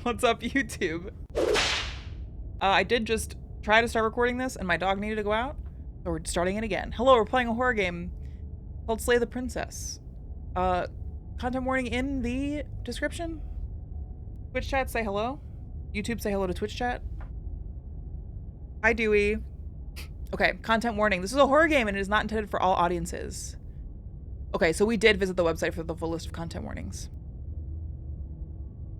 What's up, YouTube? I did just try to start recording this and my dog needed to go out. So we're starting it again. Hello, we're playing a horror game called Slay the Princess. Content warning in the description. Twitch chat, say hello. YouTube, say hello to Twitch chat. Hi, Dewey. Okay, content warning. This is a horror game and it is not intended for all audiences. Okay, so we did visit the website for the full list of content warnings.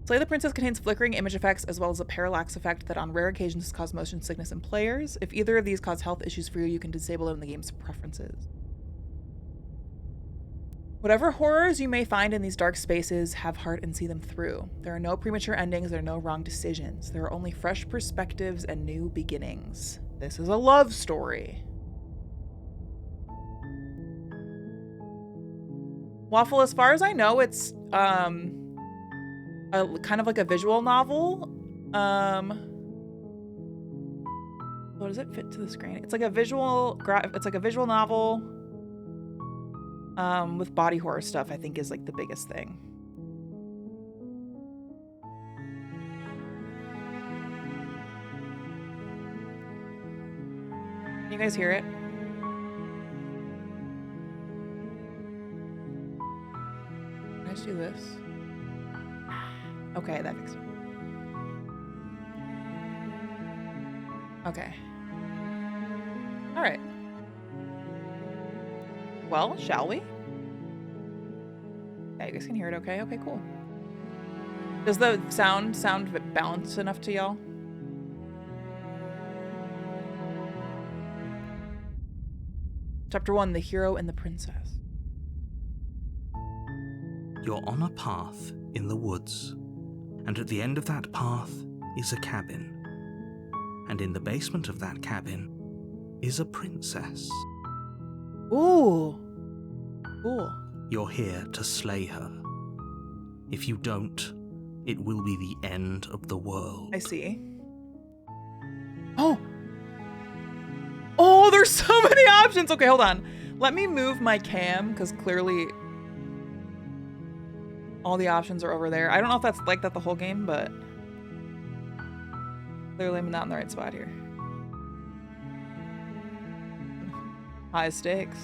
Slay the Princess contains flickering image effects as well as a parallax effect that on rare occasions cause motion sickness in players. If either of these cause health issues for you, you can disable it in the game's preferences. Whatever horrors you may find in these dark spaces, have heart and see them through. There are no premature endings, there are no wrong decisions. There are only fresh perspectives and new beginnings. This is a love story. Waffle, as far as I know, it's kind of like a visual novel. What does it fit to the screen? It's like a visual novel with body horror stuff, I think is like the biggest thing. Can you guys hear it? Can I just do this? Okay, that makes sense. Okay. All right. Well, shall we? Yeah, you guys can hear it okay? Okay, cool. Does the sound balanced enough to y'all? Chapter 1, The Hero and the Princess. You're on a path in the woods, and at the end of that path is a cabin. And in the basement of that cabin is a princess. Ooh. Cool. You're here to slay her. If you don't, it will be the end of the world. I see. Oh! Oh, there's so many options! Okay, hold on. Let me move my cam, because clearly all the options are over there. I don't know if that's like that the whole game, but clearly I'm not in the right spot here. High stakes.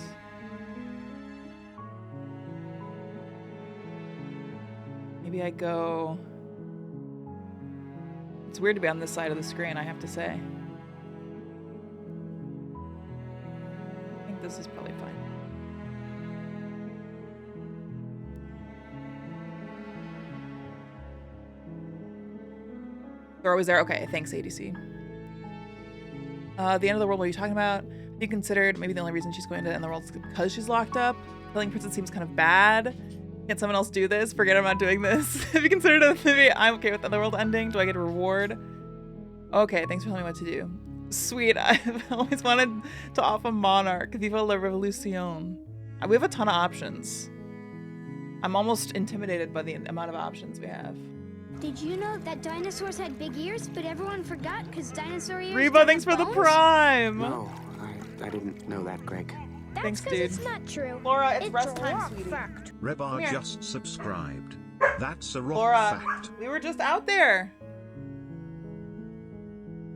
Maybe I go... It's weird to be on this side of the screen, I have to say. I think this is probably fine. They're always there. Okay, thanks, ADC. The end of the world, what are you talking about? Have you considered maybe the only reason she's going to end the world is because she's locked up? Killing Princess seems kind of bad. Can't someone else do this? Forget I'm not doing this. Have you considered it? Maybe I'm okay with the world ending. Do I get a reward? Okay, thanks for telling me what to do. Sweet, I've always wanted to off a monarch. Viva la revolucion. We have a ton of options. I'm almost intimidated by the amount of options we have. Did you know that dinosaurs had big ears, but everyone forgot because dinosaur ears Reba, don't thanks have for the bones? prime. No, I didn't know that, Greg. That's Thanks, 'cause dude. it's not true. Laura, it's It's rest a time, rock sweetie. fact. Rebar here. just subscribed. That's a rock Laura, fact. we were just out there.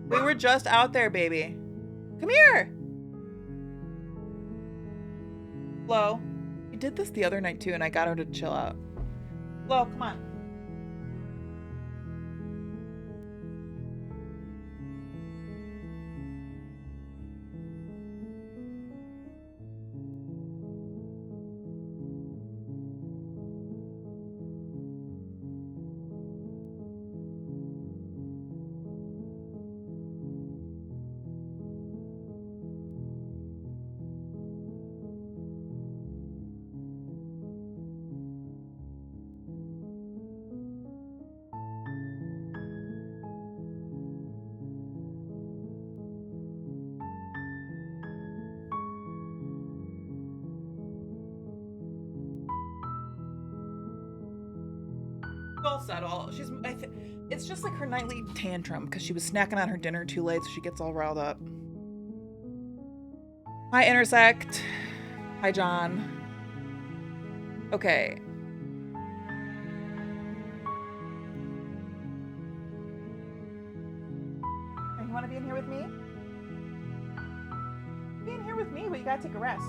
We were just out there, baby. Come here. Flo. We did this the other night too, and I got her to chill out. Flo, come on. All settle. It's just like her nightly tantrum because she was snacking on her dinner too late, so she gets all riled up. Hi, Intersect. Hi, John. Okay. want to be in here with me? Be in here with me, but you gotta take a rest.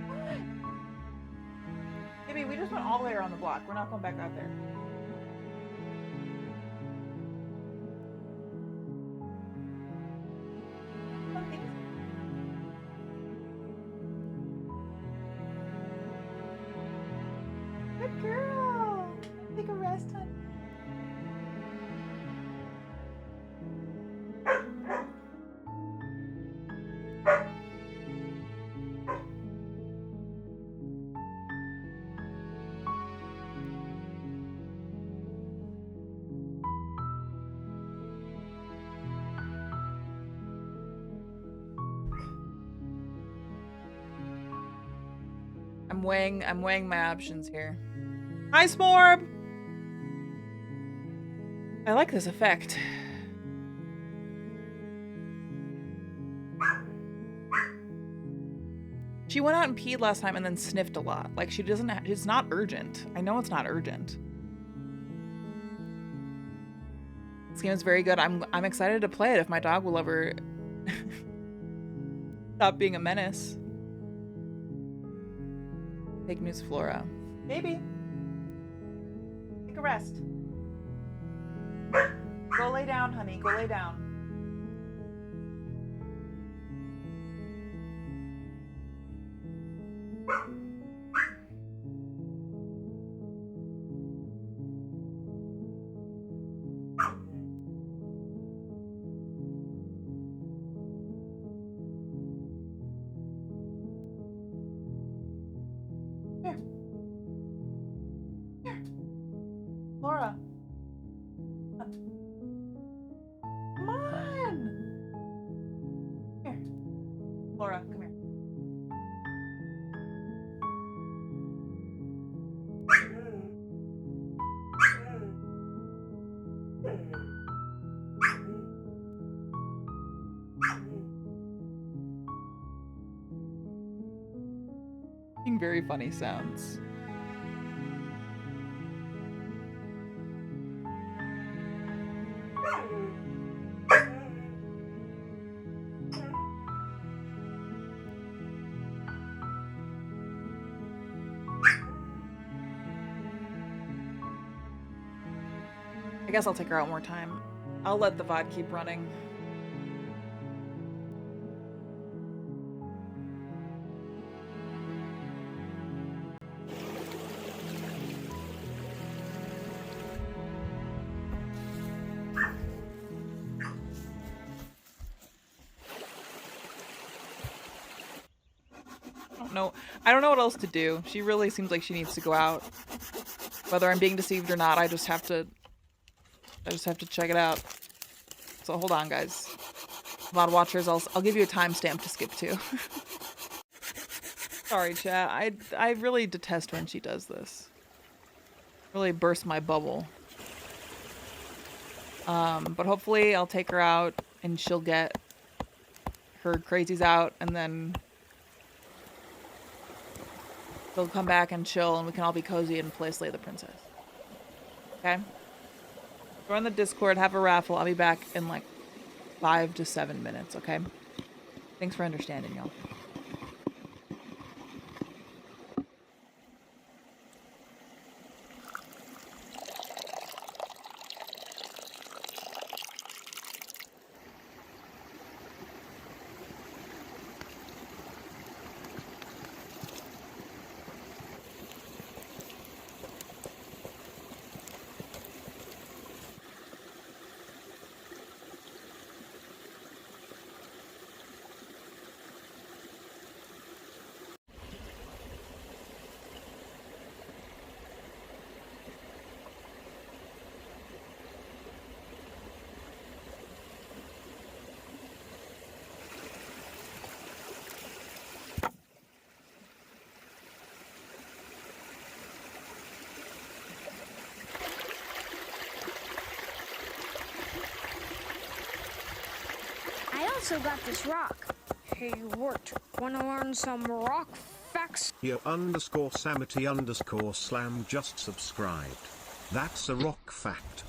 What? Maybe we just went all the way around the block. We're not going back out there. Good girl. Take a rest, honey. I'm weighing my options here. Hi, Smorb! I like this effect. She went out and peed last time and then sniffed a lot. Like, she doesn't it's not urgent. I know it's not urgent. This game is very good. I'm excited to play it if my dog will ever stop being a menace. Fake news, Flora. Baby. Take a rest. Go lay down, honey. Go lay down. Here. Here. Laura. Come on. Here. Laura, come here. Making very funny sounds. I guess I'll take her out more time. I'll let the VOD keep running. I don't know what else to do. She really seems like she needs to go out. Whether I'm being deceived or not, I just have to check it out. So hold on, guys. VOD watchers, I'll give you a timestamp to skip to. Sorry, chat. I really detest when she does this. Really bursts my bubble. But hopefully I'll take her out and she'll get her crazies out, and then they'll come back and chill, and we can all be cozy and play Slay the Princess. Okay? Join the Discord, have a raffle. I'll be back in like 5 to 7 minutes, okay? Thanks for understanding, y'all. Also got this rock. Hey, Wart, wanna learn some rock facts? Yo_Samity_Slam just subscribed. That's a rock fact.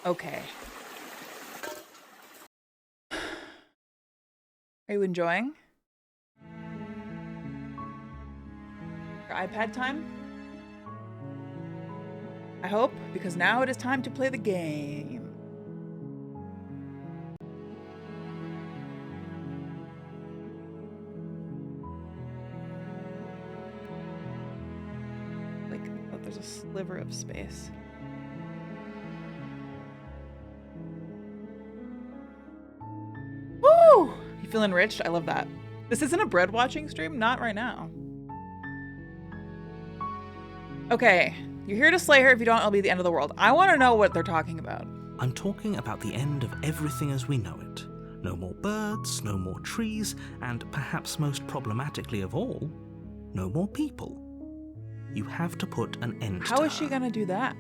Okay. Are you enjoying your iPad time? I hope, because now it is time to play the game. Like, oh, there's a sliver of space. Woo! You feel enriched? I love that. This isn't a bread watching stream? Not right now. Okay, you're here to slay her. If you don't, it'll be the end of the world. I want to know what they're talking about. I'm talking about the end of everything as we know it. No more birds, no more trees, and perhaps most problematically of all, no more people. You have to put an end to How is she her. gonna do that?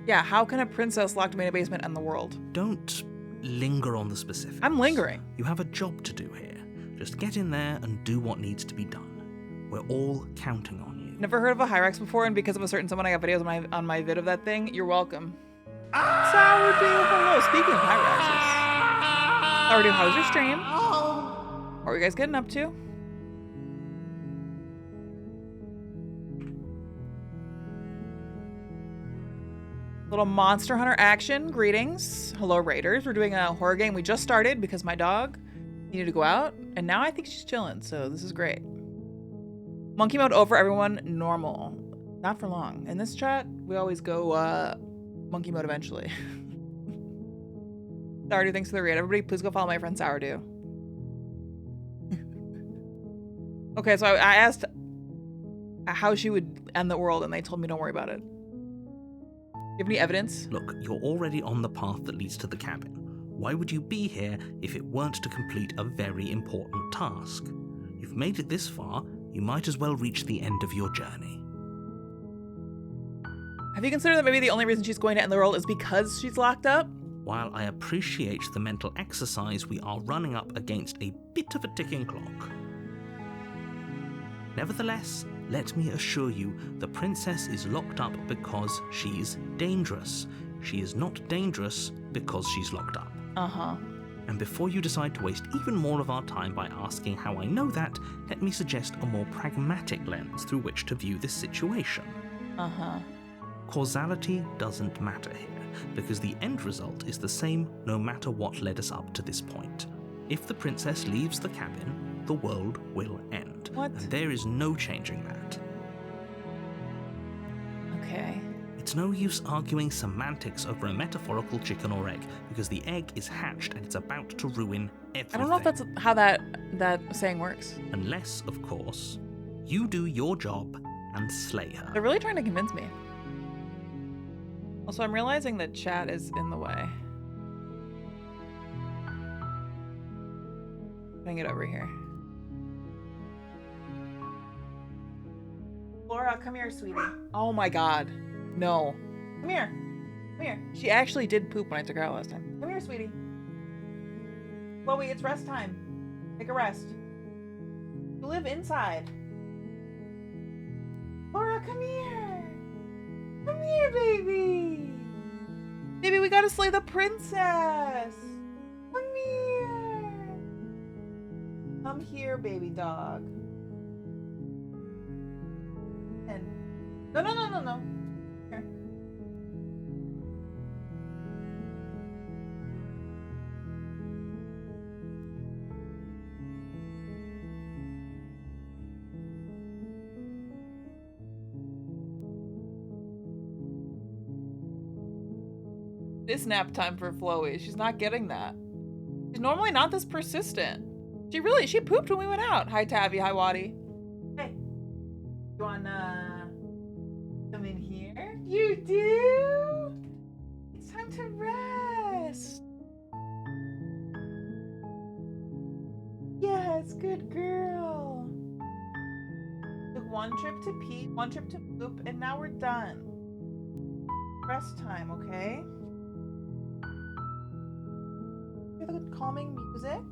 Yeah, how can a princess locked me in a basement end the world? Don't linger on the specifics. I'm lingering. You have a job to do here. Just get in there and do what needs to be done. We're all counting on you. Never heard of a Hyrax before, and because of a certain someone, I got videos on my vid of that thing. You're welcome. Sourdough, hello. Speaking of Hyraxes. Sourdough, how's your stream? What are you guys getting up to? Little Monster Hunter action. Greetings. Hello, Raiders. We're doing a horror game. We just started because my dog needed to go out, and now I think she's chilling, so this is great. Monkey mode over, everyone. Normal. Not for long. In this chat, we always go monkey mode eventually. Sourdough, thanks for the raid. Everybody, please go follow my friend Sourdough. Okay, so I asked how she would end the world, and they told me don't worry about it. You have any evidence? Look, you're already on the path that leads to the cabin. Why would you be here if it weren't to complete a very important task? You've made it this far, you might as well reach the end of your journey. Have you considered that maybe the only reason she's going to end the world is because she's locked up? While I appreciate the mental exercise, we are running up against a bit of a ticking clock. Nevertheless, let me assure you, the princess is locked up because she's dangerous. She is not dangerous because she's locked up. Uh-huh. And before you decide to waste even more of our time by asking how I know that, let me suggest a more pragmatic lens through which to view this situation. Uh-huh. Causality doesn't matter here, because the end result is the same no matter what led us up to this point. If the princess leaves the cabin, the world will end. What? And there is no changing that. Okay. It's no use arguing semantics over a metaphorical chicken or egg, because the egg is hatched and it's about to ruin everything. I don't know if that's how that saying works. Unless, of course, you do your job and slay her. They're really trying to convince me. Also, I'm realizing that chat is in the way. Bring it over here. Flora, come here, sweetie. Oh my god. No. Come here. Come here. She actually did poop when I took her out last time. Come here, sweetie. Chloe, it's rest time. Take a rest. You live inside. Flora, come here. Come here, baby. Baby, we gotta slay the princess. Come here. Come here, baby dog. And no. Here. It's nap time for Chloe. She's not getting that. She's normally not this persistent. She pooped when we went out. Hi, Tavi. Hi, Waddy. Hey. You wanna come in here? You do? It's time to rest. Yes, good girl. Took one trip to pee, one trip to poop, and now we're done. Rest time, okay? Hear the calming music?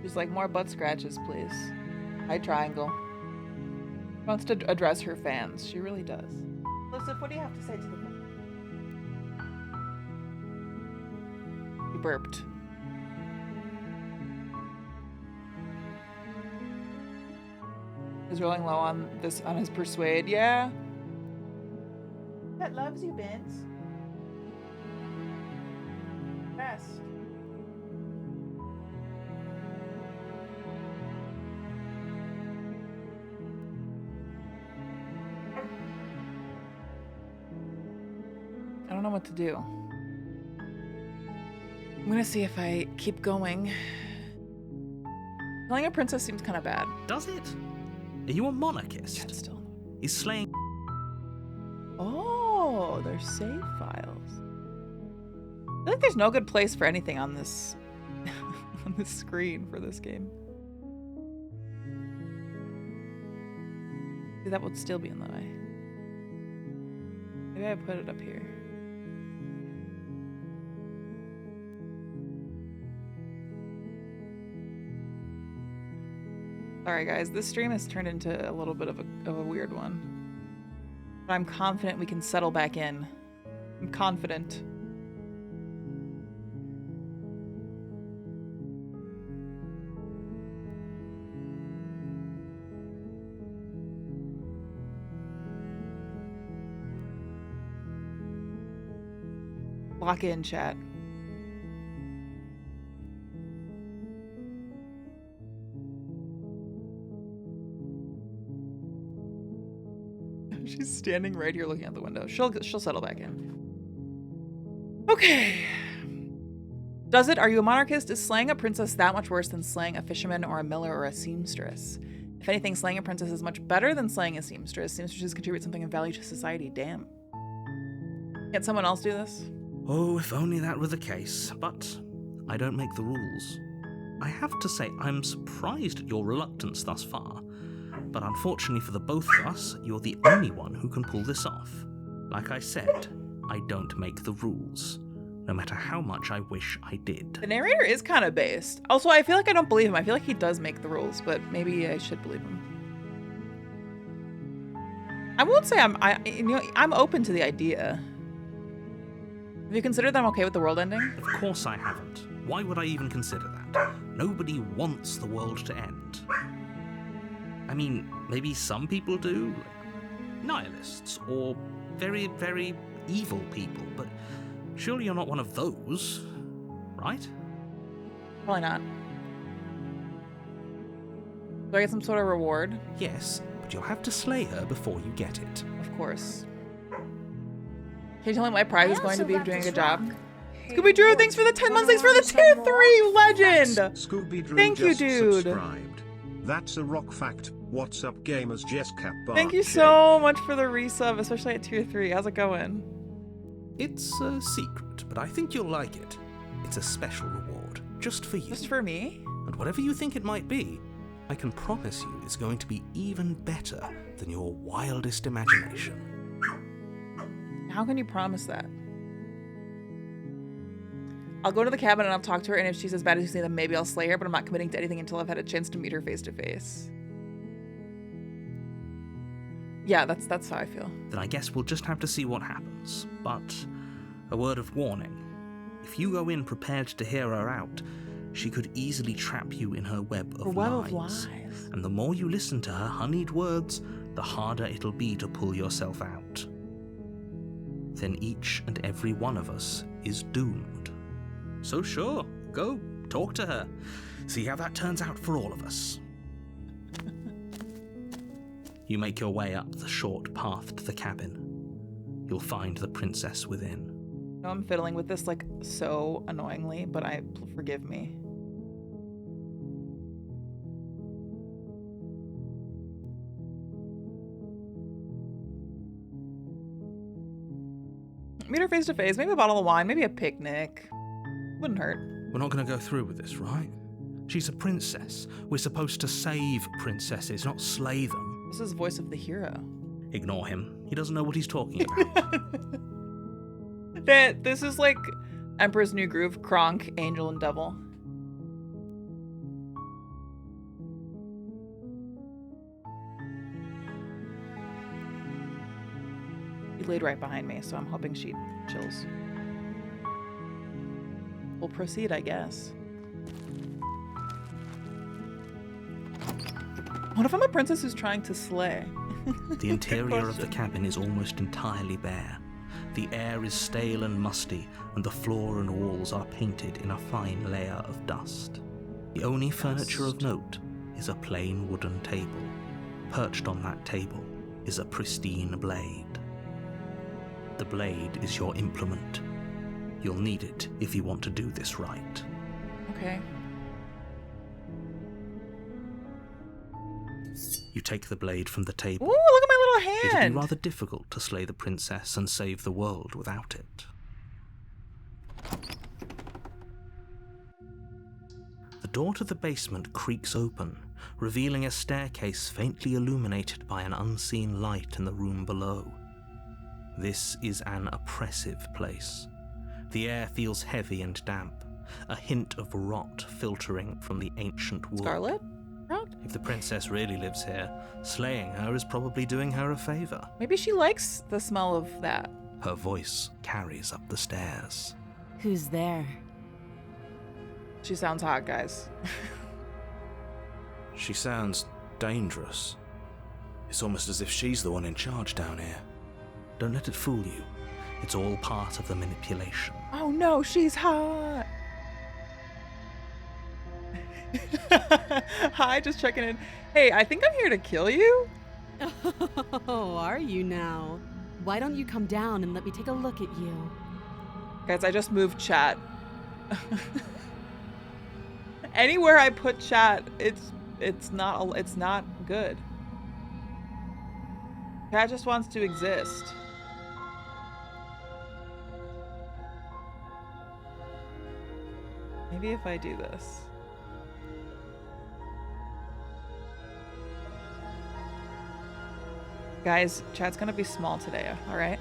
She's like, more butt scratches, please. Hi, Triangle. She wants to address her fans. She really does. Joseph, what do you have to say to the fans? He burped. He's rolling low on his persuade. Yeah. That loves you, Vince. Best. I don't know what to do. I'm gonna see if I keep going. Killing a princess seems kind of bad. Does it? Are you a monarchist? Yeah, still. Is slaying... Oh, they're save files. I feel like there's no good place for anything on this on this screen for this game. See, that would still be in the way. Maybe I put it up here. Sorry guys, this stream has turned into a little bit of a weird one. But I'm confident we can settle back in. I'm confident. Lock in, chat. She's standing right here looking out the window. She'll settle back in. Okay. Does it? Are you a monarchist? Is slaying a princess that much worse than slaying a fisherman or a miller or a seamstress? If anything, slaying a princess is much better than slaying a seamstress. Seamstresses contribute something of value to society. Damn. Can't someone else do this? Oh, if only that were the case. But I don't make the rules. I have to say, I'm surprised at your reluctance thus far. But unfortunately for the both of us, you're the only one who can pull this off. Like I said, I don't make the rules, no matter how much I wish I did. The narrator is kind of based. Also, I feel like I don't believe him. I feel like he does make the rules, but maybe I should believe him. I won't say I'm open to the idea. Have you considered that I'm okay with the world ending? Of course I haven't. Why would I even consider that? Nobody wants the world to end. I mean, maybe some people do, like nihilists, or very, very evil people, but surely you're not one of those, right? Probably not. Do I get some sort of reward? Yes, but you'll have to slay her before you get it. Of course. Can you tell me my prize is going to be doing a good job? Hey, Scooby Drew, thanks for the 10 months. Thanks for the tier 3 legend. Scooby Drew Thank you, just dude. subscribed. That's a rock fact. What's up, gamers? Jesscap. Thank you so much for the resub, especially at tier 3. How's it going? It's a secret, but I think you'll like it. It's a special reward, just for you. Just for me? And whatever you think it might be, I can promise you it's going to be even better than your wildest imagination. How can you promise that? I'll go to the cabin and I'll talk to her, and if she's as bad as you say, then maybe I'll slay her, but I'm not committing to anything until I've had a chance to meet her face to face. Yeah, that's how I feel. Then I guess we'll just have to see what happens. But a word of warning. If you go in prepared to hear her out, she could easily trap you in her web of lies. And the more you listen to her honeyed words, the harder it'll be to pull yourself out. Then each and every one of us is doomed. So sure, go, talk to her. See how that turns out for all of us. You make your way up the short path to the cabin. You'll find the princess within. I know I'm fiddling with this like so annoyingly, but forgive me. Meet her face to face, maybe a bottle of wine, maybe a picnic. Wouldn't hurt. We're not going to go through with this, right? She's a princess. We're supposed to save princesses, not slay them. This is voice of the hero. Ignore him. He doesn't know what he's talking about. This is like Emperor's New Groove, Kronk, Angel, and Devil. Keyblade right behind me, so I'm hoping she chills. We'll proceed, I guess. What if I'm a princess who's trying to slay? The interior of the cabin is almost entirely bare. The air is stale and musty, and the floor and walls are painted in a fine layer of dust. The only furniture of note is a plain wooden table. Perched on that table is a pristine blade. The blade is your implement. You'll need it if you want to do this right. Okay. You take the blade from the table. Ooh, look at my little It'd hand! be rather difficult to slay the princess and save the world without it. The door to the basement creaks open, revealing a staircase faintly illuminated by an unseen light in the room below. This is an oppressive place. The air feels heavy and damp, a hint of rot filtering from the ancient wood. Scarlet? Rot? If the princess really lives here, slaying her is probably doing her a favor. Maybe she likes the smell of that. Her voice carries up the stairs. Who's there? She sounds hot, guys. She sounds dangerous. It's almost as if she's the one in charge down here. Don't let it fool you. It's all part of the manipulation. Oh no, she's hot! Hi, just checking in. Hey, I think I'm here to kill you. Oh, are you now? Why don't you come down and let me take a look at you? Guys, I just moved chat. Anywhere I put chat, it's not good. Chat just wants to exist. Maybe if I do this. Guys, chat's gonna be small today, alright?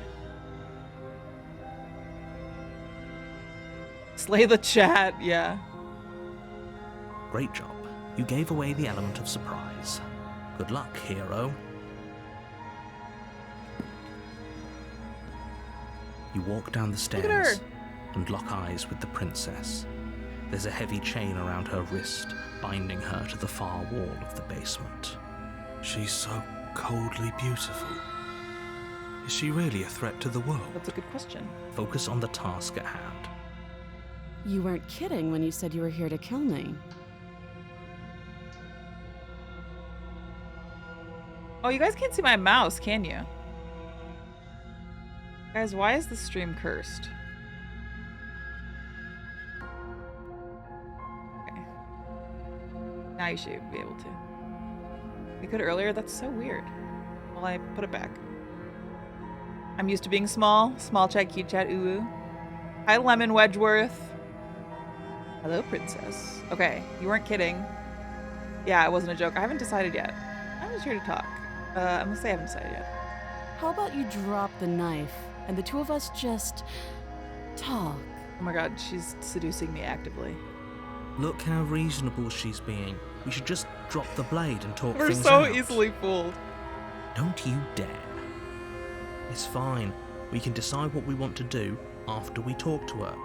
Slay the chat, yeah. Great job. You gave away the element of surprise. Good luck, hero. You walk down the Look at her. stairs and lock eyes with the princess. There's a heavy chain around her wrist, binding her to the far wall of the basement. She's so coldly beautiful. Is she really a threat to the world? That's a good question. Focus on the task at hand. You weren't kidding when you said you were here to kill me. Oh, you guys can't see my mouse, can you? Guys, why is the stream cursed? Okay. Now you should be able to. We could earlier? That's so weird. Well, I put it back. I'm used to being small. Small chat, cute chat, ooh. Hi, Lemon Wedgeworth. Hello, princess. Okay, you weren't kidding. Yeah, it wasn't a joke. I haven't decided yet. I'm just here to talk. I'm gonna say I haven't decided yet. How about you drop the knife and the two of us just talk? Oh my god, she's seducing me actively. Look how reasonable she's being. We should just drop the blade and talk We're things so out. easily fooled. Don't you dare. It's fine. We can decide what we want to do after we talk to her.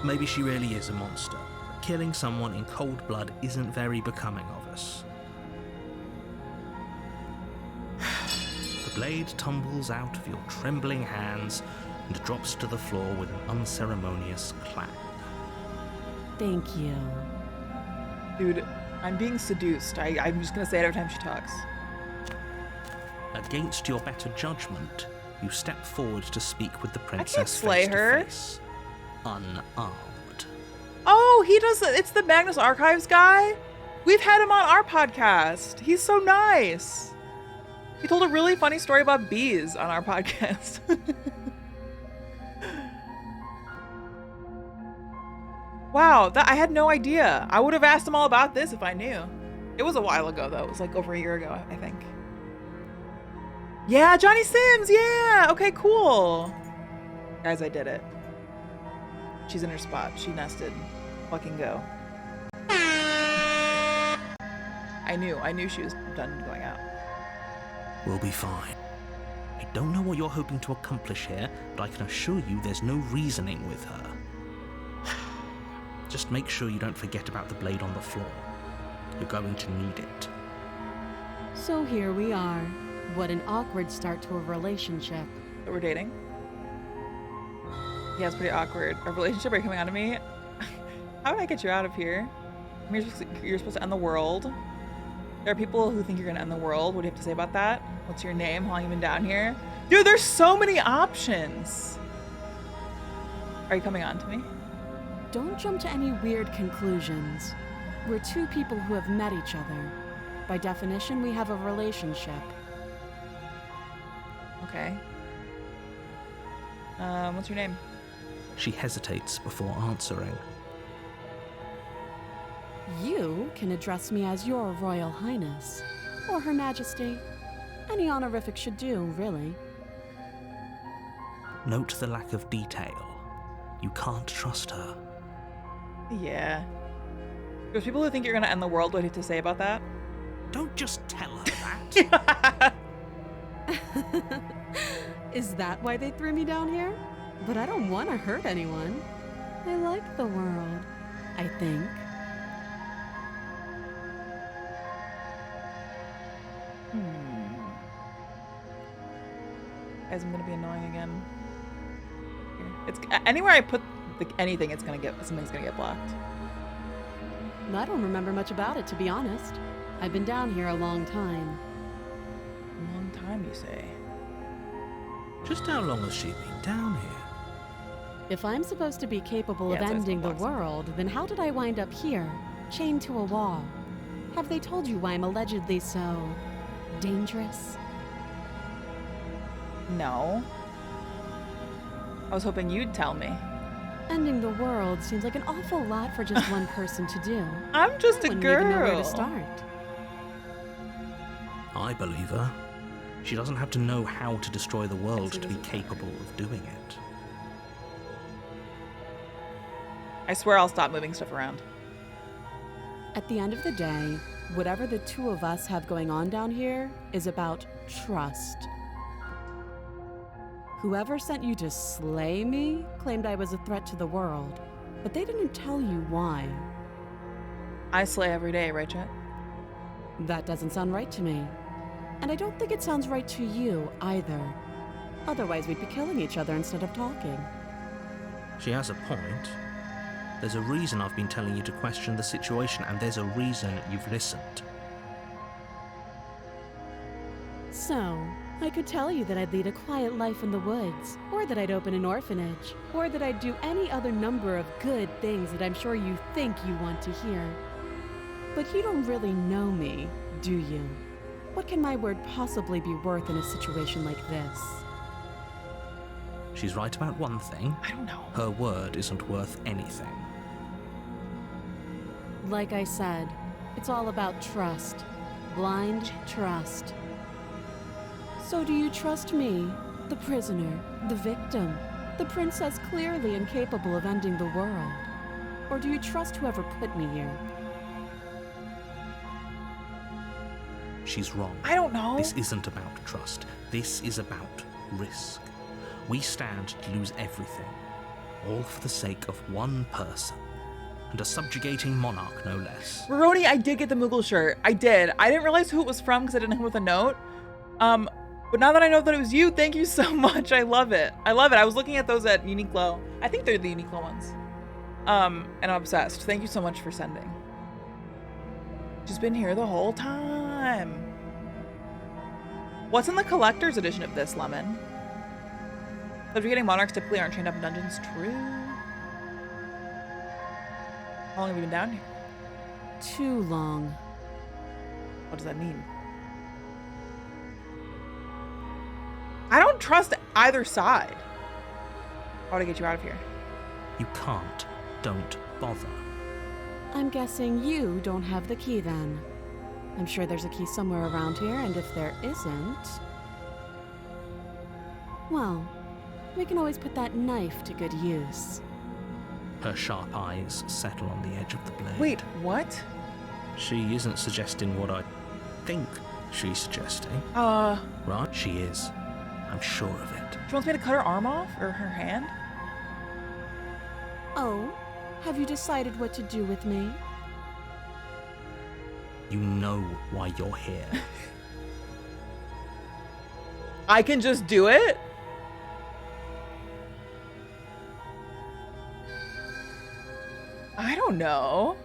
Maybe she really is a monster. Killing someone in cold blood isn't very becoming of us. The blade tumbles out of your trembling hands and drops to the floor with an unceremonious clang. Thank you. Dude, I'm being seduced. I'm just gonna say it every time she talks. Against your better judgment, you step forward to speak with the princess can't slay face to her. face, unarmed. Oh, he does it. It's the Magnus Archives guy. We've had him on our podcast. He's so nice. He told a really funny story about bees on our podcast. Wow, I had no idea. I would have asked him all about this if I knew. It was a while ago, though. It was like over a year ago, I think. Yeah, Johnny Sims. Yeah. Okay, cool. Guys, I did it. She's in her spot. She nested. Fucking go. I knew she was done going out. We'll be fine. I don't know what you're hoping to accomplish here, but I can assure you there's no reasoning with her. Just make sure you don't forget about the blade on the floor. You're going to need it. So here we are. What an awkward start to a relationship. So we're dating. Yeah, it's pretty awkward. A relationship, are you coming on to me? How would I get you out of here? I mean, you're supposed to end the world. There are people who think you're gonna end the world. What do you have to say about that? What's your name? How long have you been down here? Dude, there's so many options. Are you coming on to me? Don't jump to any weird conclusions. We're two people who have met each other. By definition, we have a relationship. Okay. What's your name? She hesitates before answering. You can address me as Your Royal Highness, or Her Majesty. Any honorific should do, really. Note the lack of detail. You can't trust her. Yeah. There's people who think you're gonna end the world. What do you have to say about that? Don't just tell her that. Is that why they threw me down here? But I don't want to hurt anyone. I like the world, I think. Guys, I'm gonna be annoying again. Here. It's anywhere I put anything, something's gonna get blocked. I don't remember much about it, to be honest. I've been down here a long time. A long time, you say? Just how long has she been down here? If I'm supposed to be capable Yeah, of it's always ending the gonna block world, then how did I wind up here, chained to a wall? Have they told you why I'm allegedly so dangerous? No. I was hoping you'd tell me. Ending the world seems like an awful lot for just one person to do. I'm just I a wouldn't even know where girl. to start. I believe her. She doesn't have to know how to destroy the world to be doesn't. capable of doing it. I swear I'll stop moving stuff around. At the end of the day, whatever the two of us have going on down here is about trust. Whoever sent you to slay me claimed I was a threat to the world, but they didn't tell you why. I slay every day, right, Chet? That doesn't sound right to me. And I don't think it sounds right to you either. Otherwise, we'd be killing each other instead of talking. She has a point. There's a reason I've been telling you to question the situation, and there's a reason you've listened. So, I could tell you that I'd lead a quiet life in the woods, or that I'd open an orphanage, or that I'd do any other number of good things that I'm sure you think you want to hear. But you don't really know me, do you? What can my word possibly be worth in a situation like this? She's right about one thing. I don't know. Her word isn't worth anything. Like I said, it's all about trust. Blind trust. So do you trust me, the prisoner, the victim, the princess clearly incapable of ending the world? Or do you trust whoever put me here? She's wrong. I don't know. This isn't about trust. This is about risk. We stand to lose everything, all for the sake of one person, and a subjugating monarch, no less. Roroni, I did get the Moogle shirt. I did. I didn't realize who it was from because I didn't hit with a note. But now that I know that it was you, thank you so much. I love it. I love it. I was looking at those at Uniqlo. I think they're the Uniqlo ones. And I'm obsessed. Thank you so much for sending. She's been here the whole time. What's in the collector's edition of this, Lemon? Subjugating monarchs typically aren't chained up in dungeons. True. How long have you been down here? Too long. What does that mean? I don't trust either side. How would I get you out of here? You can't. Don't bother. I'm guessing you don't have the key then. I'm sure there's a key somewhere around here, and if there isn't... well, we can always put that knife to good use. Her sharp eyes settle on the edge of the blade. Wait, what? She isn't suggesting what I think she's suggesting. Uh, Right? She is. I'm sure of it. She wants me to cut her arm off? Or her hand? Oh, have you decided what to do with me? You know why you're here. I can just do it? I don't know.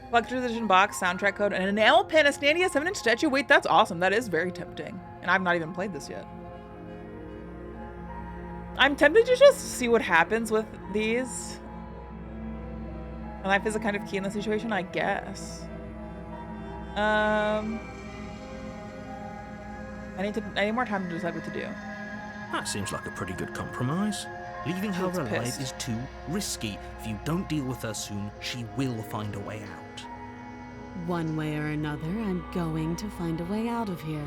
Collector's edition box, soundtrack code, and an enamel pin, a standee, a 7-inch statue. Wait, that's awesome. That is very tempting. And I've not even played this yet. I'm tempted to just see what happens with these. Life is a kind of key in the situation, I guess. I need more time to decide what to do. That seems like a pretty good compromise. Leaving her She's alive pissed. is too risky. If you don't deal with her soon, she will find a way out. One way or another, I'm going to find a way out of here.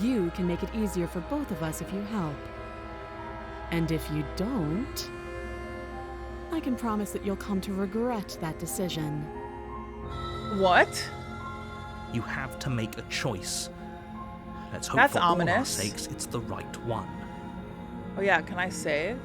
You can make it easier for both of us if you help. And if you don't, I can promise that you'll come to regret that decision. What? You have to make a choice. Let's hope That's for all our ominous. sakes it's the right one. Oh yeah, can I save?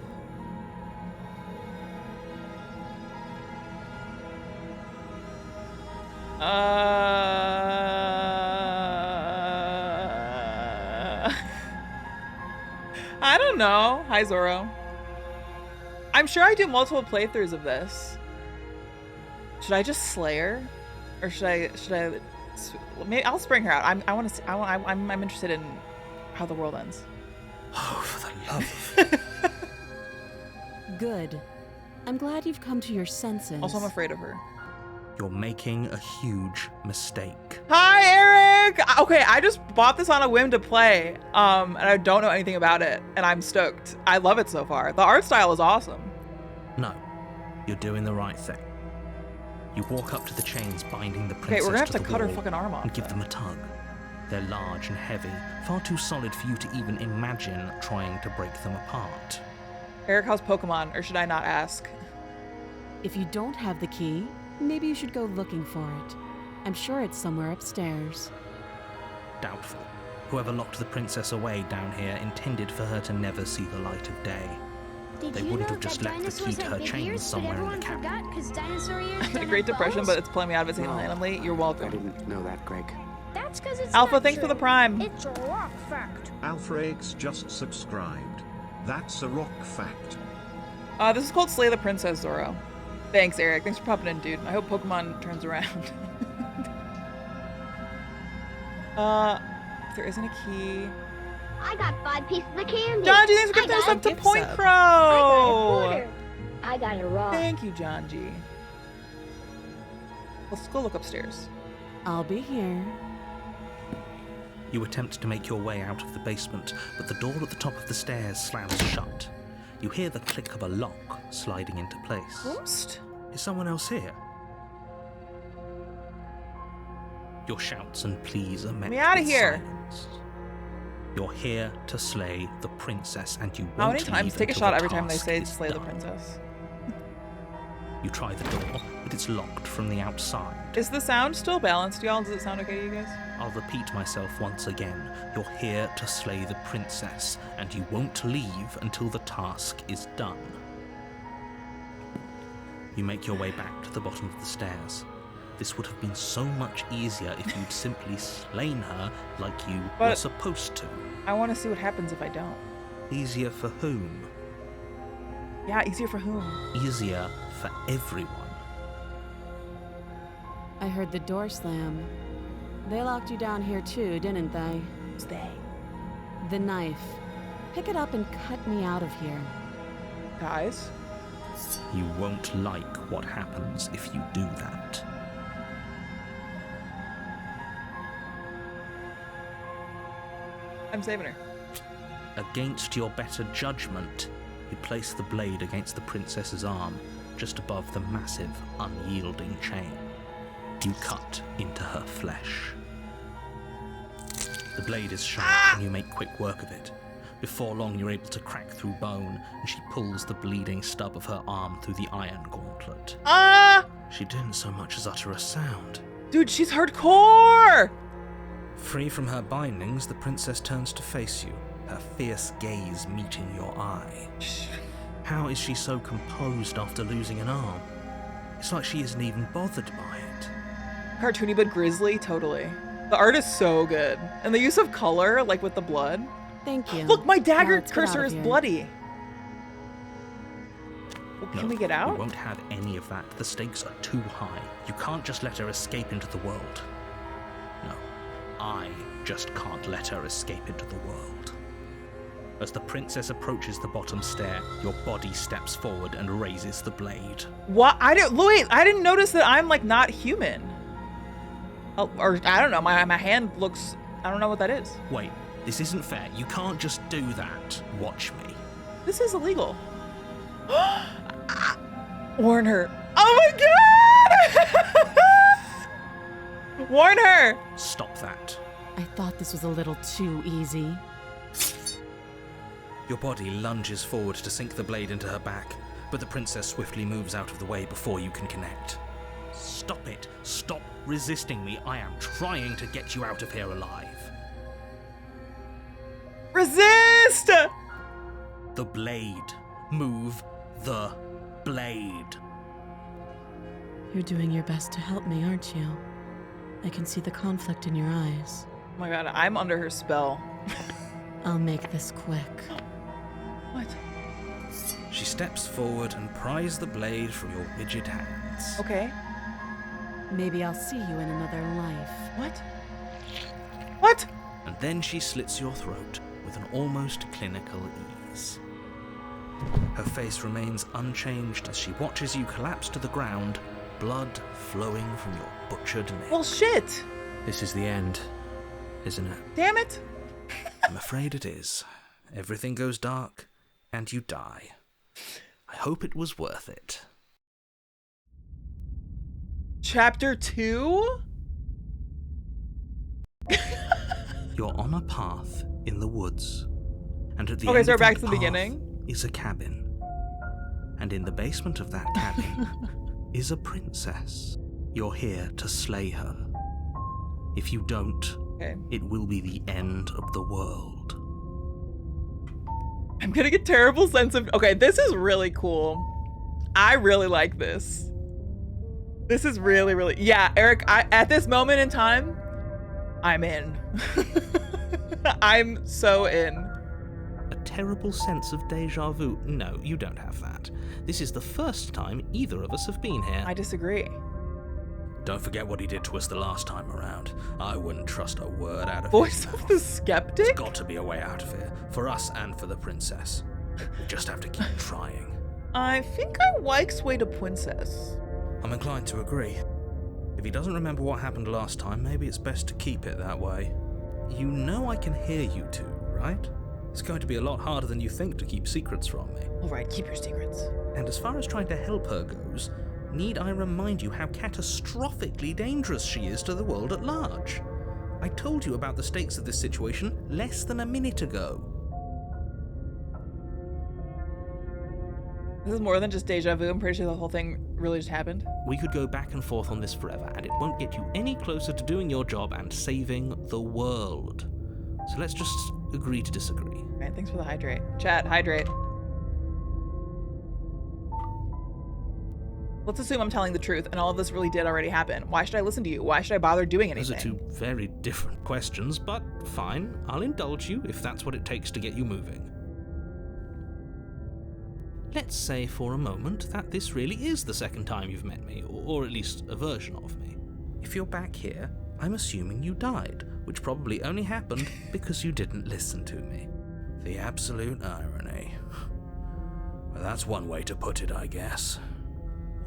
I don't know. Hi, Zoro. I'm sure I do multiple playthroughs of this. Should I just slay her, or should I? Maybe I'll spring her out. I'm interested in how the world ends. Oh, for the love of... Good. I'm glad you've come to your senses. Also, I'm afraid of her. You're making a huge mistake. Hi, Eric! Okay, I just bought this on a whim to play, and I don't know anything about it, and I'm stoked. I love it so far. The art style is awesome. No, you're doing the right thing. You walk up to the chains binding the princess Okay, we're gonna have to the cut her wall fucking arm off. and give then. them a tug. They're large and heavy, far too solid for you to even imagine trying to break them apart. Eric, how's Pokemon, or should I not ask? If you don't have the key, maybe you should go looking for it. I'm sure it's somewhere upstairs. Doubtful. Whoever locked the princess away down here intended for her to never see the light of day. Did They you wouldn't know have just that left the key dinosaurs to had her big chains ears, somewhere in the but cabin. everyone forgot 'cause dinosaur ears The don't Great have Depression, bones? but it's pulling me out of it single-handedly. You're I welcome. didn't know that, Greg. That's 'cause it's Alpha, not thanks for the true. Prime. It's a rock fact. Alpha X just subscribed. That's a rock fact. This is called Slay the Princess, Zoro. Thanks, Eric. Thanks for popping in, dude. I hope Pokemon turns around. If there isn't a key. I got 5 pieces of candy. John G, thanks for I gifting us got up to gift Point sub. Pro. I got a quarter. I got a rock. Thank you, John G. Let's go look upstairs. I'll be here. You attempt to make your way out of the basement, but the door at the top of the stairs slams shut. You hear the click of a lock sliding into place. Ghost? Is someone else here? Your shouts and pleas are met Me outta with here. silence. You're here to slay the princess, and you won't How many times? leave Take a until shot the every time they task say is slay the done. princess. You try the door, but it's locked from the outside. Is the sound still balanced, y'all? Does it sound okay to you guys? I'll repeat myself once again. You're here to slay the princess, and you won't leave until the task is done. You make your way back to the bottom of the stairs. This would have been so much easier if you'd simply slain her like you were But- supposed to. I want to see what happens if I don't. Easier for whom? Yeah, easier for whom? Easier for everyone. I heard the door slam. They locked you down here too, didn't they? Who's they? The knife. Pick it up and cut me out of here. Guys? You won't like what happens if you do that. I'm saving her. Against your better judgment, you place the blade against the princess's arm, just above the massive, unyielding chain. You cut into her flesh. The blade is sharp, and you make quick work of it. Before long, you're able to crack through bone, and she pulls the bleeding stub of her arm through the iron gauntlet. Ah! She didn't so much as utter a sound. Dude, she's hardcore! Free from her bindings, the princess turns to face you, her fierce gaze meeting your eye. How is she so composed after losing an arm? It's like she isn't even bothered by it. Cartoony but grisly, totally. The art is so good. And the use of color, like with the blood. Thank you. Look, my Now dagger let's get out cursor of is here. bloody. Well, can we get out? We won't have any of that. The stakes are too high. You can't just let her escape into the world. No, I just can't let her escape into the world. As the princess approaches the bottom stair, your body steps forward and raises the blade. What? Wait, I didn't notice that I'm like not human. Oh, or I don't know, my hand looks, I don't know what that is. Wait, this isn't fair. You can't just do that. Watch me. This is illegal. Warn her. Oh my god! Warn her! Stop that. I thought this was a little too easy. Your body lunges forward to sink the blade into her back, but the princess swiftly moves out of the way before you can connect. Stop it. Stop resisting me. I am trying to get you out of here alive. Resist! The blade. Move the blade. You're doing your best to help me, aren't you? I can see the conflict in your eyes. Oh my god, I'm under her spell. I'll make this quick. What? She steps forward and pries the blade from your rigid hands. Okay. Maybe I'll see you in another life. What? What? And then she slits your throat with an almost clinical ease. Her face remains unchanged as she watches you collapse to the ground, blood flowing from your butchered neck. Well, shit! This is the end, isn't it? Damn it! I'm afraid it is. Everything goes dark, and you die. I hope it was worth it. Chapter 2? You're on a path in the woods, and at the Okay, end so we're of back that to the path beginning. is a cabin. And in the basement of that cabin is a princess. You're here to slay her. If you don't, Okay. it will be the end of the world. I'm getting a terrible sense of... Okay, this is really cool. I really like this. This is really, really... Yeah, Eric, at this moment in time, I'm in. I'm so in. A terrible sense of deja vu. No, you don't have that. This is the first time either of us have been here. I disagree. Don't forget what he did to us the last time around. I wouldn't trust a word out of Voice his of mouth. the skeptic? There's got to be a way out of here, for us and for the princess. We just have to keep trying. I think I like Sway to Princess. I'm inclined to agree. If he doesn't remember what happened last time, maybe it's best to keep it that way. You know I can hear you two, right? It's going to be a lot harder than you think to keep secrets from me. All right, keep your secrets. And as far as trying to help her goes, need I remind you how catastrophically dangerous she is to the world at large? I told you about the stakes of this situation less than a minute ago. This is more than just deja vu. I'm pretty sure the whole thing really just happened. We could go back and forth on this forever, and it won't get you any closer to doing your job and saving the world. So let's just agree to disagree. All right, thanks for the hydrate. Chat, hydrate. Let's assume I'm telling the truth and all of this really did already happen. Why should I listen to you? Why should I bother doing anything? Those are two very different questions, but fine. I'll indulge you if that's what it takes to get you moving. Let's say for a moment that this really is the second time you've met me, or at least a version of me. If you're back here, I'm assuming you died, which probably only happened because you didn't listen to me. The absolute irony. Well, that's one way to put it, I guess.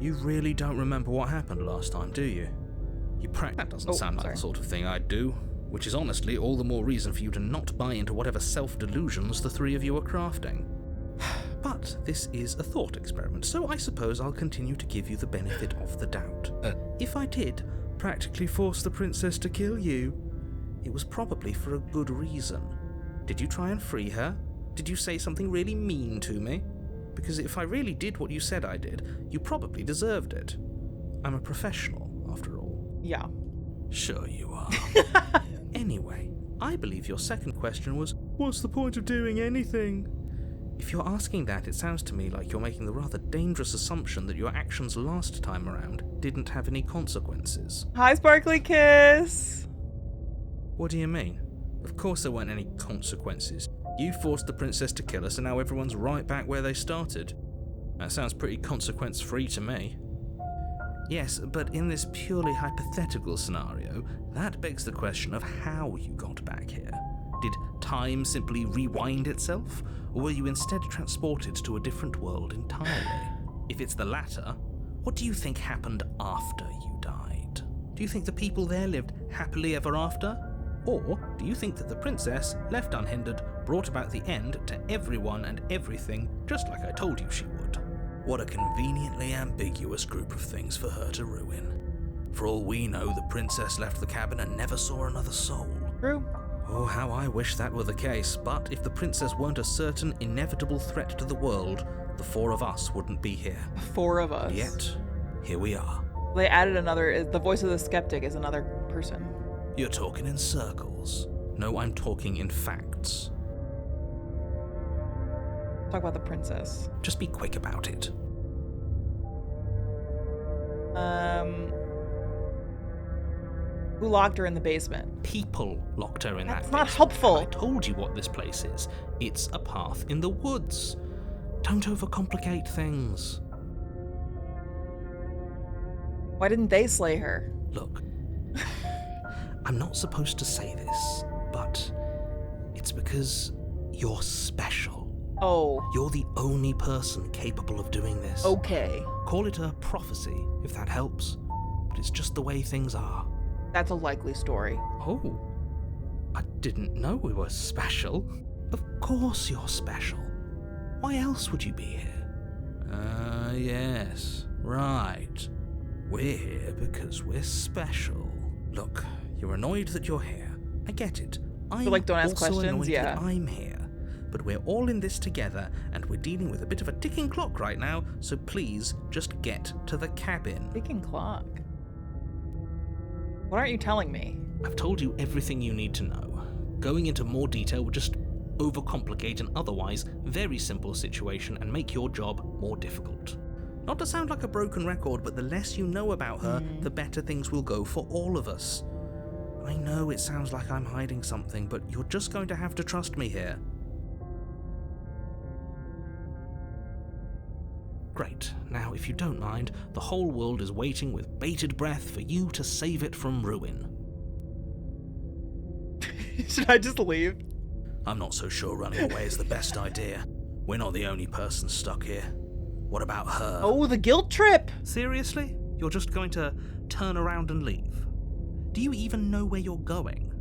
You really don't remember what happened last time, do you? That doesn't sound like the sort of thing I'd do, which is honestly all the more reason for you to not buy into whatever self-delusions the three of you are crafting. But this is a thought experiment, so I suppose I'll continue to give you the benefit of the doubt. If I did practically force the princess to kill you, it was probably for a good reason. Did you try and free her? Did you say something really mean to me? Because if I really did what you said I did, you probably deserved it. I'm a professional, after all. Yeah. Sure you are. Anyway, I believe your second question was, what's the point of doing anything? If you're asking that, it sounds to me like you're making the rather dangerous assumption that your actions last time around didn't have any consequences. Hi, Sparkly Kiss! What do you mean? Of course there weren't any consequences. You forced the princess to kill us and now everyone's right back where they started. That sounds pretty consequence-free to me. Yes, but in this purely hypothetical scenario, that begs the question of how you got back here. Did time simply rewind itself, or were you instead transported to a different world entirely? If it's the latter, what do you think happened after you died? Do you think the people there lived happily ever after? Or do you think that the princess, left unhindered, brought about the end to everyone and everything, just like I told you she would? What a conveniently ambiguous group of things for her to ruin. For all we know, the princess left the cabin and never saw another soul. True. Oh, how I wish that were the case, but if the princess weren't a certain, inevitable threat to the world, the four of us wouldn't be here. 4 of us. Yet, here we are. They added another, the voice of the skeptic is another person. You're talking in circles. No, I'm talking in facts. Talk about the princess. Just be quick about it. Who locked her in the basement? People locked her in that That's not basement. helpful. I told you what this place is. It's a path in the woods. Don't overcomplicate things. Why didn't they slay her? Look, I'm not supposed to say this, but it's because you're special. Oh. You're the only person capable of doing this. Okay. Call it a prophecy, if that helps. But it's just the way things are. That's a likely story. Oh, I didn't know we were special. Of course you're special. Why else would you be here? Yes, right. We're here because we're special. Look, you're annoyed that you're here. I get it. I'm like, don't ask also questions? annoyed Yeah. that I'm here. But we're all in this together, and we're dealing with a bit of a ticking clock right now, so please just get to the cabin. Ticking clock. What aren't you telling me? I've told you everything you need to know. Going into more detail would just overcomplicate an otherwise very simple situation and make your job more difficult. Not to sound like a broken record, but the less you know about her, the better things will go for all of us. I know it sounds like I'm hiding something, but you're just going to have to trust me here. Great. Now, if you don't mind, the whole world is waiting with bated breath for you to save it from ruin. Should I just leave? I'm not so sure running away is the best idea. We're not the only person stuck here. What about her? Oh, the guilt trip! Seriously? You're just going to turn around and leave? Do you even know where you're going?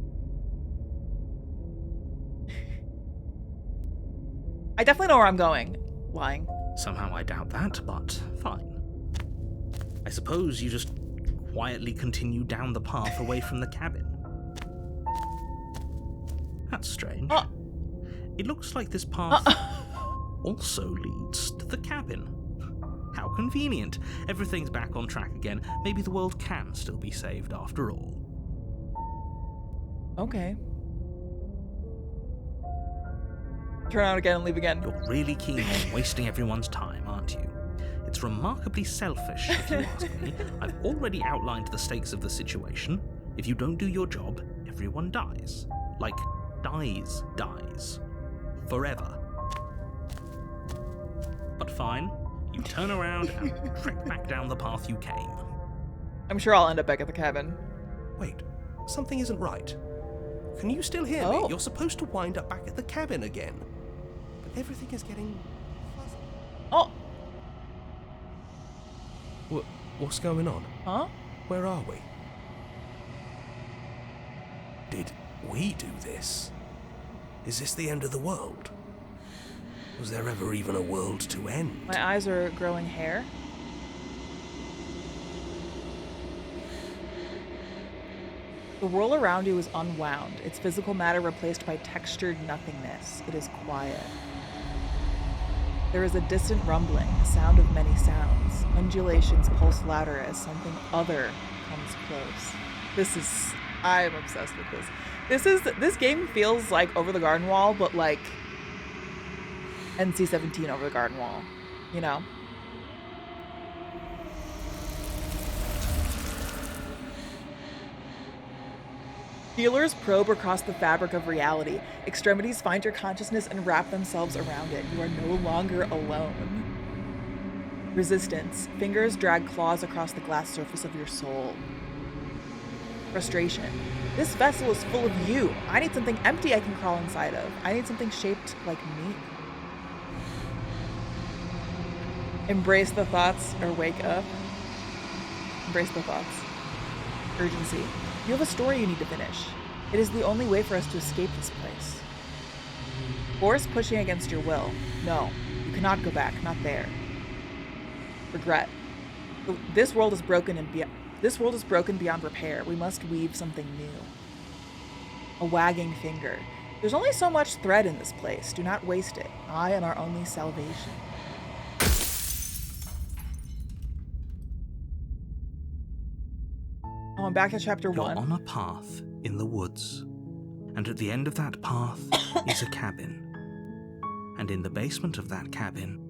I definitely know where I'm going. Lying. Somehow I doubt that, but fine. I suppose you just quietly continue down the path away from the cabin. That's strange. It looks like this path also leads to the cabin. How convenient. Everything's back on track again. Maybe the world can still be saved after all. Okay. Turn out again and leave again. You're really keen on wasting everyone's time, aren't you? It's remarkably selfish, if you ask me. I've already outlined the stakes of the situation. If you don't do your job, everyone dies. Like, dies. Forever. But fine, you turn around and trek back down the path you came. I'm sure I'll end up back at the cabin. Wait, something isn't right. Can you still hear me? You're supposed to wind up back at the cabin again. But everything is getting fuzzy. Oh! What's going on? Huh? Where are we? Did we do this? Is this the end of the world? Was there ever even a world to end? My eyes are growing hair. The world around you is unwound, its physical matter replaced by textured nothingness. It is quiet. There is a distant rumbling, a sound of many sounds. Undulations pulse louder as something other comes close. I'm obsessed with this. This game feels like Over the Garden Wall, but like NC-17 Over the Garden Wall, you know? Healers probe across the fabric of reality. Extremities find your consciousness and wrap themselves around it. You are no longer alone. Resistance. Fingers drag claws across the glass surface of your soul. Frustration. This vessel is full of you. I need something empty I can crawl inside of. I need something shaped like me. Embrace the thoughts or wake up. Embrace the thoughts. Urgency. You have a story you need to finish. It is the only way for us to escape this place. Force pushing against your will. No, you cannot go back. Not there. Regret. This world is broken beyond repair. We must weave something new. A wagging finger. There's only so much thread in this place. Do not waste it. I am our only salvation. Oh, I'm back to chapter 1. You're on a path in the woods, and at the end of that path is a cabin. And in the basement of that cabin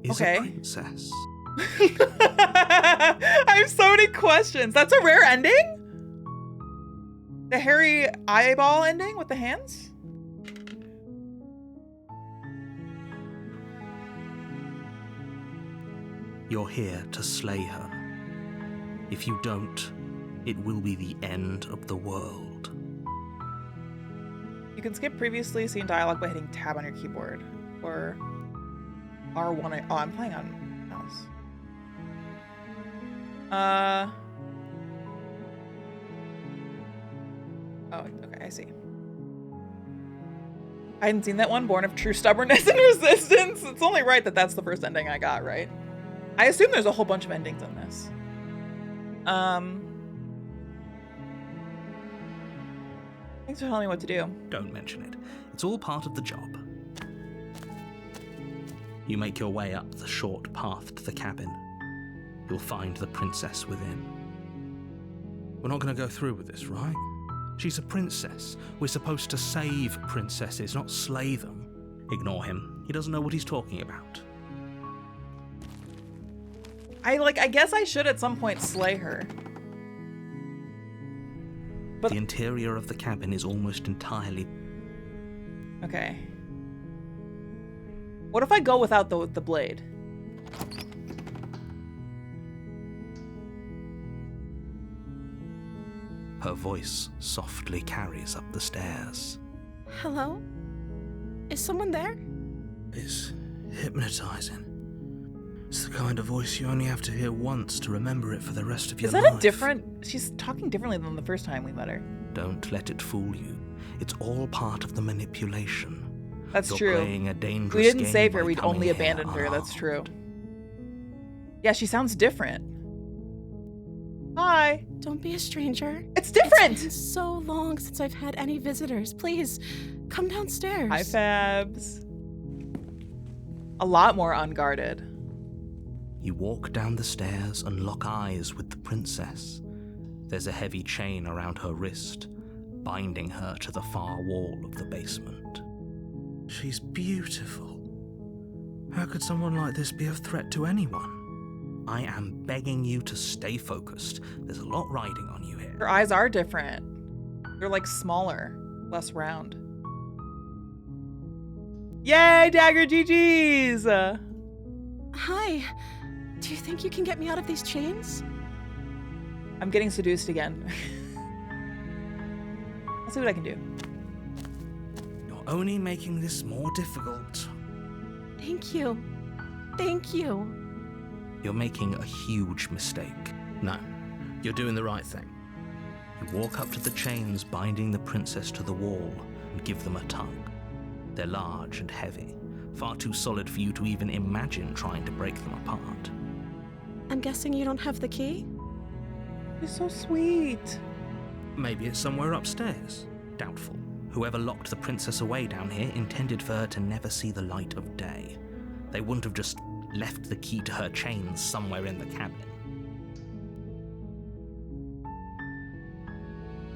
is a princess. I have so many questions. That's a rare ending? The hairy eyeball ending with the hands? You're here to slay her. If you don't, it will be the end of the world. You can skip previously seen dialogue by hitting tab on your keyboard. Or R1. Oh, I'm playing on mouse. Oh, okay, I see. I hadn't seen that one, Born of True Stubbornness and Resistance. It's only right that that's the first ending I got, right? I assume there's a whole bunch of endings in this. Thanks for telling me what to do. Don't mention it. It's all part of the job. You make your way up the short path to the cabin. You'll find the princess within. We're not going to go through with this, right? She's a princess. We're supposed to save princesses, not slay them. Ignore him. He doesn't know what he's talking about. I guess I should at some point slay her. But the interior of the cabin is almost entirely... Okay. What if I go without the blade? Her voice softly carries up the stairs. Hello? Is someone there? It's hypnotizing. It's the kind of voice you only have to hear once to remember it for the rest of your life. Is that a different... She's talking differently than the first time we met her. Don't let it fool you. It's all part of the manipulation. That's You're true. Playing a dangerous we didn't game save her, by we'd coming only here abandoned her. That's true. unarmed. Yeah, she sounds different. Hi. Don't be a stranger. It's different! It's been so long since I've had any visitors. Please, come downstairs. Hi, Fabs. A lot more unguarded. You walk down the stairs and lock eyes with the princess. There's a heavy chain around her wrist, binding her to the far wall of the basement. She's beautiful. How could someone like this be a threat to anyone? I am begging you to stay focused. There's a lot riding on you here. Her eyes are different. They're like smaller, less round. Yay, Dagger GG's! Hi. Do you think you can get me out of these chains? I'm getting seduced again. I'll see what I can do. You're only making this more difficult. Thank you. Thank you. You're making a huge mistake. No, you're doing the right thing. You walk up to the chains binding the princess to the wall and give them a tug. They're large and heavy, far too solid for you to even imagine trying to break them apart. I'm guessing you don't have the key? You're so sweet. Maybe it's somewhere upstairs. Doubtful. Whoever locked the princess away down here intended for her to never see the light of day. They wouldn't have just left the key to her chains somewhere in the cabin.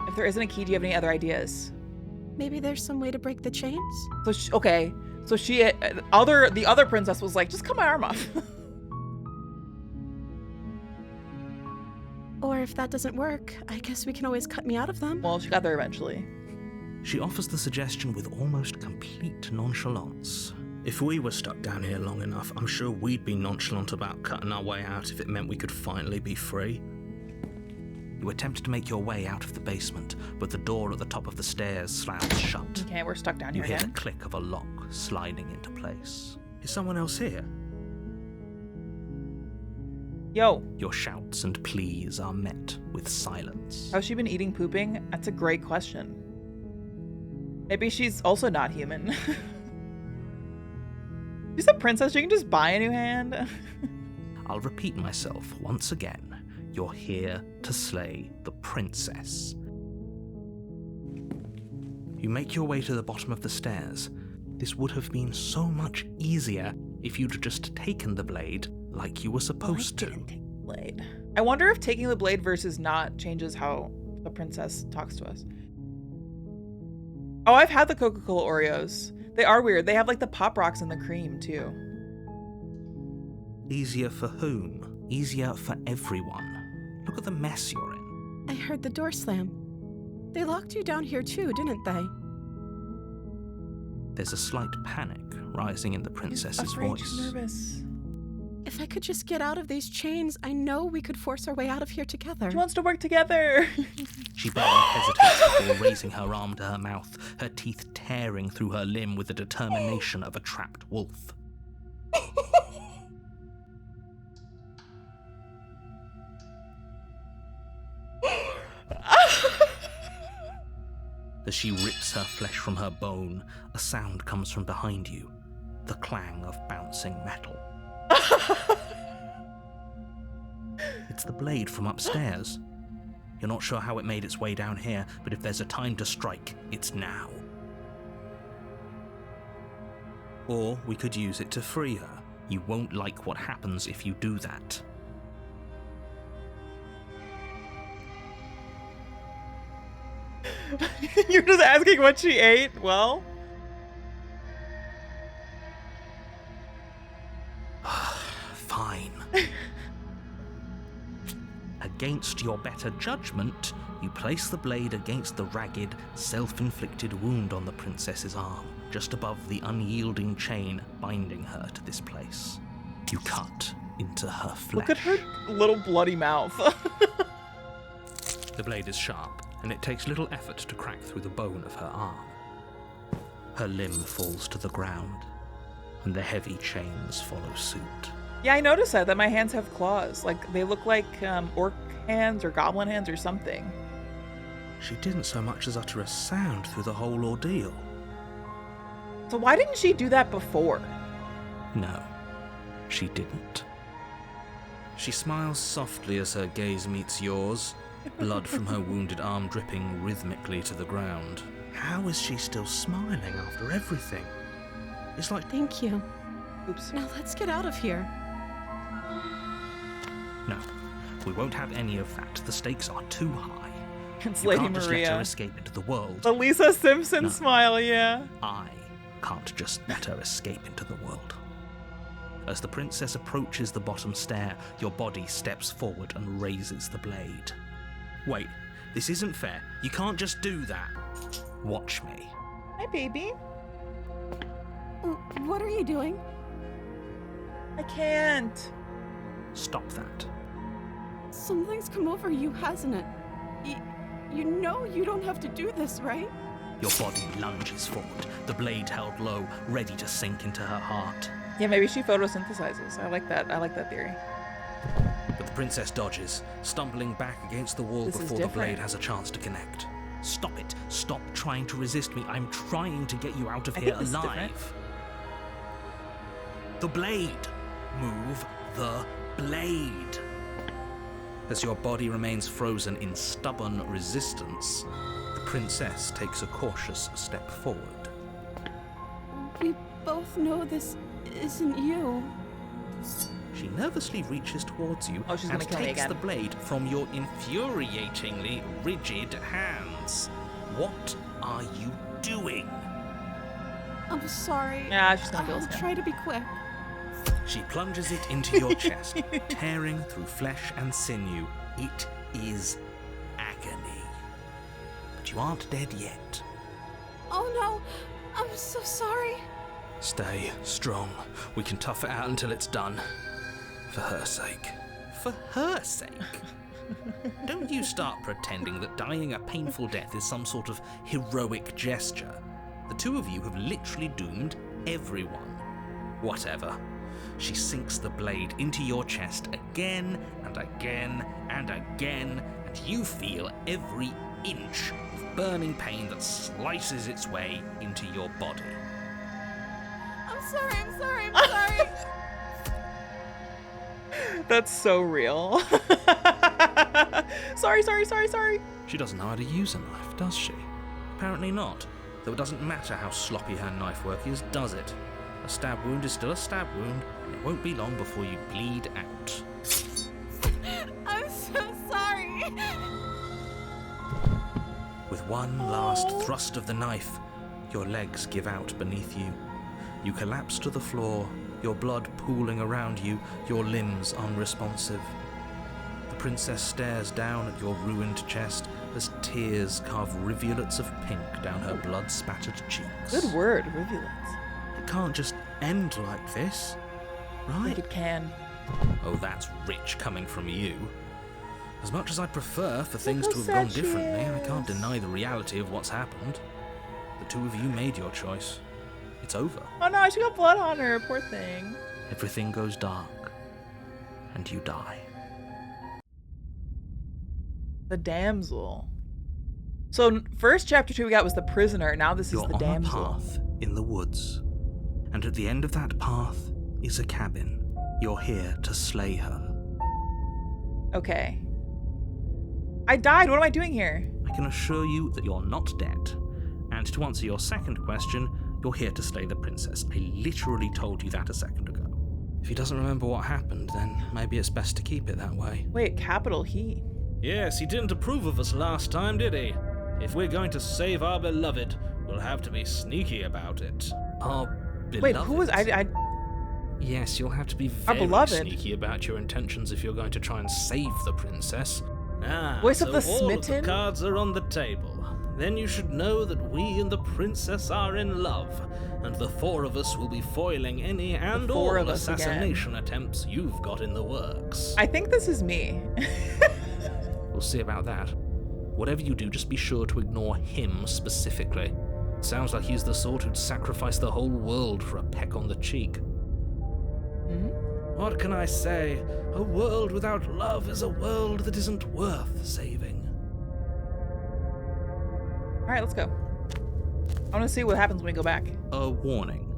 If there isn't a key, do you have any other ideas? Maybe there's some way to break the chains? So okay. So the other princess was like, just cut my arm off. Or if that doesn't work, I guess we can always cut me out of them. Well, she got there eventually. She offers the suggestion with almost complete nonchalance. If we were stuck down here long enough, I'm sure we'd be nonchalant about cutting our way out if it meant we could finally be free. You attempt to make your way out of the basement, but the door at the top of the stairs slams shut. Okay, we're stuck down You here hear again. the click of a lock sliding into place. Is someone else here? Yo, Your shouts and pleas are met with silence. how's she been eating pooping? That's a great question. Maybe she's also not human. She's a princess, you can just buy a new hand. I'll repeat myself once again. You're here to slay the princess. You make your way to the bottom of the stairs. This would have been so much easier if you'd just taken the blade like you were supposed to. Take the blade. I wonder if taking the blade versus not changes how the princess talks to us. Oh, I've had the Coca-Cola Oreos. They are weird. They have like the Pop Rocks and the cream too. Easier for whom? Easier for everyone. Look at the mess you're in. I heard the door slam. They locked you down here too, didn't they? There's a slight panic rising in the princess's Afraid, voice. she's nervous. If I could just get out of these chains, I know we could force our way out of here together. She wants to work together. She barely hesitates before raising her arm to her mouth, her teeth tearing through her limb with the determination of a trapped wolf. As she rips her flesh from her bone, a sound comes from behind you, the clang of bouncing metal. It's the blade from upstairs. You're not sure how it made its way down here, but if there's a time to strike, it's now. Or we could use it to free her. You won't like what happens if you do that. You're just asking what she ate? Well, Fine. Against your better judgment, you place the blade against the ragged, self-inflicted wound on the princess's arm, just above the unyielding chain binding her to this place. You cut into her flesh. look at her little bloody mouth. The blade is sharp, and it takes little effort to crack through the bone of her arm. Her limb falls to the ground, and the heavy chains follow suit. Yeah, I noticed that my hands have claws. Like, they look like orc hands or goblin hands or something. She didn't so much as utter a sound through the whole ordeal. So why didn't she do that before? No, she didn't. She smiles softly as her gaze meets yours, blood from her wounded arm dripping rhythmically to the ground. How is she still smiling after everything? It's like... Thank you. Oops. Now let's get out of here. No, we won't have any of that. The stakes are too high. It's You Lady can't just let her Maria. escape into the world. The Lisa Simpson No. smile, yeah. I can't just let her escape into the world. As the princess approaches the bottom stair, your body steps forward and raises the blade. Wait, this isn't fair. You can't just do that. Watch me. Hi, baby. What are you doing? I can't. Stop that. Something's come over you, hasn't it? You know you don't have to do this, right? Your body lunges forward, the blade held low, ready to sink into her heart. Yeah, maybe she photosynthesizes. I like that. I like that theory. But the princess dodges, stumbling back against the wall This is before the different. blade has a chance to connect. Stop it. Stop trying to resist me. I'm trying to get you out of I here think this is different. alive. The blade. Move the blade. As your body remains frozen in stubborn resistance, the princess takes a cautious step forward. We both know this isn't you. She nervously reaches towards you Oh, she's and gonna kill me takes again. the blade from your infuriatingly rigid hands. What are you doing? I'm sorry. Yeah, she's gonna kill us I'll again. try to be quick. She plunges it into your chest, tearing through flesh and sinew. It is agony. But you aren't dead yet. Oh no, I'm so sorry. Stay strong. We can tough it out until it's done. For her sake. For her sake. Don't you start pretending that dying a painful death is some sort of heroic gesture. The two of you have literally doomed everyone. Whatever. She sinks the blade into your chest again and again and again, and you feel every inch of burning pain that slices its way into your body. I'm sorry. That's so real. Sorry. She doesn't know how to use a knife, does she? Apparently not, though it doesn't matter how sloppy her knife work is, does it? A stab wound is still a stab wound, and it won't be long before you bleed out. I'm so sorry. With one last thrust of the knife, your legs give out beneath you. You collapse to the floor, your blood pooling around you, your limbs unresponsive. The princess stares down at your ruined chest as tears carve rivulets of pink down her blood-spattered cheeks. Good word, rivulets. It can't just end like this, I right? think it can. Oh, that's rich coming from you. As much as I'd prefer for things how to have gone sad she differently, I can't is. deny the reality of what's happened. The two of you made your choice. It's over. Oh no, she got blood on her, poor thing. Everything goes dark, and you die. The damsel. So first chapter 2 we got was the prisoner, now this You're is the on damsel. a path in the woods, and at the end of that path is a cabin. You're here to slay her. Okay. I died, what am I doing here? I can assure you that you're not dead. And to answer your second question, you're here to slay the princess. I literally told you that a second ago. If he doesn't remember what happened, then maybe it's best to keep it that way. Wait, capital he. Yes, he didn't approve of us last time, did he? If we're going to save our beloved, we'll have to be sneaky about it. Our beloved. Wait, who was I Yes, you'll have to be Our very beloved. sneaky about your intentions if you're going to try and save the princess. Ah, Voice so of the all of smitten? the cards are on the table. Then you should know that we and the princess are in love, and the four of us will be foiling any and four all of us again. assassination attempts you've got in the works. I think this is me. We'll see about that. Whatever you do, just be sure to ignore him specifically. It sounds like he's the sort who'd sacrifice the whole world for a peck on the cheek. What can I say? A world without love is a world that isn't worth saving. Alright, let's go. I wanna see what happens when we go back. A warning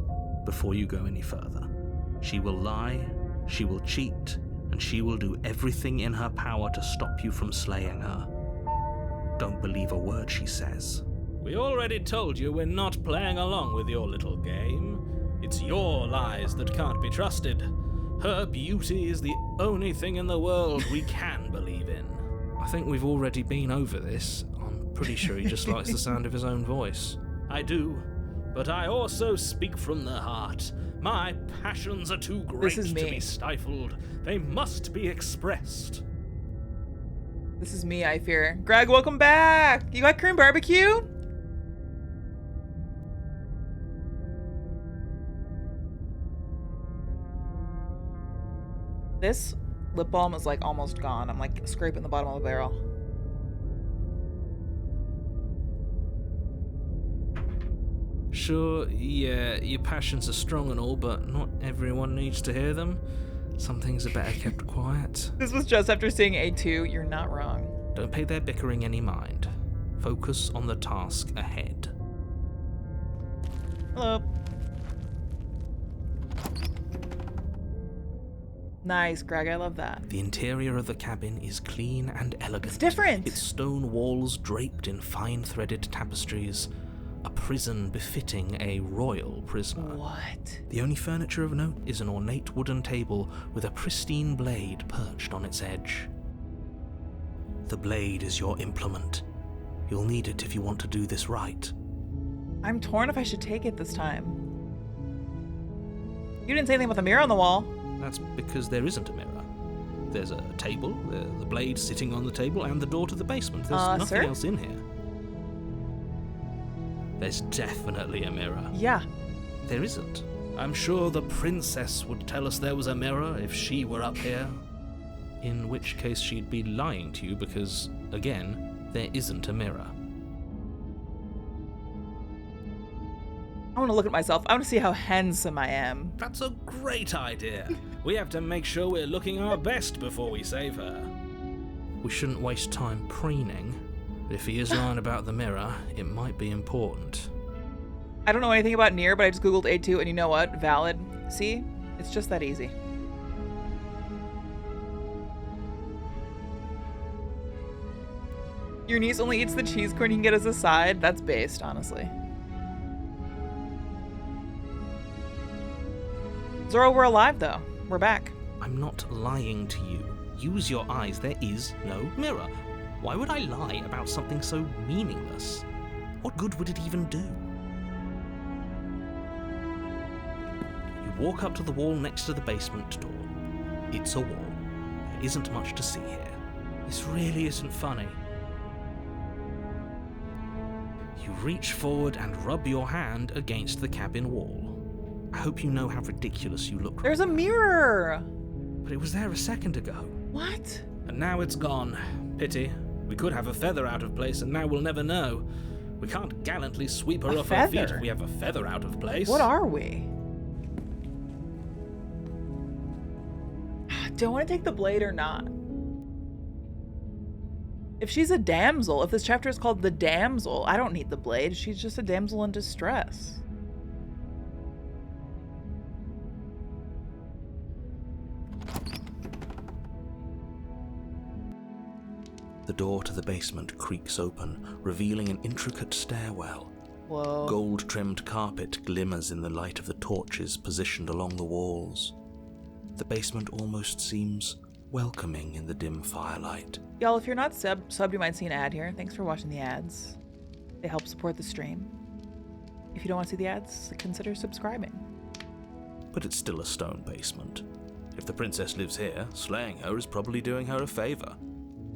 before you go any further. She will lie, she will cheat, and she will do everything in her power to stop you from slaying her. Don't believe a word she says. We already told you we're not playing along with your little game. It's your lies that can't be trusted. Her beauty is the only thing in the world we can believe in. I think we've already been over this. I'm pretty sure he just likes the sound of his own voice. I do, but I also speak from the heart. My passions are too great is to me. be stifled. They must be expressed. This is me, I fear. Greg, welcome back! You got Korean barbecue? This lip balm is like almost gone. I'm like scraping the bottom of the barrel. Sure, yeah, your passions are strong and all, but not everyone needs to hear them. Some things are better kept quiet. This was just after seeing A2. You're not wrong. Don't pay their bickering any mind. Focus on the task ahead. Hello. Nice, Greg. I love that. The interior of the cabin is clean and elegant. It's different. Its stone walls draped in fine-threaded tapestries. A prison befitting a royal prisoner. What? The only furniture of note is an ornate wooden table with a pristine blade perched on its edge. The blade is your implement. You'll need it if you want to do this right. I'm torn if I should take it this time. You didn't say anything about the mirror on the wall. That's because there isn't a mirror. There's a table, the blade sitting on the table, and the door to the basement. There's nothing sir? else in here. There's definitely a mirror. Yeah. There isn't. I'm sure the princess would tell us there was a mirror if she were up here. In which case she'd be lying to you because, again, there isn't a mirror. I want to look at myself. I want to see how handsome I am. That's a great idea. We have to make sure we're looking our best before we save her. We shouldn't waste time preening. If he is lying about the mirror, it might be important. I don't know anything about Nier, but I just googled A2, and you know what? Valid. See? It's just that easy. Your niece only eats the cheese corn you can get as a side? That's based, honestly. Zoro, we're alive, though. We're back. I'm not lying to you. Use your eyes. There is no mirror. Why would I lie about something so meaningless? What good would it even do? You walk up to the wall next to the basement door. It's a wall. There isn't much to see here. This really isn't funny. You reach forward and rub your hand against the cabin wall. I hope you know how ridiculous you look. There's a mirror! But it was there a second ago. What? And now it's gone. Pity. We could have a feather out of place, and now we'll never know. We can't gallantly sweep her off her feet if we have a feather out of place. What are we? Do I want to take the blade or not? If she's a damsel, if this chapter is called The Damsel, I don't need the blade. She's just a damsel in distress. The door to the basement creaks open, revealing an intricate stairwell. Whoa. Gold-trimmed carpet glimmers in the light of the torches positioned along the walls. The basement almost seems welcoming in the dim firelight. Y'all, if you're not subbed, you might see an ad here. Thanks for watching the ads. They help support the stream. If you don't want to see the ads, consider subscribing. But it's still a stone basement. If the princess lives here, slaying her is probably doing her a favor.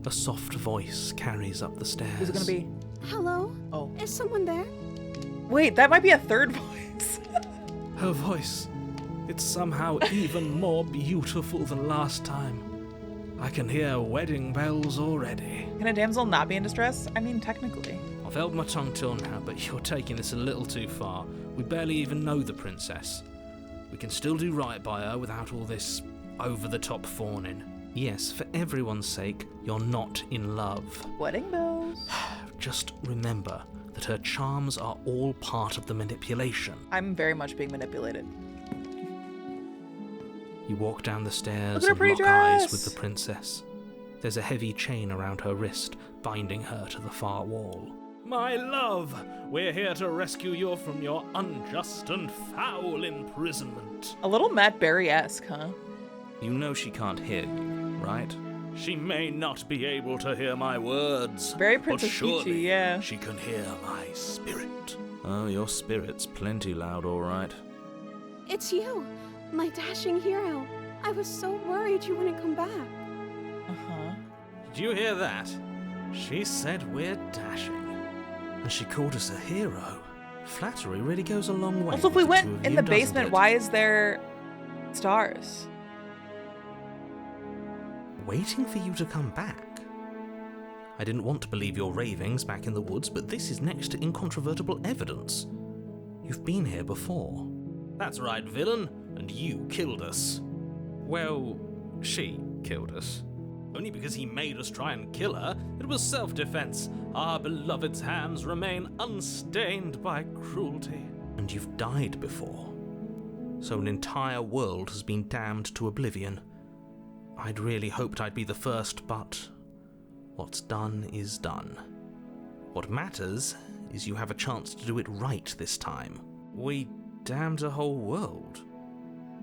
A soft voice carries up the stairs. Who's it gonna be? Hello? Oh. Is someone there? Wait, that might be a third voice. Her voice. It's somehow even more beautiful than last time. I can hear wedding bells already. Can a damsel not be in distress? I mean, technically. I've held my tongue till now, but you're taking this a little too far. We barely even know the princess. We can still do right by her without all this over-the-top fawning. Yes, for everyone's sake, you're not in love. Wedding bells. Just remember that her charms are all part of the manipulation. I'm very much being manipulated. You walk down the stairs Look at her and pretty lock eyes dress. with the princess. There's a heavy chain around her wrist, binding her to the far wall. My love, we're here to rescue you from your unjust and foul imprisonment. A little Matt Berry-esque, huh? You know she can't hear you, right? She may not be able to hear my words, Very but Princess surely Peachy, yeah. she can hear my spirit. Oh, your spirit's plenty loud, all right. It's you, my dashing hero. I was so worried you wouldn't come back. Uh-huh. Did you hear that? She said we're dashing. And she called us a hero. Flattery really goes a long way. Also, if we with the went two of in you, the doesn't basement, it? why is there stars? Waiting for you to come back. I didn't want to believe your ravings back in the woods, but this is next to incontrovertible evidence. You've been here before. That's right, villain, and you killed us. Well, she killed us. Only because he made us try and kill her. It was self-defense. Our beloved's hands remain unstained by cruelty. And you've died before. So an entire world has been damned to oblivion. I'd really hoped I'd be the first, but what's done is done. What matters is you have a chance to do it right this time. We damned a whole world,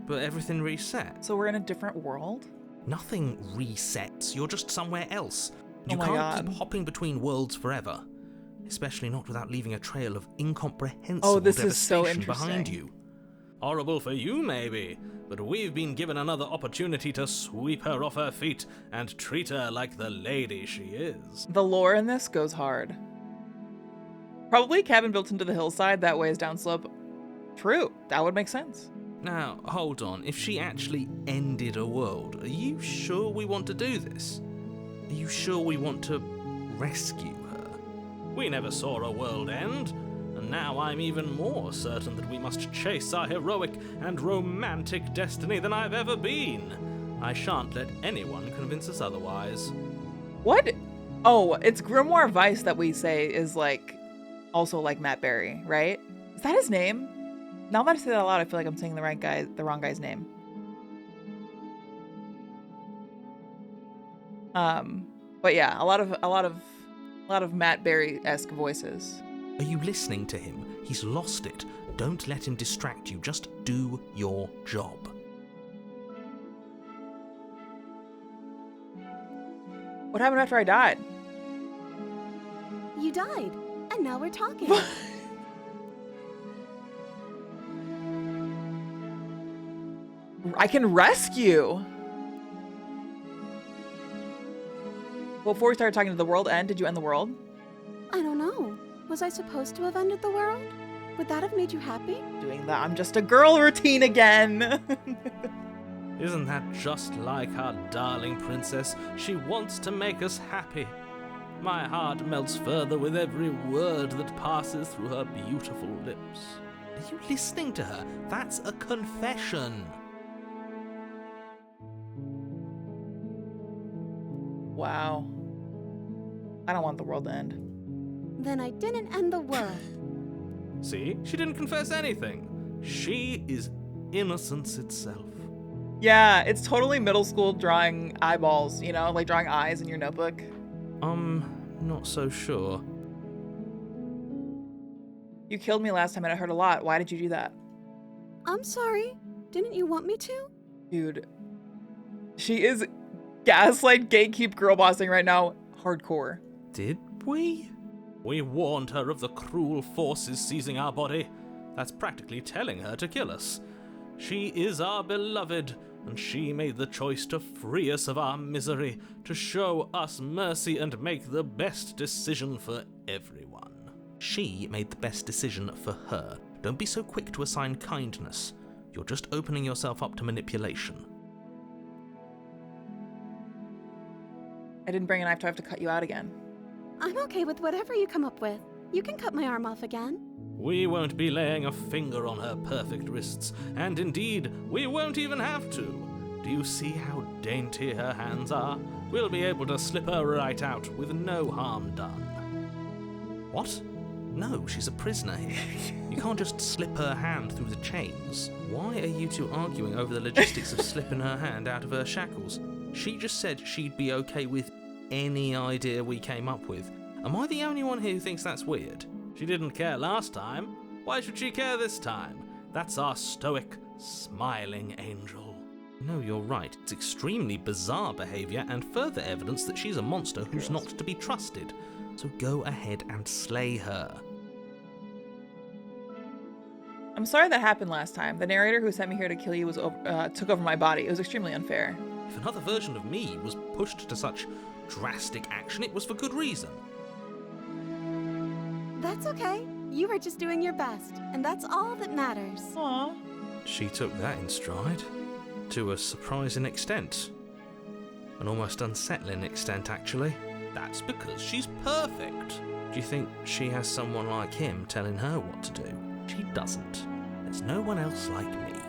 but everything reset. So we're in a different world? Nothing resets, you're just somewhere else. Oh You my can't God. keep hopping between worlds forever. especially not without leaving a trail of incomprehensible this is so devastation behind interesting. you. Horrible for you, maybe, but we've been given another opportunity to sweep her off her feet and treat her like the lady she is. The lore in this goes hard. Probably cabin built into the hillside, that way is downslope. True, that would make sense. Now, hold on. If she actually ended a world, are you sure we want to do this? Are you sure we want to rescue her? We never saw a world end, and now I'm even more certain that we must chase our heroic and romantic destiny than I've ever been. I shan't let anyone convince us otherwise. What? Oh, it's Grimoire Vice that we say is like, also like Matt Berry, right? Is that his name? Now that I say that out loud, I feel like I'm saying the wrong guy's name. But yeah, a lot of Matt Berry-esque voices. Are you listening to him? He's lost it. Don't let him distract you. Just do your job. What happened after I died? You died, and now we're talking. I can rescue. Well, before we started talking, did the world end? Did you end the world? I don't know. Was I supposed to have ended the world? Would that have made you happy? Doing the I'm just a girl routine again. Isn't that just like our darling princess? She wants to make us happy. My heart melts further with every word that passes through her beautiful lips. Are you listening to her? That's a confession. Wow. I don't want the world to end. Then I didn't end the world. See? She didn't confess anything. She is innocence itself. Yeah, it's totally middle school drawing eyeballs, you know, like drawing eyes in your notebook. Not so sure. You killed me last time and it hurt a lot. Why did you do that? I'm sorry. Didn't you want me to? Dude, she is gaslight gatekeep girl bossing right now. Hardcore. Did we? We warned her of the cruel forces seizing our body. That's practically telling her to kill us. She is our beloved, and she made the choice to free us of our misery, to show us mercy and make the best decision for everyone. She made the best decision for her. Don't be so quick to assign kindness. You're just opening yourself up to manipulation. I didn't bring a knife, do I have to cut you out again? I'm okay with whatever you come up with. You can cut my arm off again. We won't be laying a finger on her perfect wrists, and indeed, we won't even have to. Do you see how dainty her hands are? We'll be able to slip her right out with no harm done. What? No, she's a prisoner here. You can't just slip her hand through the chains. Why are you two arguing over the logistics of slipping her hand out of her shackles? She just said she'd be okay with any idea we came up with. Am I the only one here who thinks that's weird? She didn't care last time. Why should she care this time? That's our stoic, smiling angel. No, you're right. It's extremely bizarre behaviour and further evidence that she's a monster who's not to be trusted. So go ahead and slay her. I'm sorry that happened last time. The narrator who sent me here to kill you took over my body. It was extremely unfair. If another version of me was pushed to such drastic action, it was for good reason. That's okay. You were just doing your best, and that's all that matters. Aww. She took that in stride. To a surprising extent. An almost unsettling extent, actually. That's because she's perfect. Do you think she has someone like him telling her what to do? She doesn't. There's no one else like me.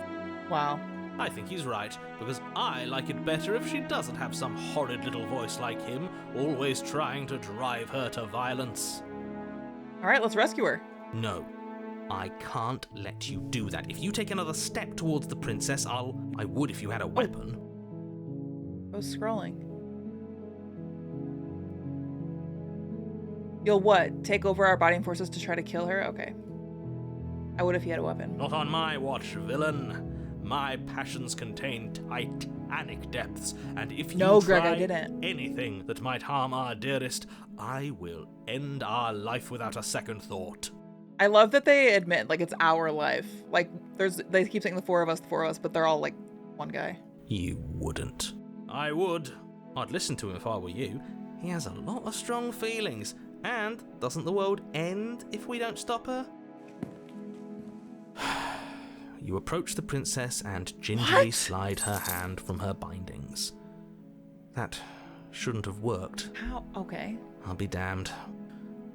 Wow. I think he's right, because I like it better if she doesn't have some horrid little voice like him, always trying to drive her to violence. Alright, let's rescue her. No. I can't let you do that. If you take another step towards the princess, I would if you had a weapon. I was scrolling. You'll what? Take over our body forces to try to kill her? Okay. I would if you had a weapon. Not on my watch, villain. My passions contain tight titanic depths, and if you No, try Greg, I didn't. anything that might harm our dearest, I will end our life without a second thought. I love that they admit, like, it's our life. Like, they keep saying the four of us, but they're all, like, one guy. You wouldn't. I would. I'd listen to him if I were you. He has a lot of strong feelings. And doesn't the world end if we don't stop her? You approach the princess and gingerly slide her hand from her bindings. That shouldn't have worked. How? Okay. I'll be damned.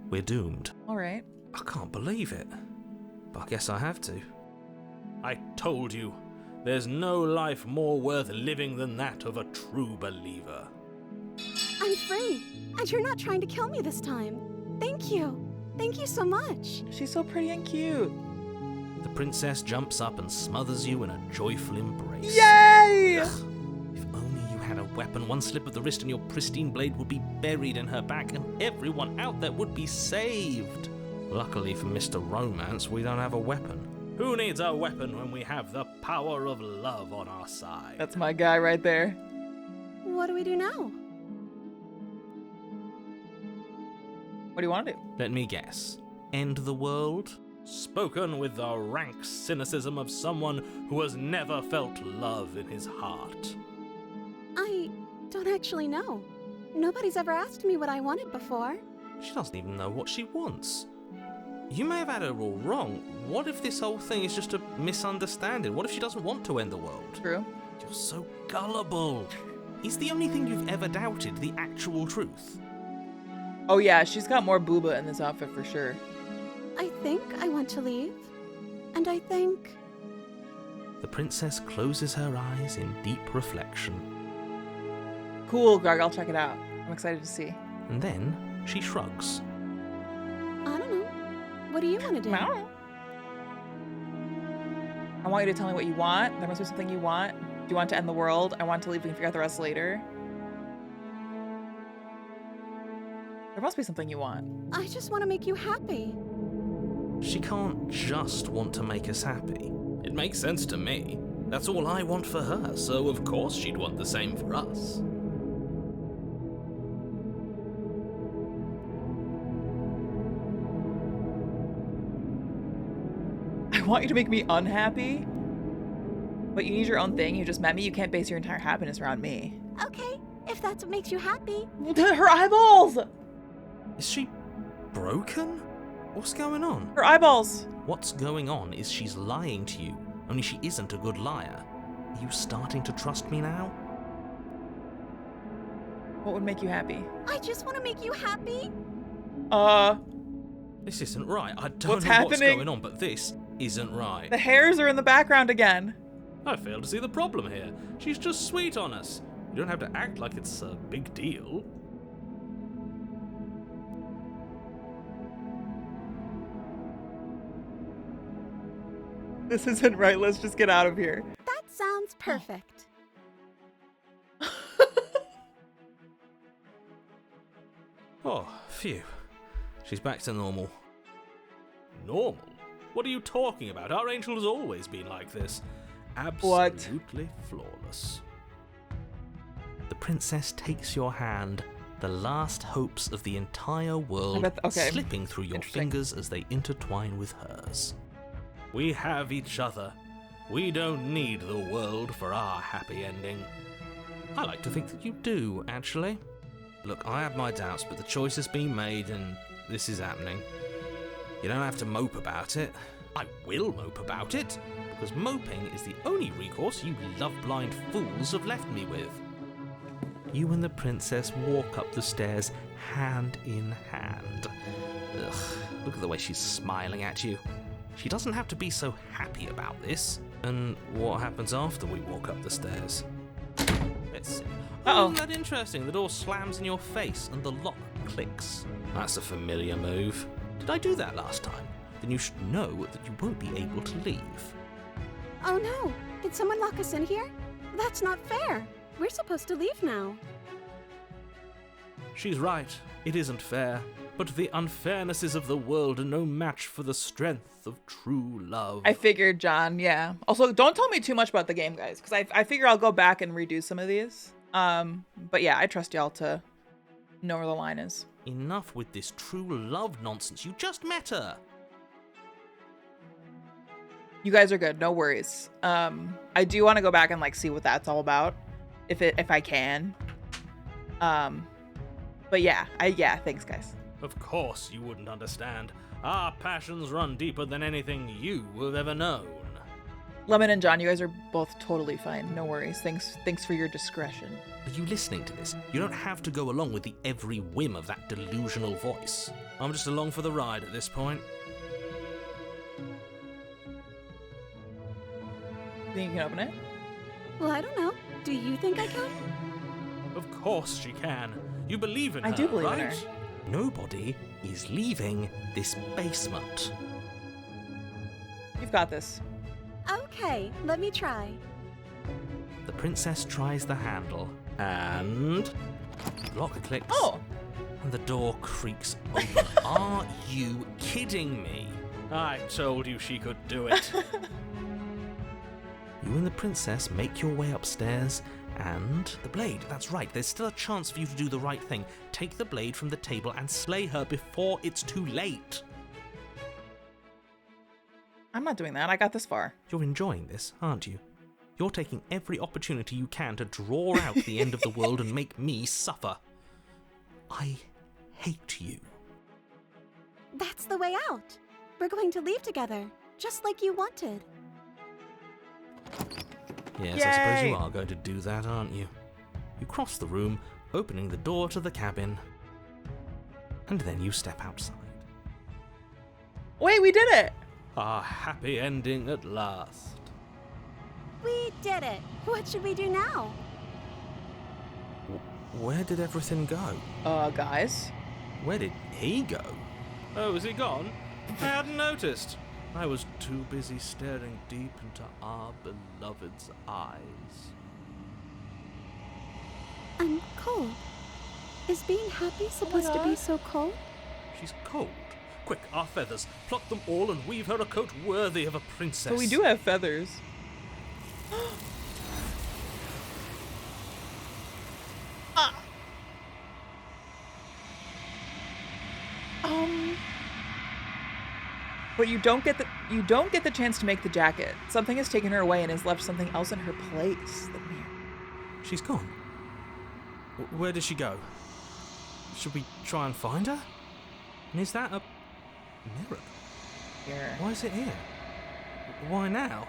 We're doomed. All right. I can't believe it. But I guess I have to. I told you, there's no life more worth living than that of a true believer. I'm free, and you're not trying to kill me this time. Thank you. Thank you so much. She's so pretty and cute. The princess jumps up and smothers you in a joyful embrace. Yay! Ugh. If only you had a weapon, one slip of the wrist and your pristine blade would be buried in her back and everyone out there would be saved. Luckily for Mr. Romance, we don't have a weapon. Who needs a weapon when we have the power of love on our side? That's my guy right there. What do we do now? What do you want to do? Let me guess. End the world? Spoken with the rank cynicism of someone who has never felt love in his heart. I don't actually know. Nobody's ever asked me what I wanted before. She doesn't even know what she wants. You may have had her all wrong. What if this whole thing is just a misunderstanding? What if she doesn't want to end the world? True. You're so gullible. Is the only thing you've ever doubted the actual truth? Oh yeah, she's got more booba in this outfit for sure. I think I want to leave. And I think... The princess closes her eyes in deep reflection. Cool, Greg, I'll check it out. I'm excited to see. And then she shrugs. I don't know. What do you want to do? I want you to tell me what you want. There must be something you want. Do you want to end the world? I want to leave. We can figure out the rest later. There must be something you want. I just want to make you happy. She can't just want to make us happy. It makes sense to me. That's all I want for her, so of course she'd want the same for us. I want you to make me unhappy, but you need your own thing. You just met me. You can't base your entire happiness around me. Okay, if that's what makes you happy. Her eyeballs! Is she broken? What's going on? Her eyeballs! What's going on is she's lying to you, only she isn't a good liar. Are you starting to trust me now? What would make you happy? I just want to make you happy. This isn't right. I don't What's know happening? what's going on, but this isn't right. The hairs are in the background again. I fail to see the problem here. She's just sweet on us. You don't have to act like it's a big deal. This isn't right. Let's just get out of here. That sounds perfect. Oh, phew. She's back to normal. Normal? What are you talking about? Our angel has always been like this. Absolutely flawless. The princess takes your hand, the last hopes of the entire world slipping through your fingers as they intertwine with hers. We have each other. We don't need the world for our happy ending. I like to think that you do, actually. Look, I have my doubts, but the choice has been made and this is happening. You don't have to mope about it. I will mope about it, because moping is the only recourse you love-blind fools have left me with. You and the princess walk up the stairs hand in hand. Ugh, look at the way she's smiling at you. She doesn't have to be so happy about this. And what happens after we walk up the stairs? Let's see. Oh, isn't that interesting? The door slams in your face and the lock clicks. That's a familiar move. Did I do that last time? Then you should know that you won't be able to leave. Oh no! Did someone lock us in here? That's not fair! We're supposed to leave now. She's right. It isn't fair, but the unfairnesses of the world are no match for the strength of true love. I figured, John, yeah. Also, don't tell me too much about the game, guys, because I figure I'll go back and redo some of these. But yeah, I trust y'all to know where the line is. Enough with this true love nonsense. You just met her. You guys are good, no worries. I do want to go back and like see what that's all about, if I can. But yeah, thanks, guys. Of course you wouldn't understand. Our passions run deeper than anything you have ever known. Lemon and John, you guys are both totally fine. No worries. Thanks for your discretion. Are you listening to this? You don't have to go along with the every whim of that delusional voice. I'm just along for the ride at this point. Think you can open it? Well, I don't know. Do you think I can? Of course she can. You believe in her, I do believe right? in her. Nobody is leaving this basement. You've got this. Okay, let me try. The princess tries the handle, and the lock clicks. Oh! And the door creaks open. Are you kidding me? I told you she could do it. You and the princess make your way upstairs, and the blade. That's right, there's still a chance for you to do the right thing. Take the blade from the table and slay her before it's too late. I'm not doing that. I got this far. You're enjoying this, aren't you? You're taking every opportunity you can to draw out the end of the world and make me suffer. I hate you. That's the way out. We're going to leave together, just like you wanted. Yes, Yay! I suppose you are going to do that, aren't you? You cross the room, opening the door to the cabin, and then you step outside. Wait, we did it! A happy ending at last. We did it. What should we do now? Where did everything go? Guys? Where did he go? Oh, is he gone? I hadn't noticed. I was too busy staring deep into our beloved's eyes. I'm cold. Is being happy supposed to be so cold? She's cold. Quick, our feathers. Pluck them all and weave her a coat worthy of a princess. But we do have feathers. But you don't get the chance to make the jacket. Something has taken her away and has left something else in her place. The mirror. She's gone. Where did she go? Should we try and find her? And is that a mirror? Here. Why is it here? Why now?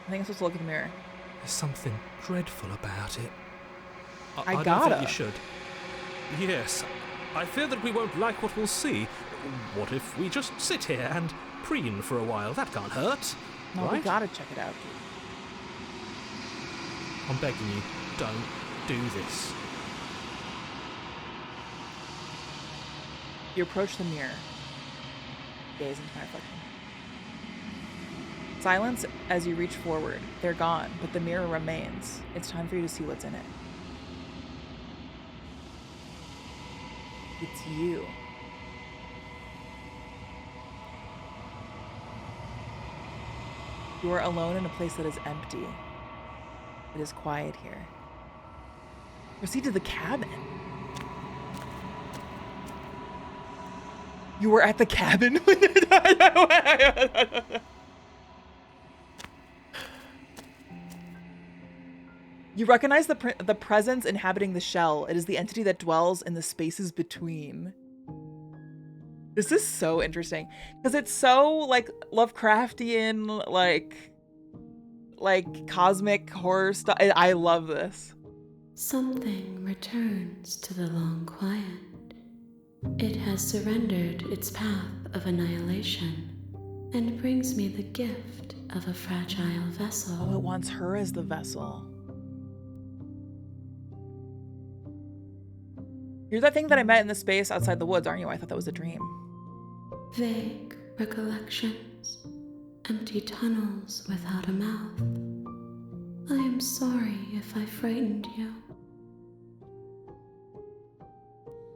I think I'm supposed to look at the mirror. There's something dreadful about it. I don't gotta. think you should. Yes, I fear that we won't like what we'll see. What if we just sit here and preen for a while? That can't hurt, No, right? we gotta check it out. I'm begging you, don't do this. You approach the mirror. Gaze into my reflection. Silence as you reach forward. They're gone, but the mirror remains. It's time for you to see what's in it. It's you. You are alone in a place that is empty. It is quiet here. Proceed to the cabin. You were at the cabin? You recognize the presence inhabiting the shell. It is the entity that dwells in the spaces between. This is so interesting because it's so like Lovecraftian, like cosmic horror stuff. I love this. Something returns to the long quiet. It has surrendered its path of annihilation and brings me the gift of a fragile vessel. Oh, it wants her as the vessel. You're that thing that I met in the space outside the woods, aren't you? I thought that was a dream. Vague recollections, empty tunnels without a mouth. I am sorry if I frightened you.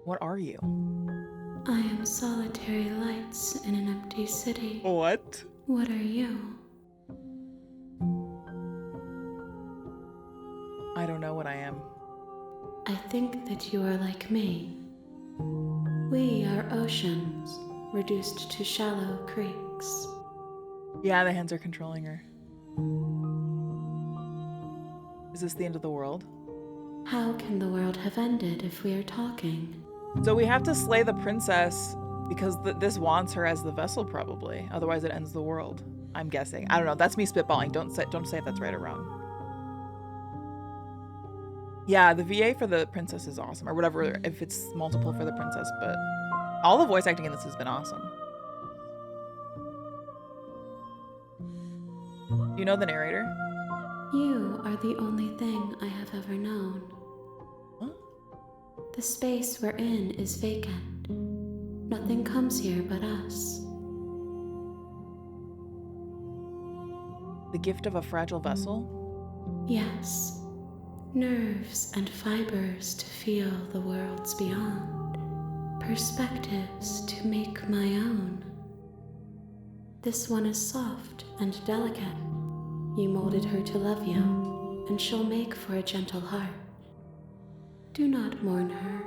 What are you? I am solitary lights in an empty city. What? What are you? I don't know what I am. I think that you are like me. We are oceans, reduced to shallow creeks. Yeah, the hands are controlling her. Is this the end of the world? How can the world have ended if we are talking? So we have to slay the princess because this wants her as the vessel, probably. Otherwise, it ends the world. I'm guessing. I don't know. That's me spitballing. Don't say if that's right or wrong. Yeah, the VA for the princess is awesome, or whatever, if it's multiple for the princess. But all the voice acting in this has been awesome. Do you know the narrator? You are the only thing I have ever known. Huh? The space we're in is vacant. Nothing comes here but us. The gift of a fragile vessel? Yes. Nerves and fibers to feel the worlds beyond. Perspectives to make my own. This one is soft and delicate. You molded her to love you, and she'll make for a gentle heart. Do not mourn her.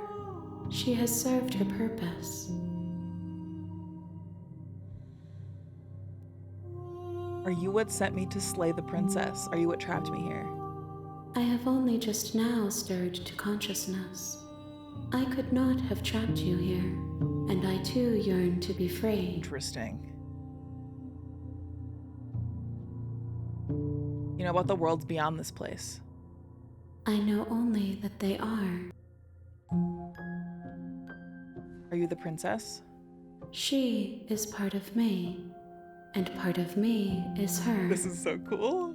She has served her purpose. Are you what sent me to slay the princess? Are you what trapped me here? I have only just now stirred to consciousness. I could not have trapped you here, and I too yearn to be free. Interesting. You know about the worlds beyond this place? I know only that they are. Are you the princess? She is part of me, and part of me is her. This is so cool.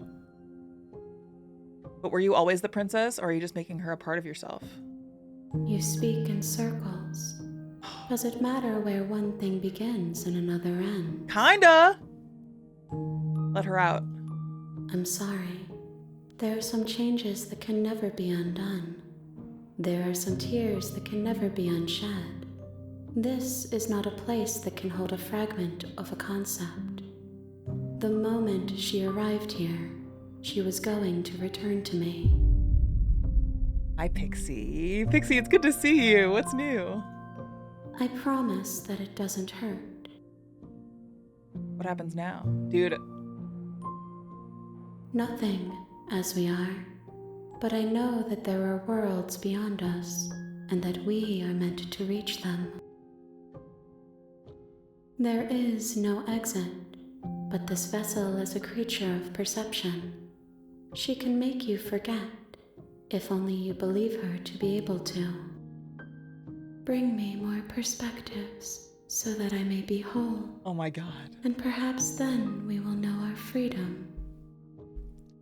But were you always the princess, or are you just making her a part of yourself? You speak in circles. Does it matter where one thing begins and another ends? Kinda! Let her out. I'm sorry. There are some changes that can never be undone. There are some tears that can never be unshed. This is not a place that can hold a fragment of a concept. The moment she arrived here, she was going to return to me. Hi, Pixie. Pixie, it's good to see you. What's new? I promise that it doesn't hurt. What happens now? Dude. Nothing, as we are. But I know that there are worlds beyond us, and that we are meant to reach them. There is no exit, but this vessel is a creature of perception. She can make you forget, if only you believe her to be able to. Bring me more perspectives, so that I may be whole. Oh my god. And perhaps then we will know our freedom.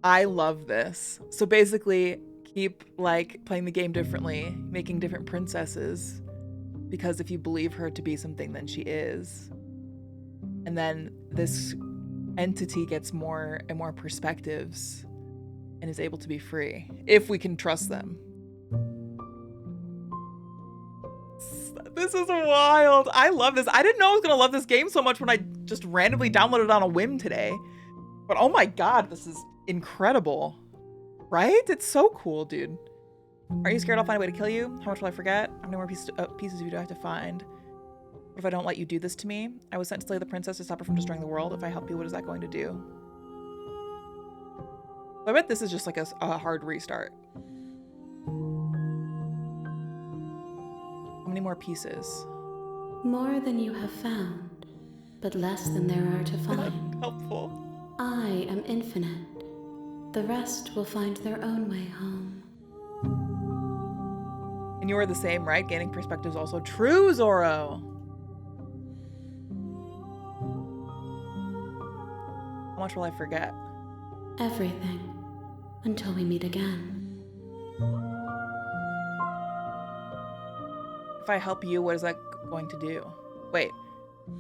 I love this. So basically, keep playing the game differently, making different princesses, because if you believe her to be something, then she is. And then this entity gets more and more perspectives and is able to be free, if we can trust them. This is wild. I love this. I didn't know I was gonna love this game so much when I just randomly downloaded it on a whim today. But oh my god, this is incredible. Right? It's so cool, dude. Are you scared I'll find a way to kill you? How much will I forget? How many more pieces do I have to find? What if I don't let you do this to me? I was sent to slay the princess to stop her from destroying the world. If I help you, what is that going to do? I bet this is just like a hard restart. How many more pieces? More than you have found, but less than there are to find. Helpful. I am infinite. The rest will find their own way home. And you are the same, right? Gaining perspective is also true, Zoro. How much will I forget? Everything. Until we meet again. If I help you, what is that going to do? Wait.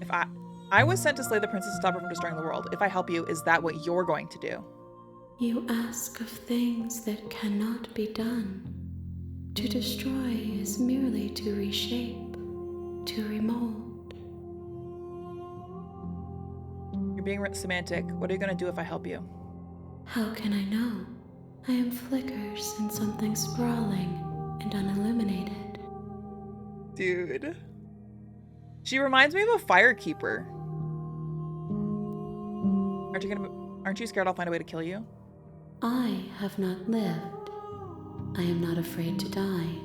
If I was sent to slay the princess to stop her from destroying the world. If I help you, is that what you're going to do? You ask of things that cannot be done. To destroy is merely to reshape, to remold. You're being semantic. What are you gonna do if I help you? How can I know? I am flickers in something sprawling and unilluminated. Dude. She reminds me of a firekeeper. Aren't you scared I'll find a way to kill you? I have not lived. I am not afraid to die.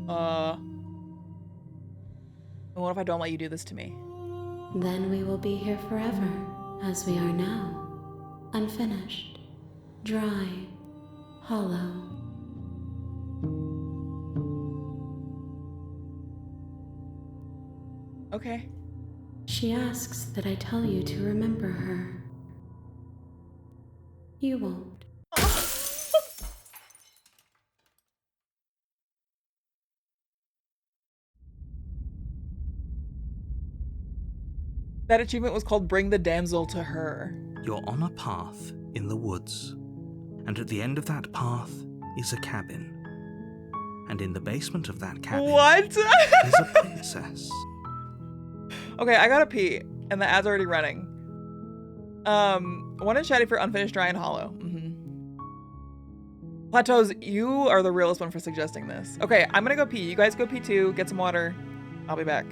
And what if I don't let you do this to me? Then we will be here forever, as we are now. Unfinished, dry, hollow. Okay. She asks that I tell you to remember her. You won't. That achievement was called Bring the Damsel to Her. You're on a path in the woods, and at the end of that path is a cabin. And in the basement of that cabin What? is a princess. Okay, I gotta pee, and the ad's already running. One is chatty for unfinished, dry, and hollow. Plateaus, you are the realest one for suggesting this. Okay, I'm gonna go pee. You guys go pee too. Get some water. I'll be back.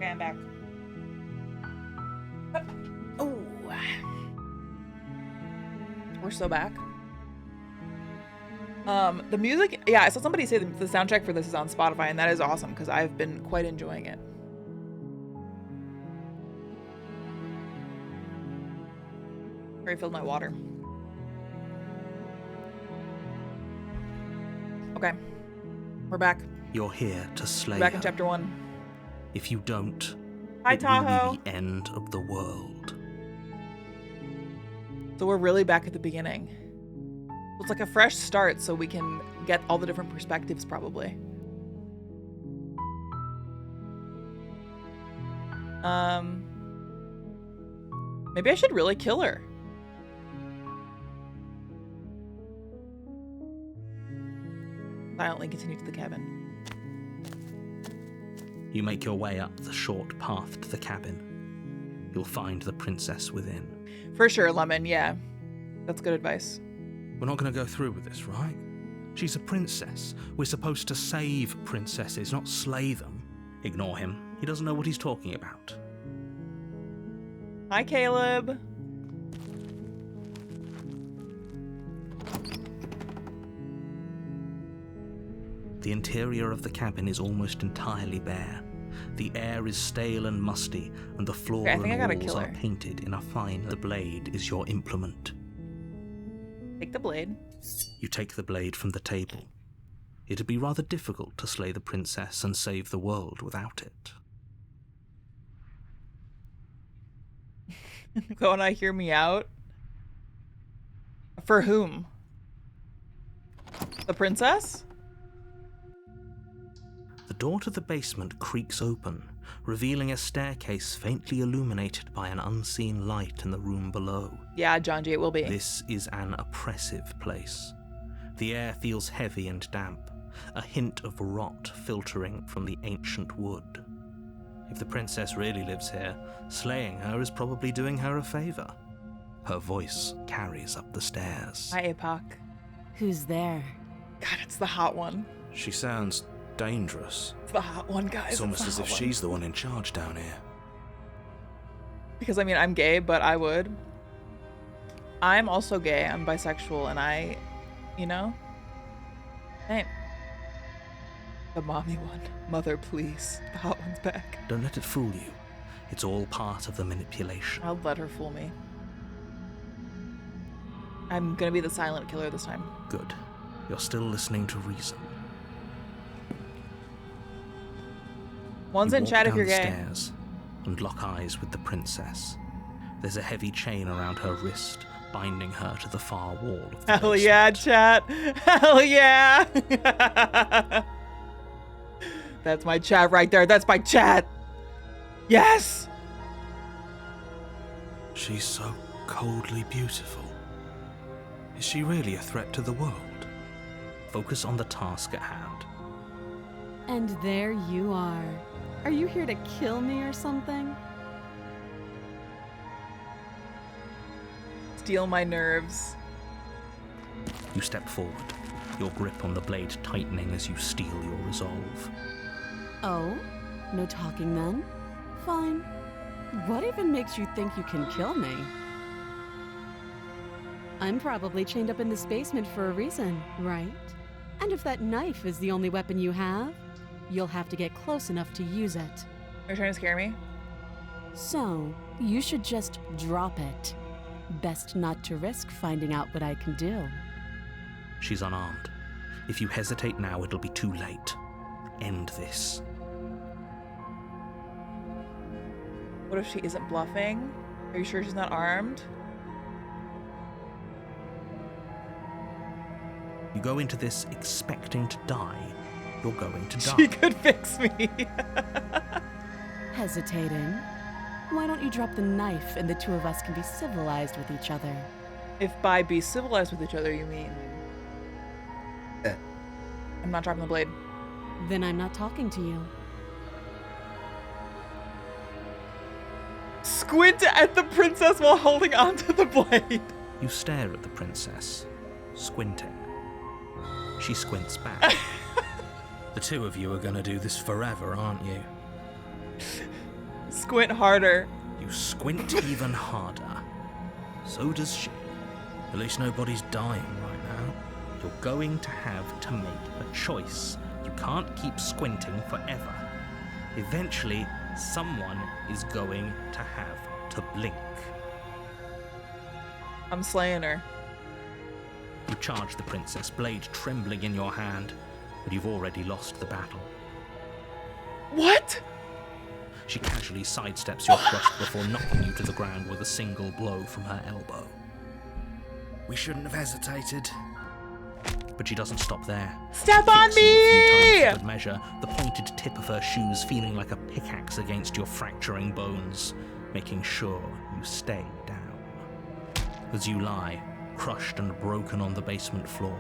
Okay, I'm back. Oh. We're so back. The music, yeah, I saw somebody say the soundtrack for this is on Spotify, and that is awesome because I've been quite enjoying it. I refilled my water. Okay, we're back. You're here to slay We're back her. in chapter 1. If you don't, Hi, it Tahoe. will be the end of the world. So we're really back at the beginning. It's like a fresh start, so we can get all the different perspectives, probably. Maybe I should really kill her. Silently continue to the cabin. You make your way up the short path to the cabin. You'll find the princess within. For sure, Lemon, yeah. That's good advice. We're not going to go through with this, right? She's a princess. We're supposed to save princesses, not slay them. Ignore him. He doesn't know what he's talking about. Hi, Caleb. The interior of the cabin is almost entirely bare. The air is stale and musty, and the floor and walls are painted in a fine. The blade is your implement. Take the blade. You take the blade from the table. It'd be rather difficult to slay the princess and save the world without it. Go and I hear me out. For whom? The princess? The door to the basement creaks open, revealing a staircase faintly illuminated by an unseen light in the room below. Yeah, John G, it will be. This is an oppressive place. The air feels heavy and damp, a hint of rot filtering from the ancient wood. If the princess really lives here, slaying her is probably doing her a favor. Her voice carries up the stairs. Hi, Apoc. Who's there? God, it's the hot one. She sounds dangerous. It's the hot one, guys. It's almost as if she's the one in charge down here. Because, I mean, I'm gay, but I would. I'm also gay. I'm bisexual, and I, you know? Hey. The mommy one. Mother, please. The hot one's back. Don't let it fool you. It's all part of the manipulation. I'll let her fool me. I'm gonna be the silent killer this time. Good. You're still listening to reason. One's in chat if you're gay. Stairs and lock eyes with the princess. There's a heavy chain around her wrist, binding her to the far wall of the Hell yeah, chat. Hell yeah. That's my chat right there. That's my chat. Yes. She's so coldly beautiful. Is she really a threat to the world? Focus on the task at hand. And there you are. Are you here to kill me or something? Steal my nerves. You step forward, your grip on the blade tightening as you steel your resolve. Oh? No talking then? Fine. What even makes you think you can kill me? I'm probably chained up in this basement for a reason, right? And if that knife is the only weapon you have, you'll have to get close enough to use it. You're trying to scare me? So, you should just drop it. Best not to risk finding out what I can do. She's unarmed. If you hesitate now, it'll be too late. End this. What if she isn't bluffing? Are you sure she's not armed? You go into this expecting to die, you're going to die. She could fix me. Hesitating? Why don't you drop the knife and the two of us can be civilized with each other? If by be civilized with each other you mean... I'm not dropping the blade. Then I'm not talking to you. Squint at the princess while holding onto the blade. You stare at the princess, squinting. She squints back. The two of you are gonna do this forever, aren't you? Squint harder. You squint even harder. So does she. At least nobody's dying right now. You're going to have to make a choice. You can't keep squinting forever. Eventually, someone is going to have to blink. I'm slaying her. You charge the princess, blade trembling in your hand, but you've already lost the battle. What? She casually sidesteps your thrust before knocking you to the ground with a single blow from her elbow. We shouldn't have hesitated. But she doesn't stop there. Step She on kicks you a few me! times for good measure, the pointed tip of her shoes feeling like a pickaxe against your fracturing bones, making sure you stay down. As you lie, crushed and broken on the basement floor,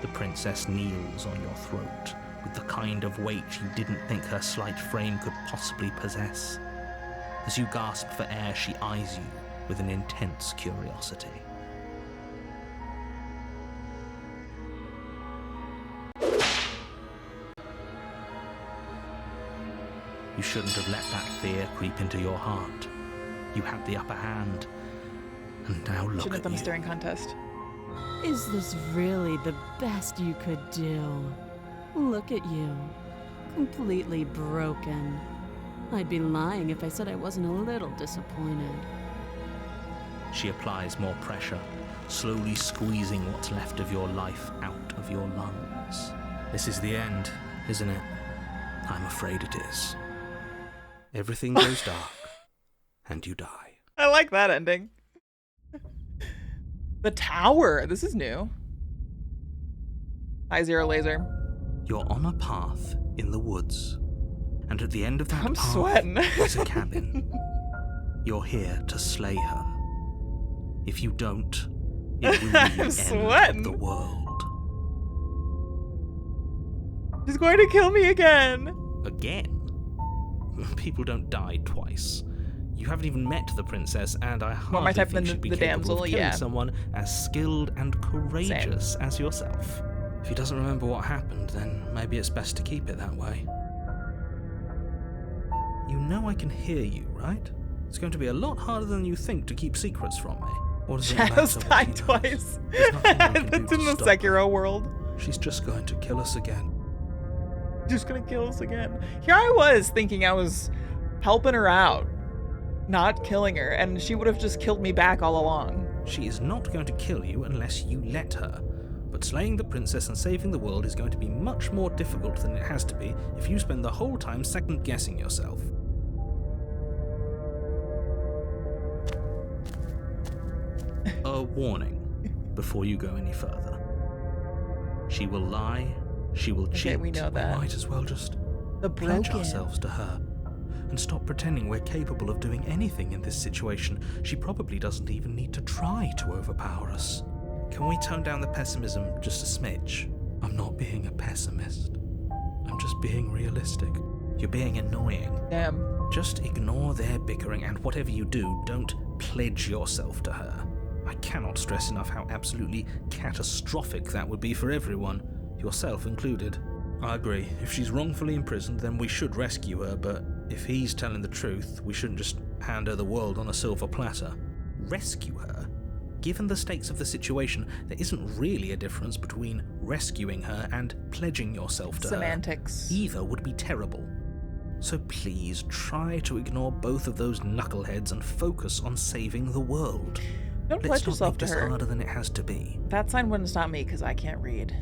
the princess kneels on your throat with the kind of weight you didn't think her slight frame could possibly possess. As you gasp for air, she eyes you with an intense curiosity. You shouldn't have let that fear creep into your heart. You had the upper hand, and now look Shouldn't have at done a you. staring contest. Is this really the best you could do? Look at you. Completely broken. I'd be lying if I said I wasn't a little disappointed. She applies more pressure, slowly squeezing what's left of your life out of your lungs. This is the end, isn't it? I'm afraid it is. Everything goes dark, and you die. I like that ending. The tower. This is new. Hi, Zero Laser. You're on a path in the woods, and at the end of that I'm path sweating. is a cabin. You're here to slay her. If you don't, it will be I'm the end sweating. of the world. She's going to kill me again. Again? People don't die twice. You haven't even met the princess, and I More my hardly type think than she'd be the capable damsel, of killing yeah. someone as skilled and courageous as yourself. If he doesn't remember what happened, then maybe it's best to keep it that way. You know I can hear you, right? It's going to be a lot harder than you think to keep secrets from me. Or does it Shadows matter what died he knows? twice. There's nothing we can do That's to in the stop her. Sekiro world. She's just going to kill us again. She's gonna kill us again. Here I was thinking I was helping her out, not killing her, and she would have just killed me back all along. She is not going to kill you unless you let her. But slaying the princess and saving the world is going to be much more difficult than it has to be if you spend the whole time second-guessing yourself. A warning before you go any further. She will lie, she will cheat. Okay, we know that. We might as well just The pledge broken. ourselves to her and stop pretending we're capable of doing anything in this situation. She probably doesn't even need to try to overpower us. Can we tone down the pessimism just a smidge? I'm not being a pessimist. I'm just being realistic. You're being annoying. Damn. Just ignore their bickering, and whatever you do, don't pledge yourself to her. I cannot stress enough how absolutely catastrophic that would be for everyone, yourself included. I agree. If she's wrongfully imprisoned, then we should rescue her, but if he's telling the truth, we shouldn't just hand her the world on a silver platter. Rescue her? Given the stakes of the situation, there isn't really a difference between rescuing her and pledging yourself to Semantics. her. Either would be terrible. So please try to ignore both of those knuckleheads and focus on saving the world. Don't Let's pledge not yourself make to this her. harder than it has to be. That sign wouldn't stop me because I can't read.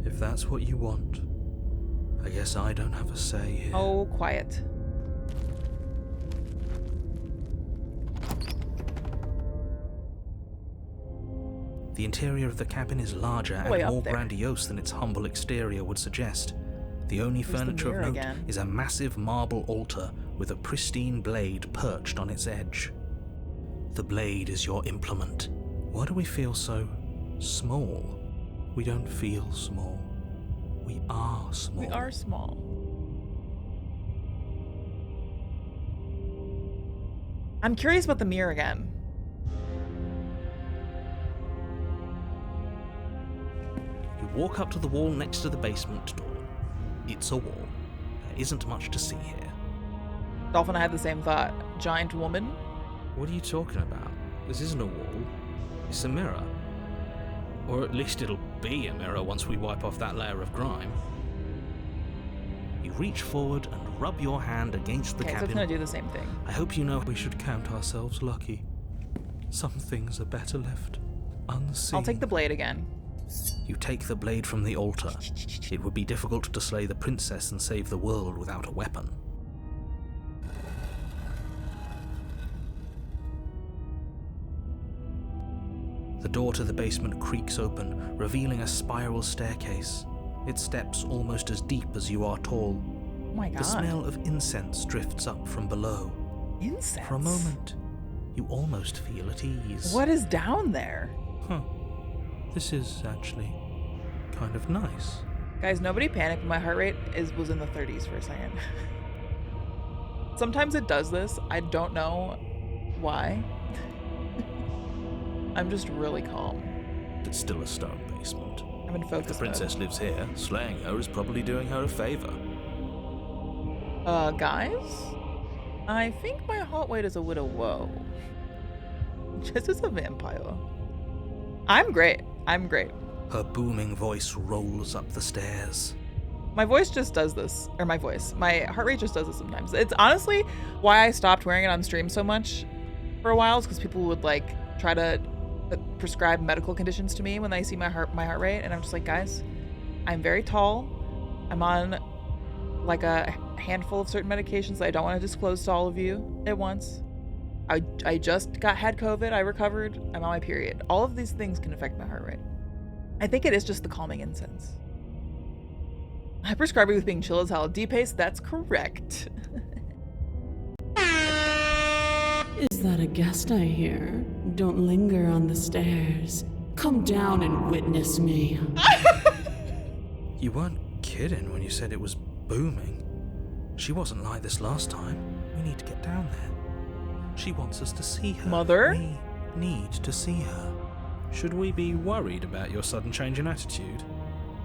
If that's what you want, I guess I don't have a say here. Oh, quiet. The interior of the cabin is larger Way and up more there. grandiose than its humble exterior would suggest. The only Where's the furniture of mirror note again? is a massive marble altar with a pristine blade perched on its edge. The blade is your implement. Why do we feel so small? We don't feel small. We are small. We are small. I'm curious about the mirror again. You walk up to the wall next to the basement door. It's a wall. There isn't much to see here. Dolphin, I had the same thought. Giant woman? What are you talking about? This isn't a wall. It's a mirror. Or at least it'll be a mirror once we wipe off that layer of grime. You reach forward and rub your hand against the Okay, so cabin. it's gonna do the same thing. I hope you know we should count ourselves lucky. Some things are better left unseen. I'll take the blade again. You take the blade from the altar. It would be difficult to slay the princess and save the world without a weapon. The door to the basement creaks open, revealing a spiral staircase. Its steps almost as deep as you are tall. Oh my god. The smell of incense drifts up from below. Incense? For a moment, you almost feel at ease. What is down there? Huh. This is actually kind of nice. Guys, nobody panic. My heart rate was in the 30s for a second. Sometimes it does this. I don't know why. I'm just really calm. It's still a stone basement. I'm in focus If the princess lives here, slaying her is probably doing her a favor. Guys? I think my heart rate is a little low. Just as a vampire. I'm great. I'm great. Her booming voice rolls up the stairs. My voice just does this. Or my heart rate just does this sometimes. It's honestly why I stopped wearing it on stream so much for a while, is because people would like try to prescribe medical conditions to me when they see my heart rate, and I'm just like, guys, I'm very tall. I'm on like a handful of certain medications that I don't want to disclose to all of you at once. I just had COVID. I recovered. I'm on my period. All of these things can affect my heart rate. I think it is just the calming incense. I prescribe you with being chill as hell. D-Pace, that's correct. Is that a guest I hear? Don't linger on the stairs. Come down and witness me. You weren't kidding when you said it was booming. She wasn't like this last time. We need to get down there. She wants us to see her. Mother? We need to see her. Should we be worried about your sudden change in attitude?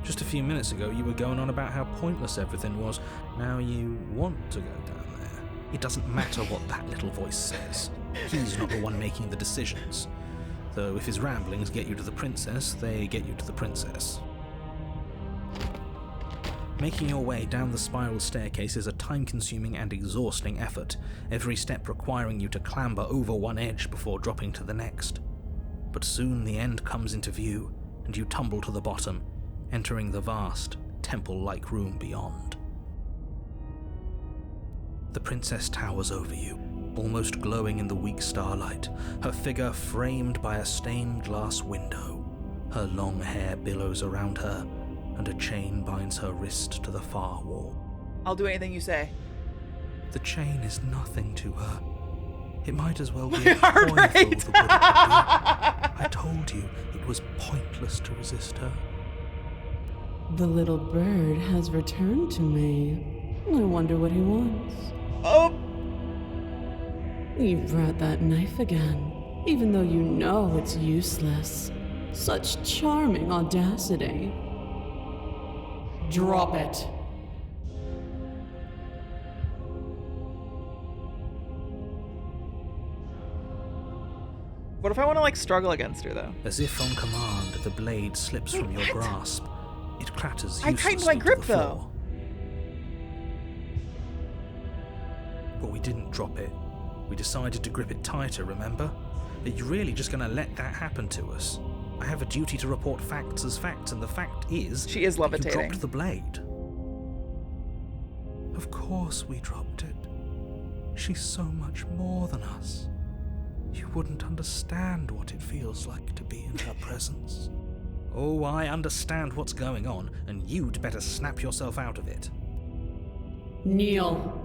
Just a few minutes ago, you were going on about how pointless everything was. Now you want to go down there. It doesn't matter what that little voice says. He's not the one making the decisions. Though if his ramblings get you to the princess, they get you to the princess. Making your way down the spiral staircase is a time-consuming and exhausting effort, every step requiring you to clamber over one edge before dropping to the next. But soon the end comes into view, and you tumble to the bottom, entering the vast, temple-like room beyond. The princess towers over you, almost glowing in the weak starlight, her figure framed by a stained glass window. Her long hair billows around her, and a chain binds her wrist to the far wall. I'll do anything you say. The chain is nothing to her. It might as well be a Heart coin for all rate. the good it would be. I told you it was pointless to resist her. The little bird has returned to me. I wonder what he wants. Oh! You brought that knife again, even though you know it's useless. Such charming audacity. Drop it. What if I want to like struggle against her though? As if on command, the blade slips from your grasp. It clatters I uselessly tightened my grip to the though. floor. But we didn't drop it. We decided to grip it tighter, remember? Are you really just going to let that happen to us? I have a duty to report facts as facts, and the fact is... She is levitating. You dropped the blade. Of course we dropped it. She's so much more than us. You wouldn't understand what it feels like to be in her presence. Oh, I understand what's going on, and you'd better snap yourself out of it. Kneel.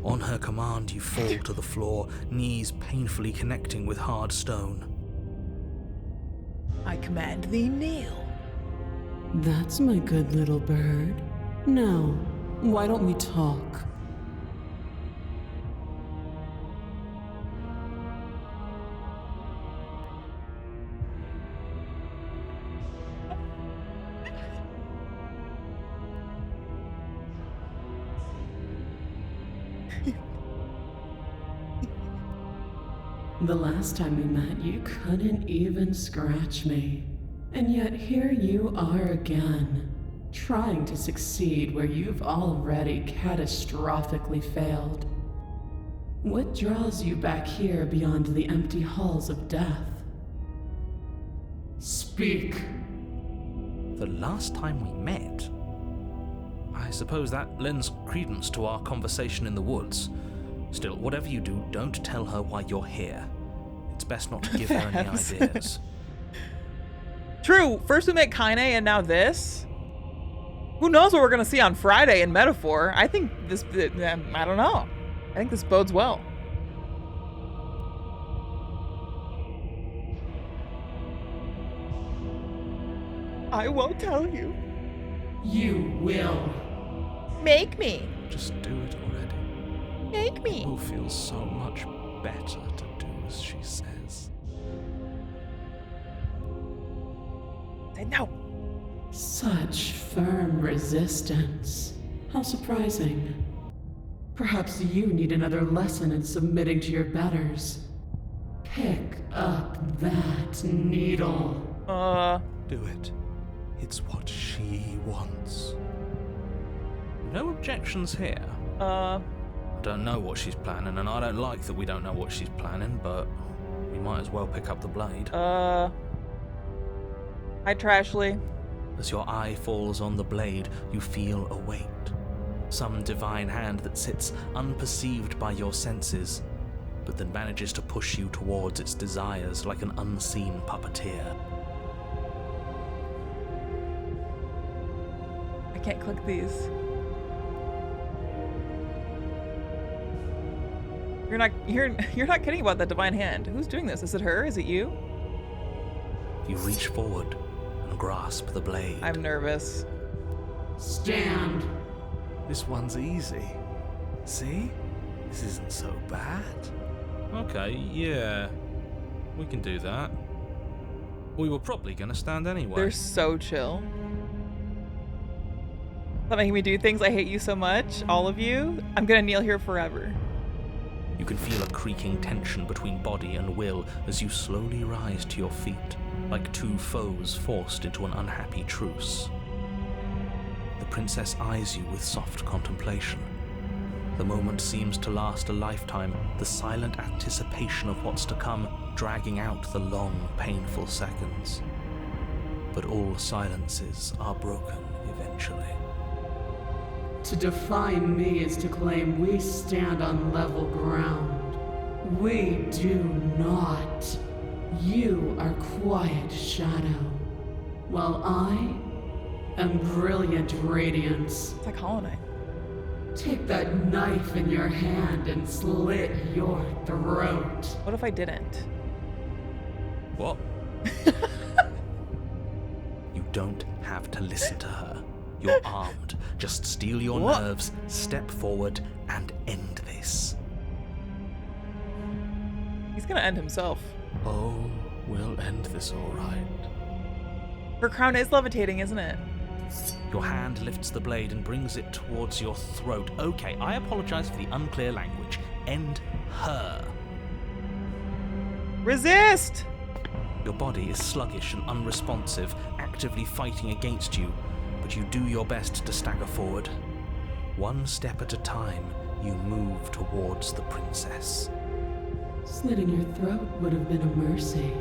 On her command, you fall to the floor, knees painfully connecting with hard stone. I command thee kneel. That's my good little bird. Now, why don't we talk? The last time we met, you couldn't even scratch me. And yet here you are again, trying to succeed where you've already catastrophically failed. What draws you back here beyond the empty halls of death? Speak. The last time we met? I suppose that lends credence to our conversation in the woods. Still, whatever you do, don't tell her why you're here. It's best not to give her any ideas. True. First we met Kaine and now this. Who knows what we're going to see on Friday in Metaphor? I think this, I don't know. I think this bodes well. I won't tell you. You will. Make me. Just do it already. Make me. It will feel so much better to do as she says. Say no. Such firm resistance. How surprising. Perhaps you need another lesson in submitting to your betters. Pick up that needle. Do it. It's what she wants. No objections here. I don't know what she's planning, and I don't like that we don't know what she's planning, but we might as well pick up the blade. Hi, Trashly. As your eye falls on the blade, you feel a weight. Some divine hand that sits unperceived by your senses, but that manages to push you towards its desires like an unseen puppeteer. I can't click these. You're not kidding about that divine hand. Who's doing this? Is it her? Is it you? You reach forward and grasp the blade. I'm nervous. Stand. This one's easy. See? This isn't so bad. Okay, yeah. We can do that. We were probably gonna stand anyway. They're so chill. Stop making me do things. I hate you so much. All of you. I'm gonna kneel here forever. You can feel a creaking tension between body and will as you slowly rise to your feet, like two foes forced into an unhappy truce. The princess eyes you with soft contemplation. The moment seems to last a lifetime, the silent anticipation of what's to come dragging out the long, painful seconds. But all silences are broken eventually. To define me is to claim we stand on level ground. We do not. You are quiet shadow, while I am brilliant radiance. It's like Hollow Knight. Take that knife in your hand and slit your throat. What if I didn't? What? You don't have to listen to her. You're armed. Just steel your nerves, step forward, and end this. He's gonna end himself. Oh, we'll end this all right. Her crown is levitating, isn't it? Your hand lifts the blade and brings it towards your throat. Okay, I apologize for the unclear language. End her. Resist! Your body is sluggish and unresponsive, actively fighting against you, but you do your best to stagger forward. One step at a time, you move towards the princess. Slitting your throat would have been a mercy,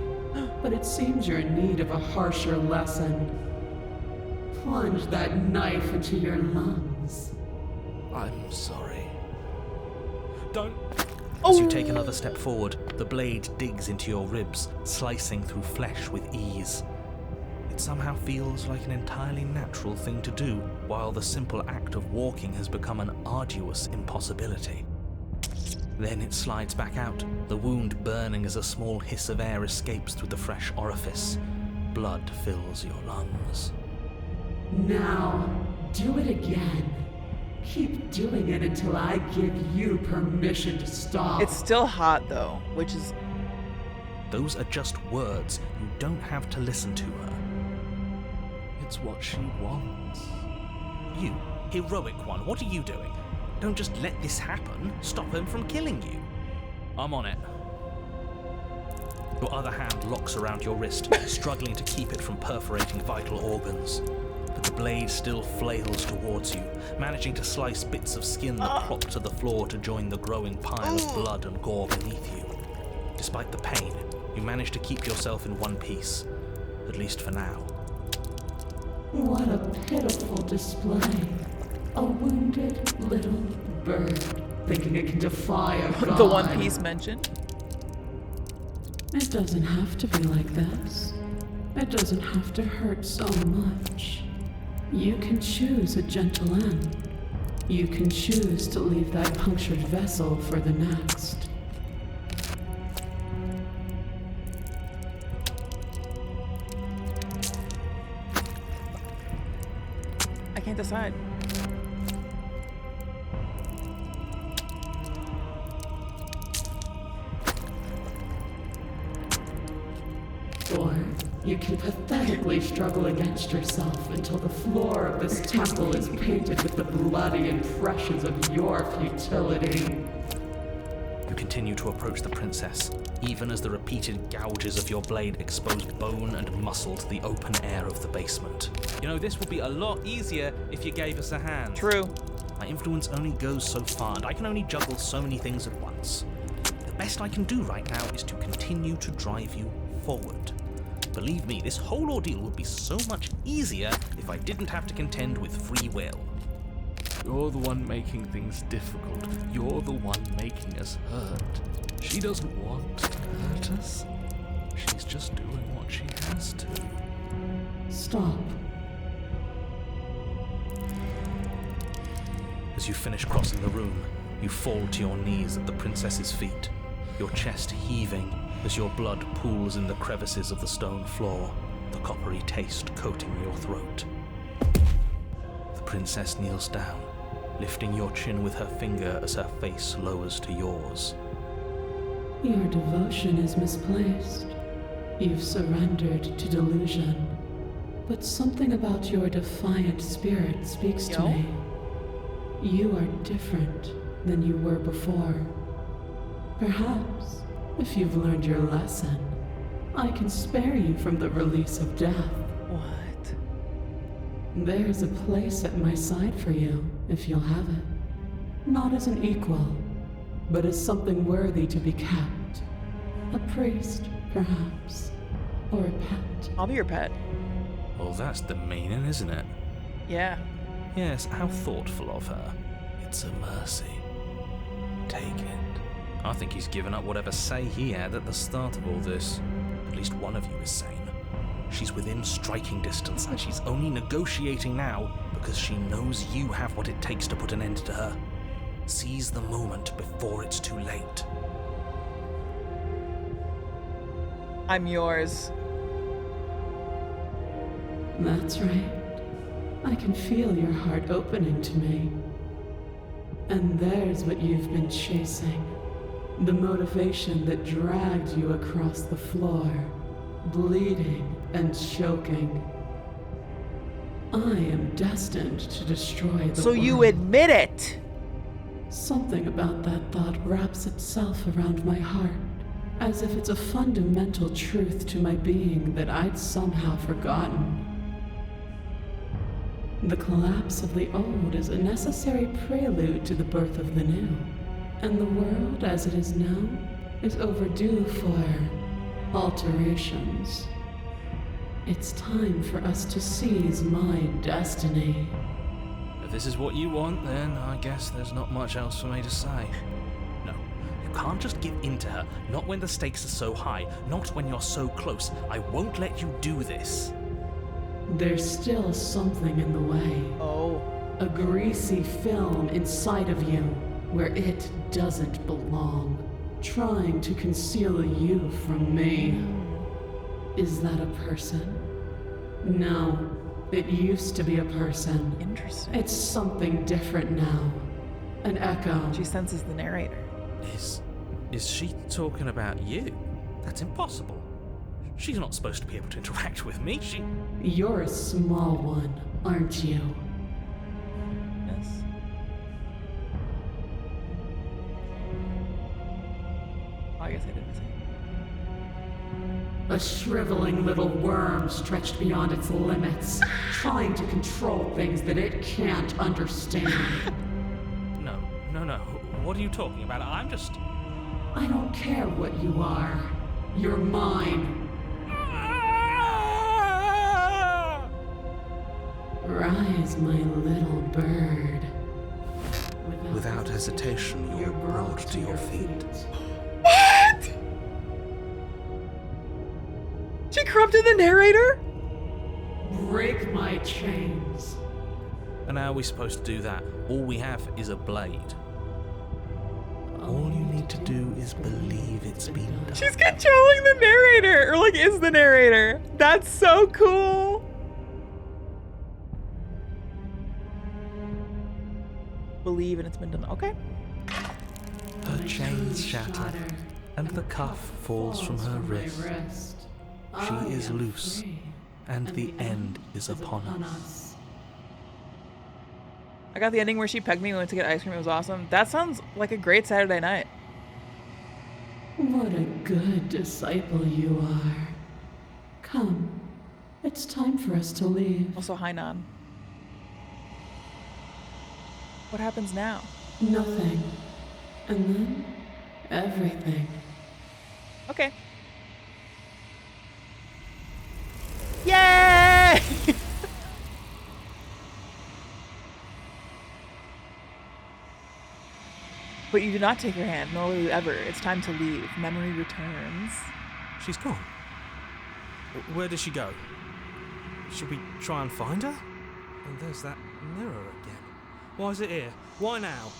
but it seems you're in need of a harsher lesson. Plunge that knife into your lungs. I'm sorry. Don't. As you take another step forward, the blade digs into your ribs, slicing through flesh with ease. It somehow feels like an entirely natural thing to do, while the simple act of walking has become an arduous impossibility. Then it slides back out, the wound burning as a small hiss of air escapes through the fresh orifice. Blood fills your lungs. Now, do it again. Keep doing it until I give you permission to stop. It's still hot, though, which is... Those are just words. You don't have to listen to her. It's what she wants. You, heroic one, what are you doing? Don't just let this happen. Stop him from killing you. I'm on it. Your other hand locks around your wrist, struggling to keep it from perforating vital organs. But the blade still flails towards you, managing to slice bits of skin that plop to the floor to join the growing pile of blood and gore beneath you. Despite the pain, you manage to keep yourself in one piece, at least for now. What a pitiful display. A wounded little bird. thinking it can defy a god. The One Piece mentioned. It doesn't have to be like this. It doesn't have to hurt so much. You can choose a gentle end. You can choose to leave that punctured vessel for the next. I can't decide. Or you can pathetically struggle against yourself until the floor of this temple is painted with the bloody impressions of your futility. You continue to approach the princess, even as the repeated gouges of your blade expose bone and muscle to the open air of the basement. You know, this would be a lot easier if you gave us a hand. True. My influence only goes so far, and I can only juggle so many things at once. The best I can do right now is to continue to drive you forward. Believe me, this whole ordeal would be so much easier if I didn't have to contend with free will. You're the one making things difficult. You're the one making us hurt. She doesn't want to hurt us. She's just doing what she has to. Stop. As you finish crossing the room, you fall to your knees at the princess's feet, your chest heaving as your blood pools in the crevices of the stone floor, the coppery taste coating your throat. The princess kneels down, lifting your chin with her finger as her face lowers to yours. Your devotion is misplaced. You've surrendered to delusion. But something about your defiant spirit speaks to me. You are different than you were before. Perhaps, if you've learned your lesson, I can spare you from the release of death. What? There's a place at my side for you, if you'll have it. Not as an equal, but as something worthy to be kept. A priest, perhaps, or a pet. I'll be your pet. Well, that's the meaning, isn't it? Yeah. Yes, how thoughtful of her. It's a mercy. Take it. I think he's given up whatever say he had at the start of all this. At least one of you is sane. She's within striking distance, and she's only negotiating now because she knows you have what it takes to put an end to her. Seize the moment before it's too late. I'm yours. That's right. I can feel your heart opening to me. And there's what you've been chasing. The motivation that dragged you across the floor, bleeding and choking. I am destined to destroy the world. So you admit it! Something about that thought wraps itself around my heart, as if it's a fundamental truth to my being that I'd somehow forgotten. The collapse of the old is a necessary prelude to the birth of the new, and the world as it is now is overdue for alterations. It's time for us to seize my destiny. If this is what you want, then I guess there's not much else for me to say. No, you can't just give in to her, not when the stakes are so high, not when you're so close. I won't let you do this. There's still something in the way. Oh. A greasy film inside of you where it doesn't belong, trying to conceal you from me. Is that a person? No, it used to be a person. Interesting. It's something different now. An echo. She senses the narrator. Is she talking about you? That's impossible. She's not supposed to be able to interact with me. You're a small one, aren't you? Yes. Oh, I guess I didn't say. A shriveling little worm stretched beyond its limits, trying to control things that it can't understand. No. What are you talking about? I don't care what you are. You're mine. Rise, my little bird. Without hesitation, you're brought to your feet. What? She corrupted the narrator? Break my chains. And how are we supposed to do that? All we have is a blade. All you need to do is believe it's been done. She's controlling the narrator, or like is the narrator. That's so cool. Believe and it's been done. Okay. Her chains shatter, and the cuff falls from her wrist. She is loose, and the end is upon us. I got the ending where she pegged me and went to get ice cream. It was awesome. That sounds like a great Saturday night. What a good disciple you are. Come, it's time for us to leave. Also, hi, Nan. What happens now? Nothing. And then, everything. Okay. Yay! But you do not take her hand, nor will you ever. It's time to leave. Memory returns. She's gone. Where did she go? Should we try and find her? And there's that mirror again. Why is it here? Why now?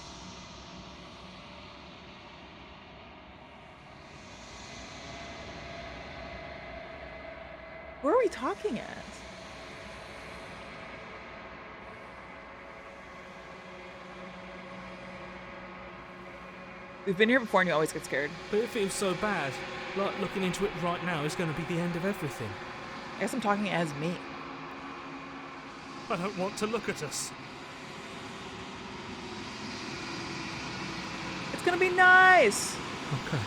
Where are we talking at? We've been here before and you always get scared. But it feels so bad. Like looking into it right now is going to be the end of everything. I guess I'm talking as me. I don't want to look at us. It's gonna be nice! Okay.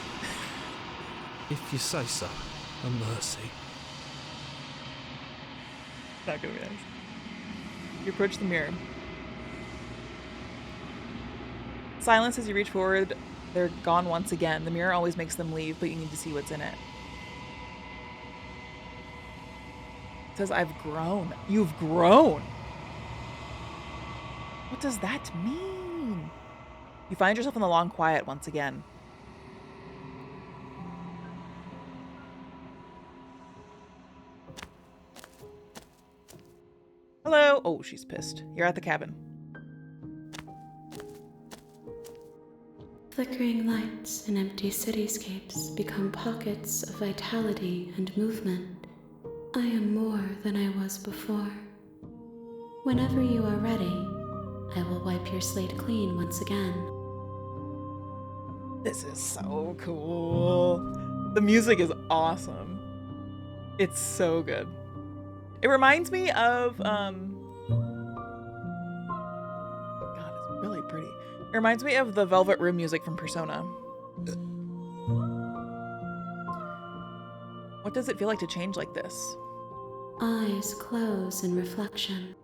If you say so. A mercy. Not gonna be nice. You approach the mirror. Silence as you reach forward. They're gone once again. The mirror always makes them leave, but you need to see what's in it. It says, I've grown. You've grown. What does that mean? You find yourself in the long quiet once again. Hello. Oh, she's pissed. You're at the cabin. Flickering lights in empty cityscapes become pockets of vitality and movement. I am more than I was before. Whenever you are ready, I will wipe your slate clean once again. This is so cool. The music is awesome. It's so good. It reminds me of, God, it's really pretty. It reminds me of the Velvet Room music from Persona. What does it feel like to change like this? Eyes close in reflection.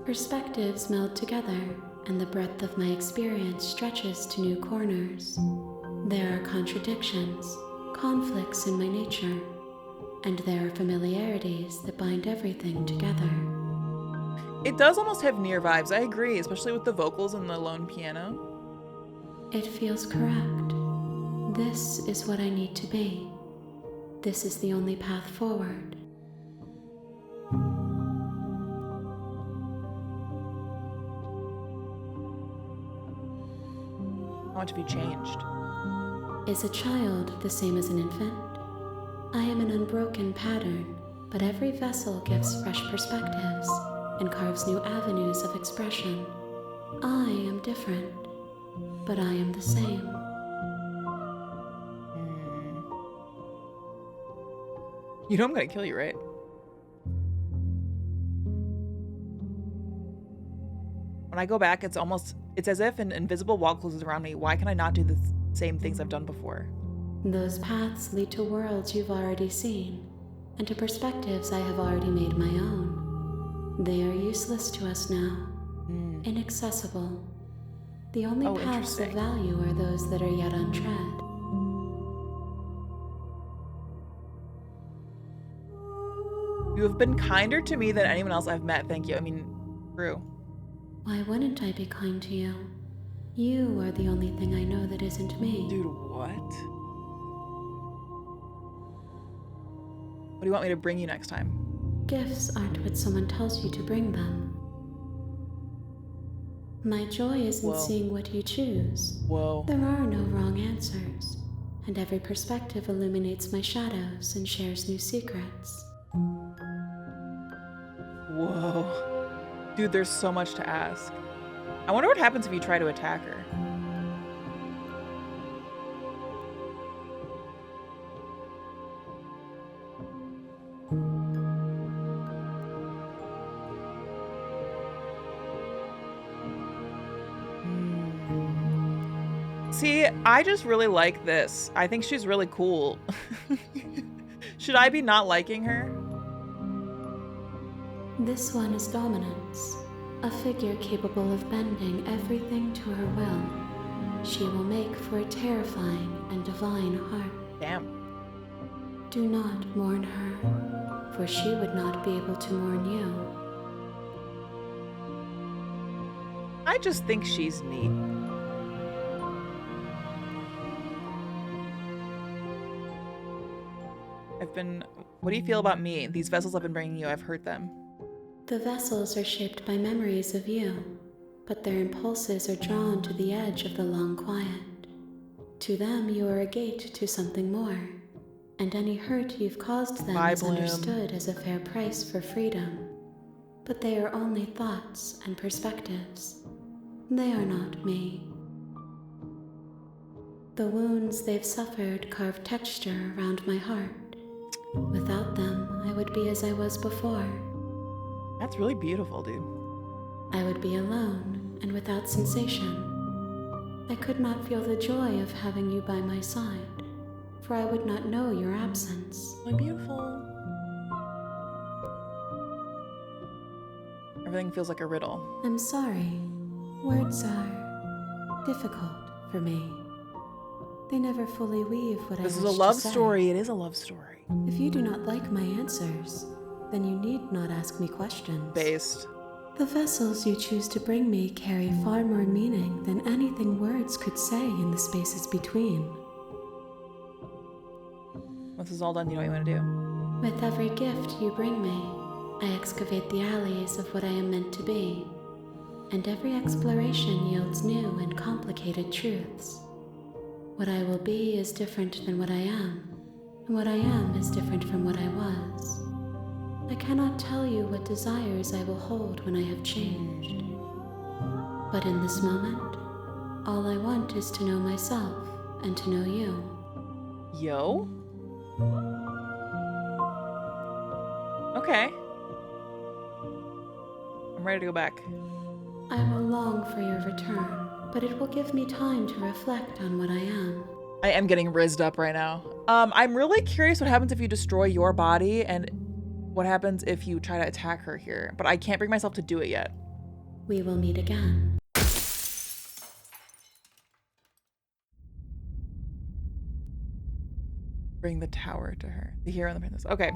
Perspectives meld together, and the breadth of my experience stretches to new corners. There are contradictions, conflicts in my nature, and there are familiarities that bind everything together. It does almost have Nier vibes, I agree, especially with the vocals and the lone piano. It feels correct. This is what I need to be. This is the only path forward. How much have you changed? Is a child the same as an infant? I am an unbroken pattern, but every vessel gives fresh perspectives and carves new avenues of expression. I am different, but I am the same. You know I'm gonna kill you, right? When I go back, it's as if an invisible wall closes around me. Why can I not do the same things I've done before? Those paths lead to worlds you've already seen, and to perspectives I have already made my own. They are useless to us now, inaccessible. The only paths of value are those that are yet untread. You have been kinder to me than anyone else I've met, thank you. I mean, true. Why wouldn't I be kind to you? You are the only thing I know that isn't me. Dude, what? What do you want me to bring you next time? Gifts aren't what someone tells you to bring them. My joy isn't seeing what you choose. Whoa. There are no wrong answers, and every perspective illuminates my shadows and shares new secrets. Whoa. Dude, there's so much to ask. I wonder what happens if you try to attack her. See, I just really like this. I think she's really cool. Should I be not liking her? This one is dominance, a figure capable of bending everything to her will. She will make for a terrifying and divine heart. Damn. Do not mourn her, for she would not be able to mourn you. I just think she's neat. What do you feel about me? These vessels I've been bringing you, I've hurt them. The vessels are shaped by memories of you, but their impulses are drawn to the edge of the long quiet. To them, you are a gate to something more, and any hurt you've caused them is understood as a fair price for freedom. But they are only thoughts and perspectives. They are not me. The wounds they've suffered carve texture around my heart. Without them, I would be as I was before. That's really beautiful, dude. I would be alone and without sensation. I could not feel the joy of having you by my side, for I would not know your absence. Really beautiful. Everything feels like a riddle. I'm sorry. Words are difficult for me. They never fully weave what I wish to say. This is a love story. It is a love story. If you do not like my answers, then you need not ask me questions. Based. The vessels you choose to bring me carry far more meaning than anything words could say in the spaces between. Once this is all done, you know what you want to do. With every gift you bring me, I excavate the alleys of what I am meant to be, and every exploration yields new and complicated truths. What I will be is different than what I am, and what I am is different from what I was. I cannot tell you what desires I will hold when I have changed. But in this moment, all I want is to know myself and to know you. Yo? Okay. I'm ready to go back. I will long for your return, but it will give me time to reflect on what I am. I am getting rizzed up right now. I'm really curious what happens if you destroy your body and what happens if you try to attack her here, but I can't bring myself to do it yet. We will meet again. Bring the tower to her. The hero and the princess. Okay.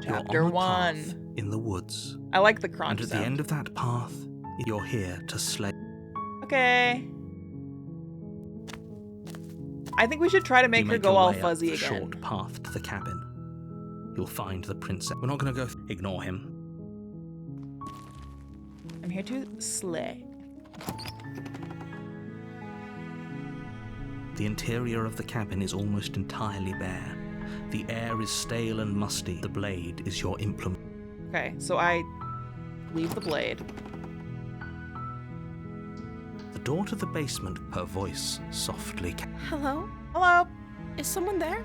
Chapter You're on a 1. path in the woods. I like the crunch And at sound. the end of that path, you're here to slay. Okay. I think we should try to make her go all fuzzy the again. Short path to the cabin. You'll find the princess. We're not going to go. Ignore him. I'm here to slay. The interior of the cabin is almost entirely bare. The air is stale and musty. The blade is your implement. Okay, so I leave the blade. The door to the basement, her voice softly. Hello? Hello? Is someone there?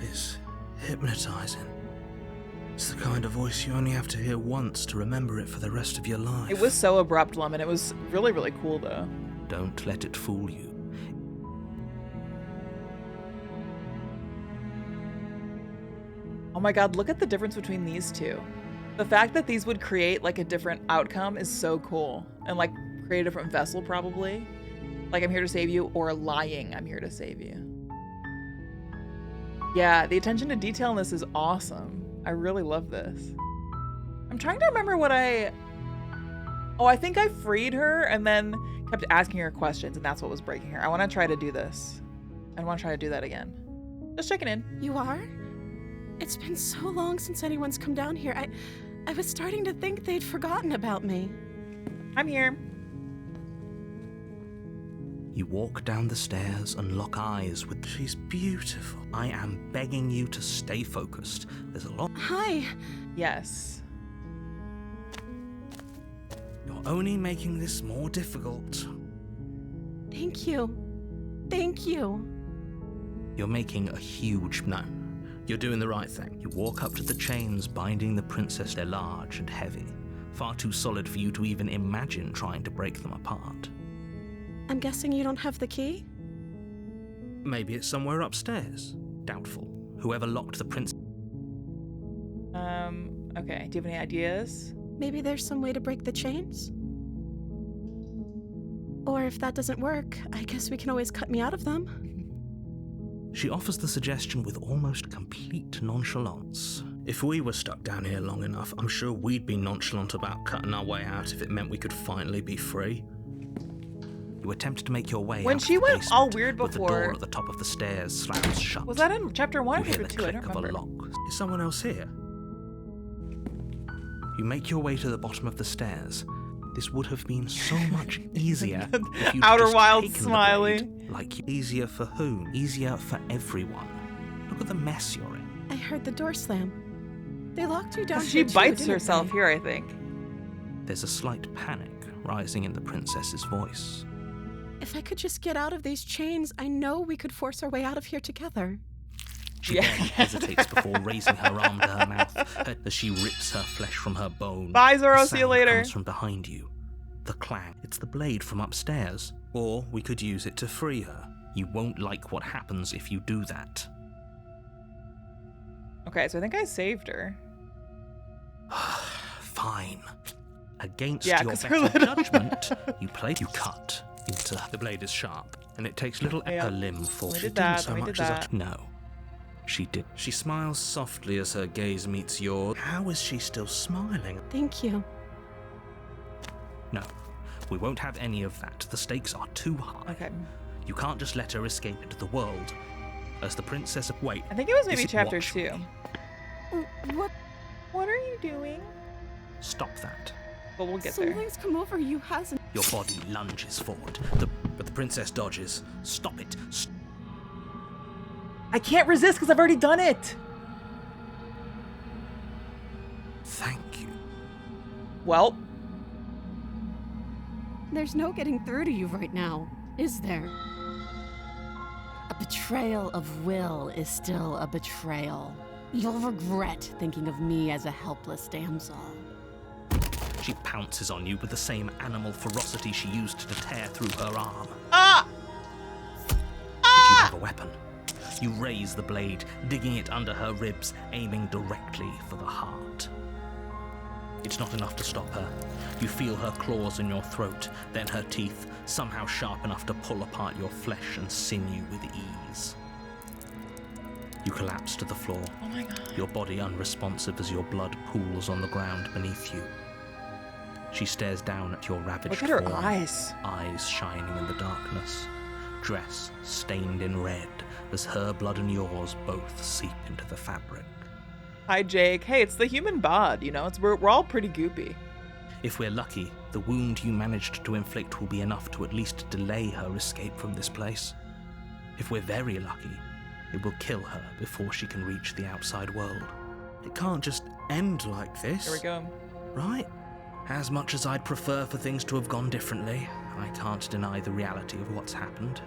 It's hypnotizing. It's the kind of voice you only have to hear once to remember it for the rest of your life. It was so abrupt, Lemon. It was really, really cool, though. Don't let it fool you. Oh my god, look at the difference between these two. The fact that these would create like a different outcome is so cool. And like create a different vessel probably. Like I'm here to save you or lying I'm here to save you. Yeah, the attention to detail in this is awesome. I really love this. I'm trying to remember what I Oh, I think I freed her and then kept asking her questions, and that's what was breaking her. I want to try to do this. I want to try to do that again. Just checking in. You are? It's been so long since anyone's come down here. I was starting to think they'd forgotten about me. I'm here. You walk down the stairs and lock eyes with... She's beautiful. I am begging you to stay focused. There's a lot... Hi. Yes. You're only making this more difficult. Thank you. Thank you. You're making a huge... No. You're doing the right thing. You walk up to the chains binding the princess. They're large and heavy. Far too solid for you to even imagine trying to break them apart. I'm guessing you don't have the key? Maybe it's somewhere upstairs. Doubtful. Whoever locked the prince... Okay. Do you have any ideas? Maybe there's some way to break the chains? Or if that doesn't work, I guess we can always cut me out of them. She offers the suggestion with almost complete nonchalance. If we were stuck down here long enough, I'm sure we'd be nonchalant about cutting our way out if it meant we could finally be free. You attempt to make your way when out she of the went basement, all weird before. With the door at the top of the stairs slams shut. Was that in chapter 1 or You hear chapter the 2? I click don't of a remember. lock. Is someone else here? You make your way to the bottom of the stairs. This would have been so much easier if you'd Outer just Wilds taken smiley. the blade. Like, easier for whom? Easier for everyone. Look at the mess you're in. I heard the door slam. They locked you down. She here too, bites didn't herself they? here, I think. There's a slight panic rising in the princess's voice. If I could just get out of these chains, I know we could force our way out of here together. She then hesitates before raising her arm to her mouth as she rips her flesh from her bone. Bye, Zoro. The See you sound later. comes from behind you. The clang. It's the blade from upstairs. Or we could use it to free her. You won't like what happens if you do that. Okay, so I think I saved her. Fine. Against Yeah, your 'cause her better little- judgment, you cut into... The blade is sharp. And it takes little Yeah. her limb for... We She did didn't that, so we much did as that. No. She did. She smiles softly as her gaze meets yours. How is she still smiling? Thank you. No, we won't have any of that. The stakes are too high. Okay. You can't just let her escape into the world. As the princess of... Wait. I think it was is maybe it chapter watch 2. me? What are you doing? Stop that. But we'll get there. Something's come over you, hasn't? Your body lunges forward. But the princess dodges. Stop it. I can't resist because I've already done it. Thank you. Well, There's no getting through to you right now, is there? A betrayal of will is still a betrayal. You'll regret thinking of me as a helpless damsel. She pounces on you with the same animal ferocity she used to tear through her arm. ah! But you have a weapon. You raise the blade, digging it under her ribs, aiming directly for the heart. It's not enough to stop her. You feel her claws in your throat, then her teeth, somehow sharp enough to pull apart your flesh and sinew with ease. You collapse to the floor, Oh my god. your body unresponsive as your blood pools on the ground beneath you. She stares down at your ravaged Look at her form, eyes. eyes shining in the darkness, dress stained in red as her blood and yours both seep into the fabric. Hi, Jake. Hey, it's the human bod, you know? We're all pretty goopy. If we're lucky, the wound you managed to inflict will be enough to at least delay her escape from this place. If we're very lucky, it will kill her before she can reach the outside world. It can't just end like this. Here we go. Right? As much as I'd prefer for things to have gone differently, I can't deny the reality of what's happened.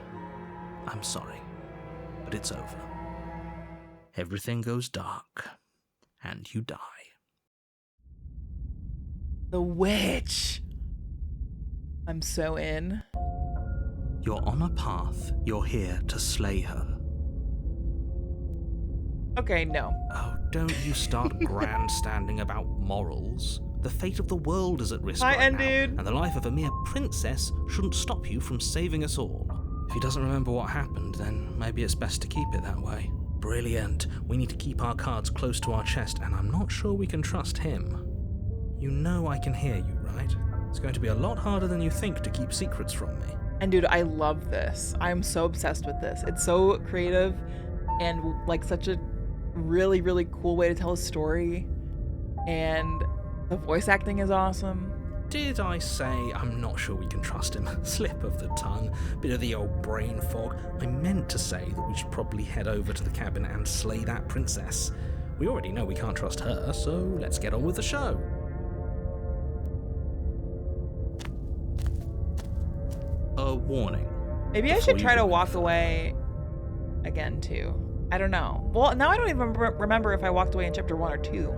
I'm sorry, but it's over. Everything goes dark, and you die. The witch. I'm so in. You're on a path. You're here to slay her. Okay, no. Oh, don't you start grandstanding about morals. The fate of the world is at risk Hi, right now, dude. and the life of a mere princess shouldn't stop you from saving us all. If he doesn't remember what happened, then maybe it's best to keep it that way. Brilliant. We need to keep our cards close to our chest, and I'm not sure we can trust him. You know I can hear you, right? It's going to be a lot harder than you think to keep secrets from me. And dude, I love this. I'm so obsessed with this. It's so creative and like such a really, really cool way to tell a story. And the voice acting is awesome. Did I say I'm not sure we can trust him? Slip of the tongue, bit of the old brain fog. I meant to say that we should probably head over to the cabin and slay that princess. We already know we can't trust her, so let's get on with the show. A warning. Maybe I should try to walk away again too. I don't know. Well, now I don't even remember if I walked away in chapter 1 or 2.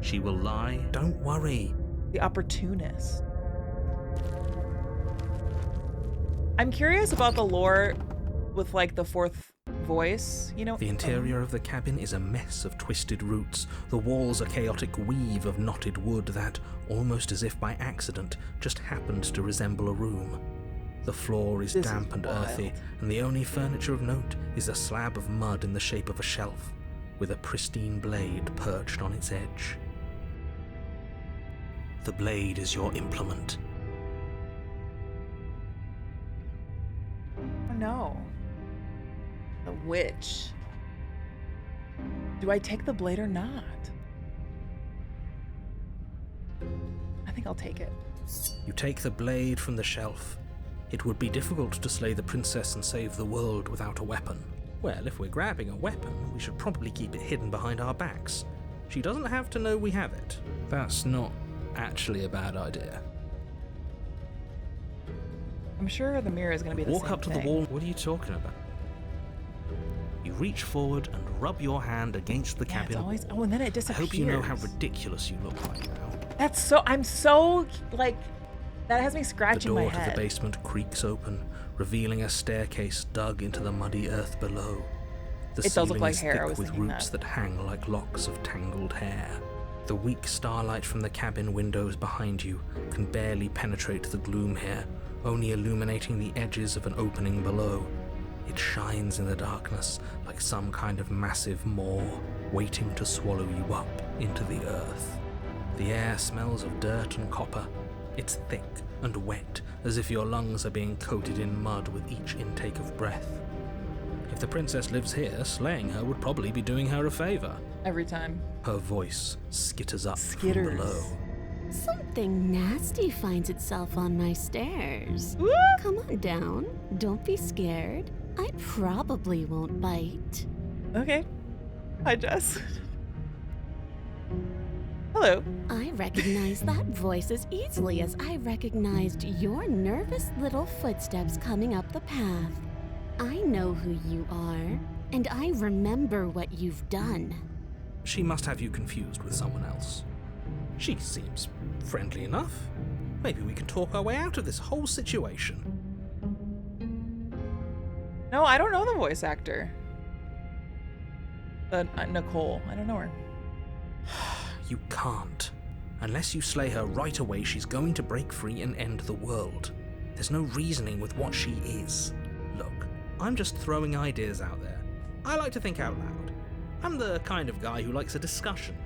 She will lie. Don't worry. The opportunist. I'm curious about the lore with like the fourth voice, you know? The interior of the cabin is a mess of twisted roots. The walls a chaotic weave of knotted wood that, almost as if by accident, just happened to resemble a room. The floor is damp and earthy, and the only furniture of note is a slab of mud in the shape of a shelf, with a pristine blade perched on its edge. The blade is your implement. Oh no. The witch. Do I take the blade or not? I think I'll take it. You take the blade from the shelf. It would be difficult to slay the princess and save the world without a weapon. Well, if we're grabbing a weapon, we should probably keep it hidden behind our backs. She doesn't have to know we have it. That's not actually a bad idea. I'm sure the mirror is going to be the same Walk up to the wall. What are you talking about? You reach forward and rub your hand against the cabin. It's always, oh, and then it disappears. I hope you know how ridiculous you look right now. That's so, I'm so, like, that has me scratching my head. The door to the basement creaks open, revealing a staircase dug into the muddy earth below. The it does look like is hair, I thick was with thinking roots that hang like locks of tangled hair. The weak starlight from the cabin windows behind you can barely penetrate the gloom here, only illuminating the edges of an opening below. It shines in the darkness like some kind of massive maw, waiting to swallow you up into the earth. The air smells of dirt and copper. It's thick and wet, as if your lungs are being coated in mud with each intake of breath. If the princess lives here, slaying her would probably be doing her a favor. Every time. Her voice skitters up from below. Something nasty finds itself on my stairs. Woo! Come on down. Don't be scared. I probably won't bite. Okay. Hi, Jess. Hello. I recognize that voice as easily as I recognized your nervous little footsteps coming up the path. I know who you are, and I remember what you've done. She must have you confused with someone else. She seems friendly enough. Maybe we can talk our way out of this whole situation. No, I don't know the voice actor. Nicole. I don't know her. You can't. Unless you slay her right away, she's going to break free and end the world. There's no reasoning with what she is. Look, I'm just throwing ideas out there. I like to think out loud. I'm the kind of guy who likes a discussion.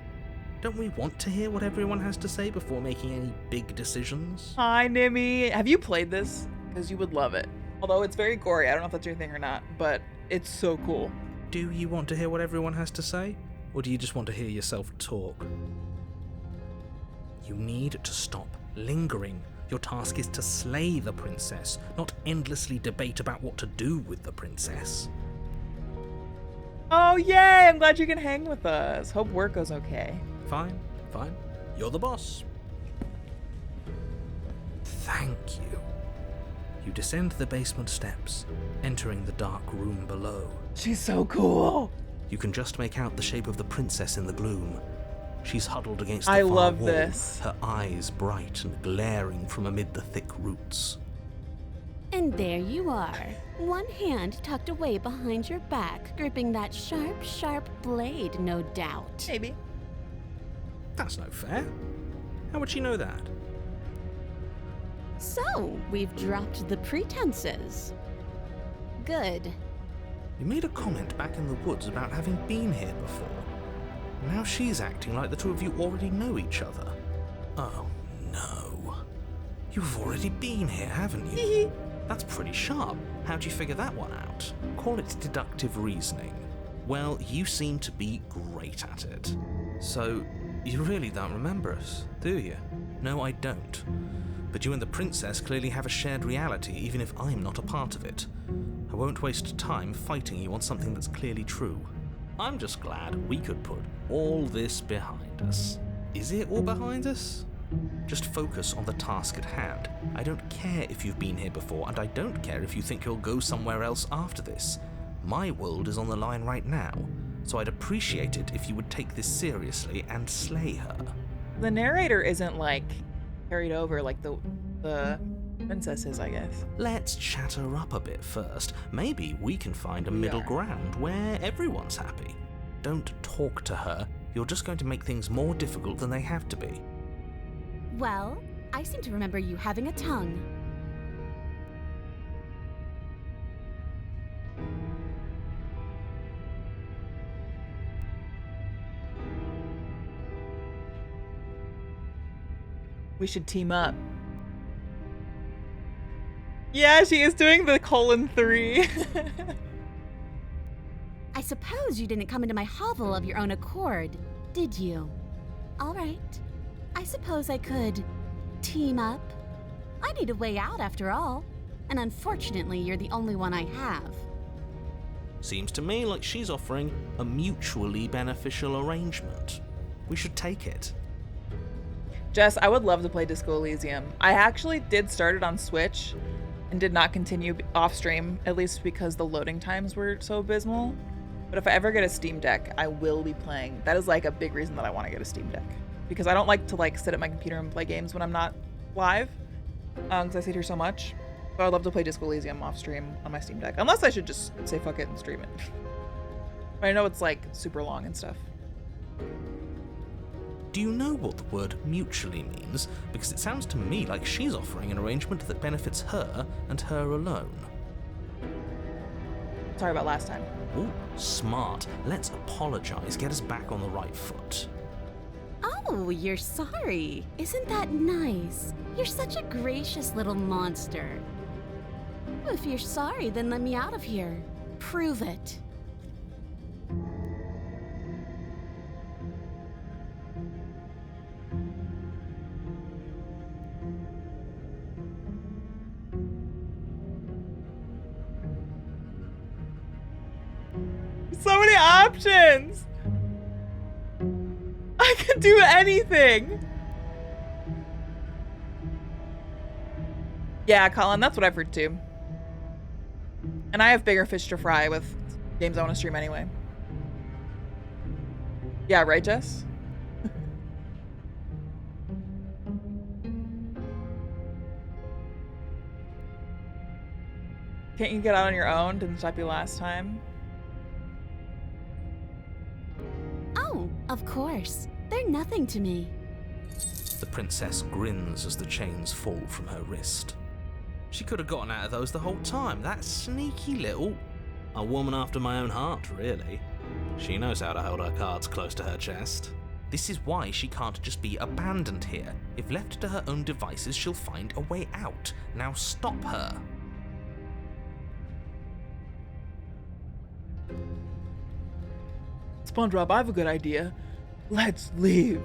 Don't we want to hear what everyone has to say before making any big decisions? Hi, Nimmy. Have you played this? Because you would love it. Although it's very gory. I don't know if that's your thing or not, but it's so cool. Do you want to hear what everyone has to say? Or do you just want to hear yourself talk? You need to stop lingering. Your task is to slay the princess, not endlessly debate about what to do with the princess. Oh, yay! I'm glad you can hang with us. Hope work goes okay. Fine. You're the boss. Thank you. You descend the basement steps, entering the dark room below. She's so cool. You can just make out the shape of the princess in the gloom. She's huddled against the far wall, this. Her eyes bright and glaring from amid the thick roots. And there you are, one hand tucked away behind your back, gripping that sharp, sharp blade, no doubt. Maybe. That's no fair. How would she know that? So, we've dropped the pretenses. Good. You made a comment back in the woods about having been here before. Now she's acting like the two of you already know each other. Oh, no. You've already been here, haven't you? That's pretty sharp. How'd you figure that one out? Call it deductive reasoning. Well, you seem to be great at it. So, you really don't remember us, do you? No, I don't. But you and the princess clearly have a shared reality, even if I'm not a part of it. I won't waste time fighting you on something that's clearly true. I'm just glad we could put all this behind us. Is it all behind us? Just focus on the task at hand. I don't care if you've been here before, and I don't care if you think you'll go somewhere else after this. My world is on the line right now, so I'd appreciate it if you would take this seriously and slay her. The narrator isn't, like, carried over like the princess is, I guess. Let's chat her up a bit first. Maybe we can find a middle ground where everyone's happy. Don't talk to her. You're just going to make things more difficult than they have to be. Well, I seem to remember you having a tongue. We should team up. Yeah, she is doing the :3. I suppose you didn't come into my hovel of your own accord, did you? All right. I suppose I could team up. I need a way out after all, and unfortunately you're the only one I have. Seems to me like she's offering a mutually beneficial arrangement. We should take it. Jess, I would love to play Disco Elysium. I actually did start it on Switch and did not continue off stream, at least because the loading times were so abysmal. But if I ever get a Steam Deck, I will be playing. That is like a big reason that I want to get a Steam Deck. Because I don't like to like sit at my computer and play games when I'm not live, because I sit here so much. So I'd love to play Disco Elysium off stream on my Steam Deck, unless I should just say fuck it and stream it. But I know it's like super long and stuff. Do you know what the word mutually means? Because it sounds to me like she's offering an arrangement that benefits her and her alone. Sorry about last time. Ooh, smart. Let's apologize, get us back on the right foot. Oh, you're sorry. Isn't that nice? You're such a gracious little monster. If you're sorry, then let me out of here. Prove it. So many options! I could do anything! Yeah, Colin, that's what I've heard too. And I have bigger fish to fry with games I want to stream anyway. Yeah, right, Jess? Can't you get out on your own? Didn't stop you last time? Oh, of course. They're nothing to me. The princess grins as the chains fall from her wrist. She could have gotten out of those the whole time. That sneaky little... A woman after my own heart, really. She knows how to hold her cards close to her chest. This is why she can't just be abandoned here. If left to her own devices, she'll find a way out. Now stop her. SpongeBob, I have a good idea. Let's leave.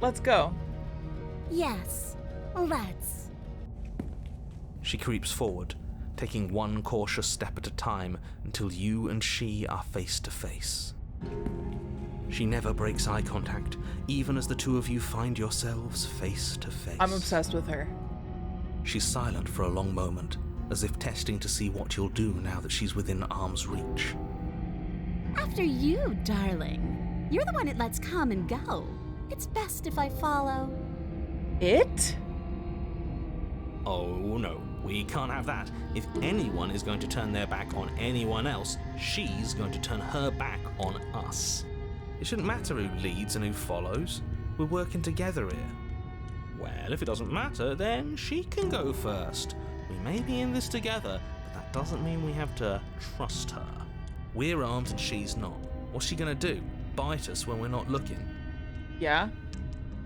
Let's go. Yes, let's. She creeps forward, taking one cautious step at a time until you and she are face to face. She never breaks eye contact, even as the two of you find yourselves face to face. I'm obsessed with her. She's silent for a long moment, as if testing to see what you'll do now that she's within arm's reach. After you, darling. You're the one it lets come and go. It's best if I follow. It? Oh no, we can't have that. If anyone is going to turn their back on anyone else, she's going to turn her back on us. It shouldn't matter who leads and who follows. We're working together here. Well, if it doesn't matter, then she can go first. We may be in this together, but that doesn't mean we have to trust her. We're armed and she's not. What's she gonna do? Bite us when we're not looking? Yeah?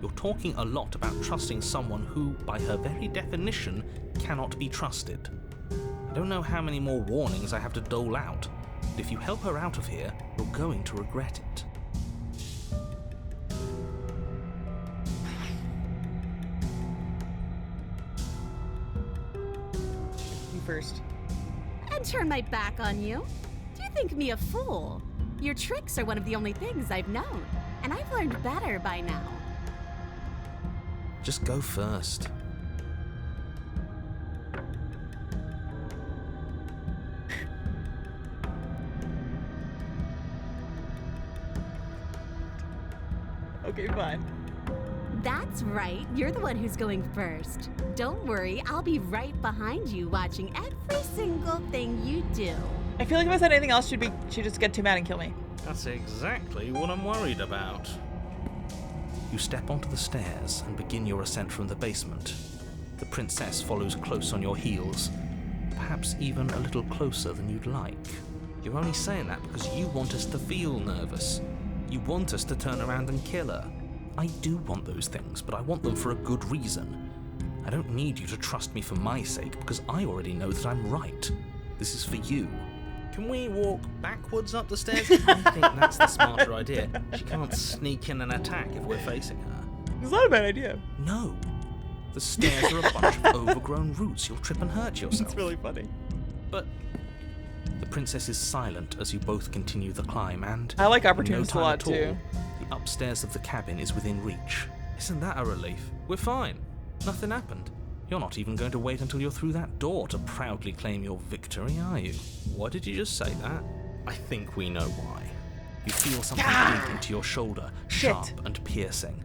You're talking a lot about trusting someone who, by her very definition, cannot be trusted. I don't know how many more warnings I have to dole out, but if you help her out of here, you're going to regret it. You first. And turn my back on you? Do you think me a fool? Your tricks are one of the only things I've known, and I've learned better by now. Just go first. Okay, fine. That's right, you're the one who's going first. Don't worry, I'll be right behind you watching every single thing you do. I feel like if I said anything else, she'd just get too mad and kill me. That's exactly what I'm worried about. You step onto the stairs and begin your ascent from the basement. The princess follows close on your heels, perhaps even a little closer than you'd like. You're only saying that because you want us to feel nervous. You want us to turn around and kill her. I do want those things, but I want them for a good reason. I don't need you to trust me for my sake, because I already know that I'm right. This is for you. Can we walk backwards up the stairs? I think that's the smarter idea. She can't sneak in and attack if we're facing her. It's not a bad idea. No. The stairs are a bunch of overgrown roots. You'll trip and hurt yourself. It's really funny. But the princess is silent as you both continue the climb, and I like in opportunists no a time lot at all, too. the upstairs of the cabin is within reach. Isn't that a relief? We're fine. Nothing happened. You're not even going to wait until you're through that door to proudly claim your victory, are you? Why did you just say that? I think we know why. You feel something dig into your shoulder, Shit. sharp and piercing.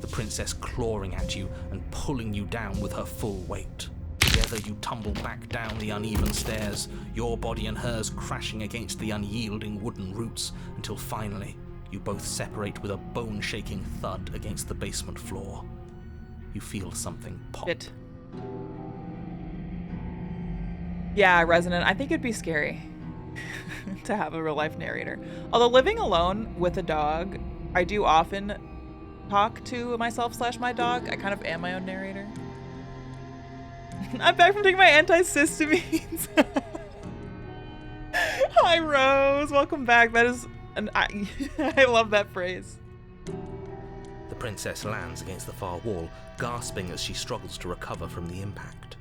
The princess clawing at you and pulling you down with her full weight. Together you tumble back down the uneven stairs, your body and hers crashing against the unyielding wooden roots, until finally you both separate with a bone-shaking thud against the basement floor. You feel something pop. Shit. Yeah, Resonant. I think it'd be scary to have a real-life narrator. Although living alone with a dog, I do often talk to myself/my dog. I kind of am my own narrator. I'm back from taking my antihistamines. Hi, Rose. Welcome back. That is I love that phrase. The princess lands against the far wall, gasping as she struggles to recover from the impact.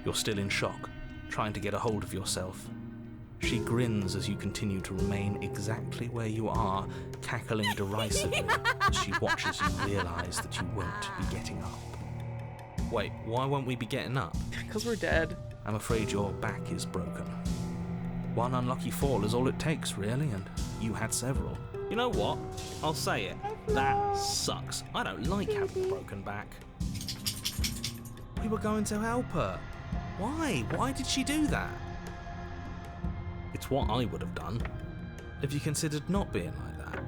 You're still in shock, trying to get a hold of yourself. She grins as you continue to remain exactly where you are, cackling derisively as she watches you realise that you won't be getting up. Wait, why won't we be getting up? Because we're dead. I'm afraid your back is broken. One unlucky fall is all it takes, really, and you had several. You know what? I'll say it. That sucks. I don't like having a broken back. We were going to help her. Why? Why did she do that? It's what I would have done. Have you considered not being like that?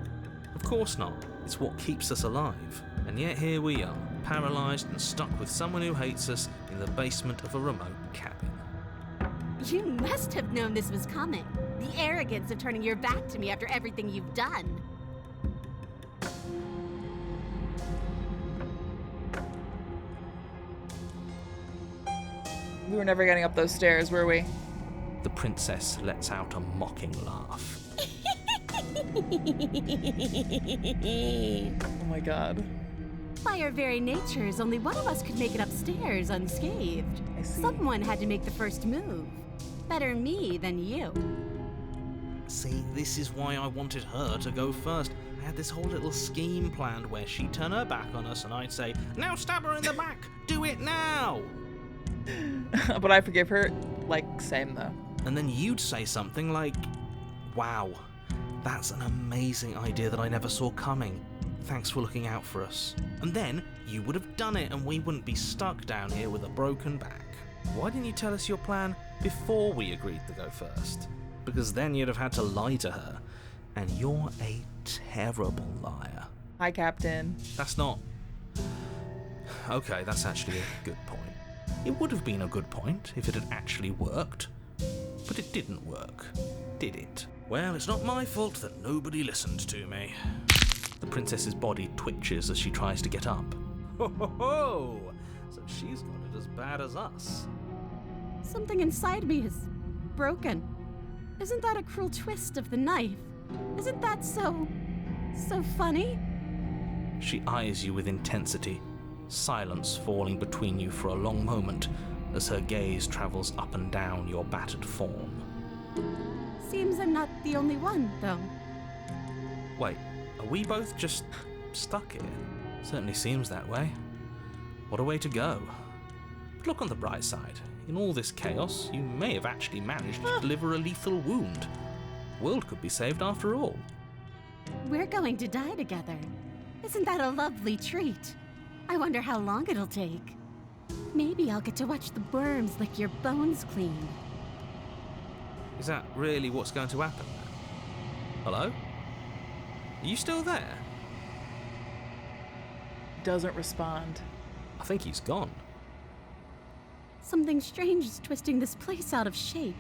Of course not. It's what keeps us alive. And yet here we are, paralysed and stuck with someone who hates us in the basement of a remote cabin. You must have known this was coming. The arrogance of turning your back to me after everything you've done. We were never getting up those stairs, were we? The princess lets out a mocking laugh. Oh my god. By our very natures, only one of us could make it upstairs unscathed. I see. Someone had to make the first move. Better me than you. See, this is why I wanted her to go first. I had this whole little scheme planned where she'd turn her back on us and I'd say, "Now stab her in the back! Do it now!" But I forgive her, like, same though. And then you'd say something like, "Wow, that's an amazing idea that I never saw coming. Thanks for looking out for us." And then you would have done it and we wouldn't be stuck down here with a broken back. Why didn't you tell us your plan before we agreed to go first? Because then you'd have had to lie to her. And you're a terrible liar. Hi, Captain. That's not... Okay, that's actually a good point. It would have been a good point if it had actually worked. But it didn't work, did it? Well, it's not my fault that nobody listened to me. The princess's body twitches as she tries to get up. Ho ho ho! So she's got it as bad as us. Something inside me is broken. Isn't that a cruel twist of the knife? Isn't that so funny? She eyes you with intensity, silence falling between you for a long moment as her gaze travels up and down your battered form. Seems I'm not the only one, though. Wait, are we both just stuck here? Certainly seems that way. What a way to go. But look on the bright side. In all this chaos, you may have actually managed to deliver a lethal wound. The world could be saved after all. We're going to die together. Isn't that a lovely treat? I wonder how long it'll take. Maybe I'll get to watch the worms lick your bones clean. Is that really what's going to happen now? Hello? Are you still there? Doesn't respond. I think he's gone. Something strange is twisting this place out of shape.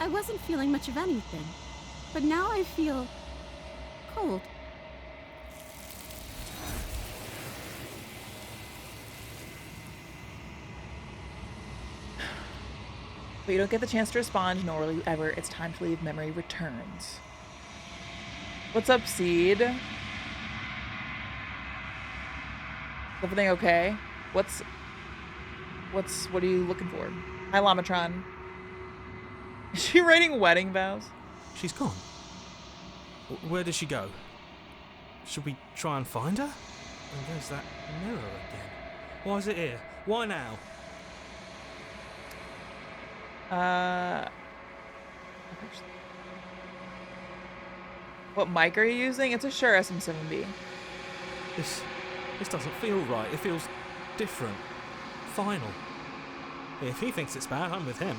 I wasn't feeling much of anything, but now I feel cold. But you don't get the chance to respond, nor will you ever. It's time to leave. Memory returns. What's up, Seed? Everything okay? What are you looking for? Hi, Lamatron. Is she writing wedding vows? She's gone. Where did she go? Should we try and find her? And there's that mirror again. Why is it here? Why now? What mic are you using? It's a Shure SM7B. This doesn't feel right. It feels different. Final. If he thinks it's bad, I'm with him.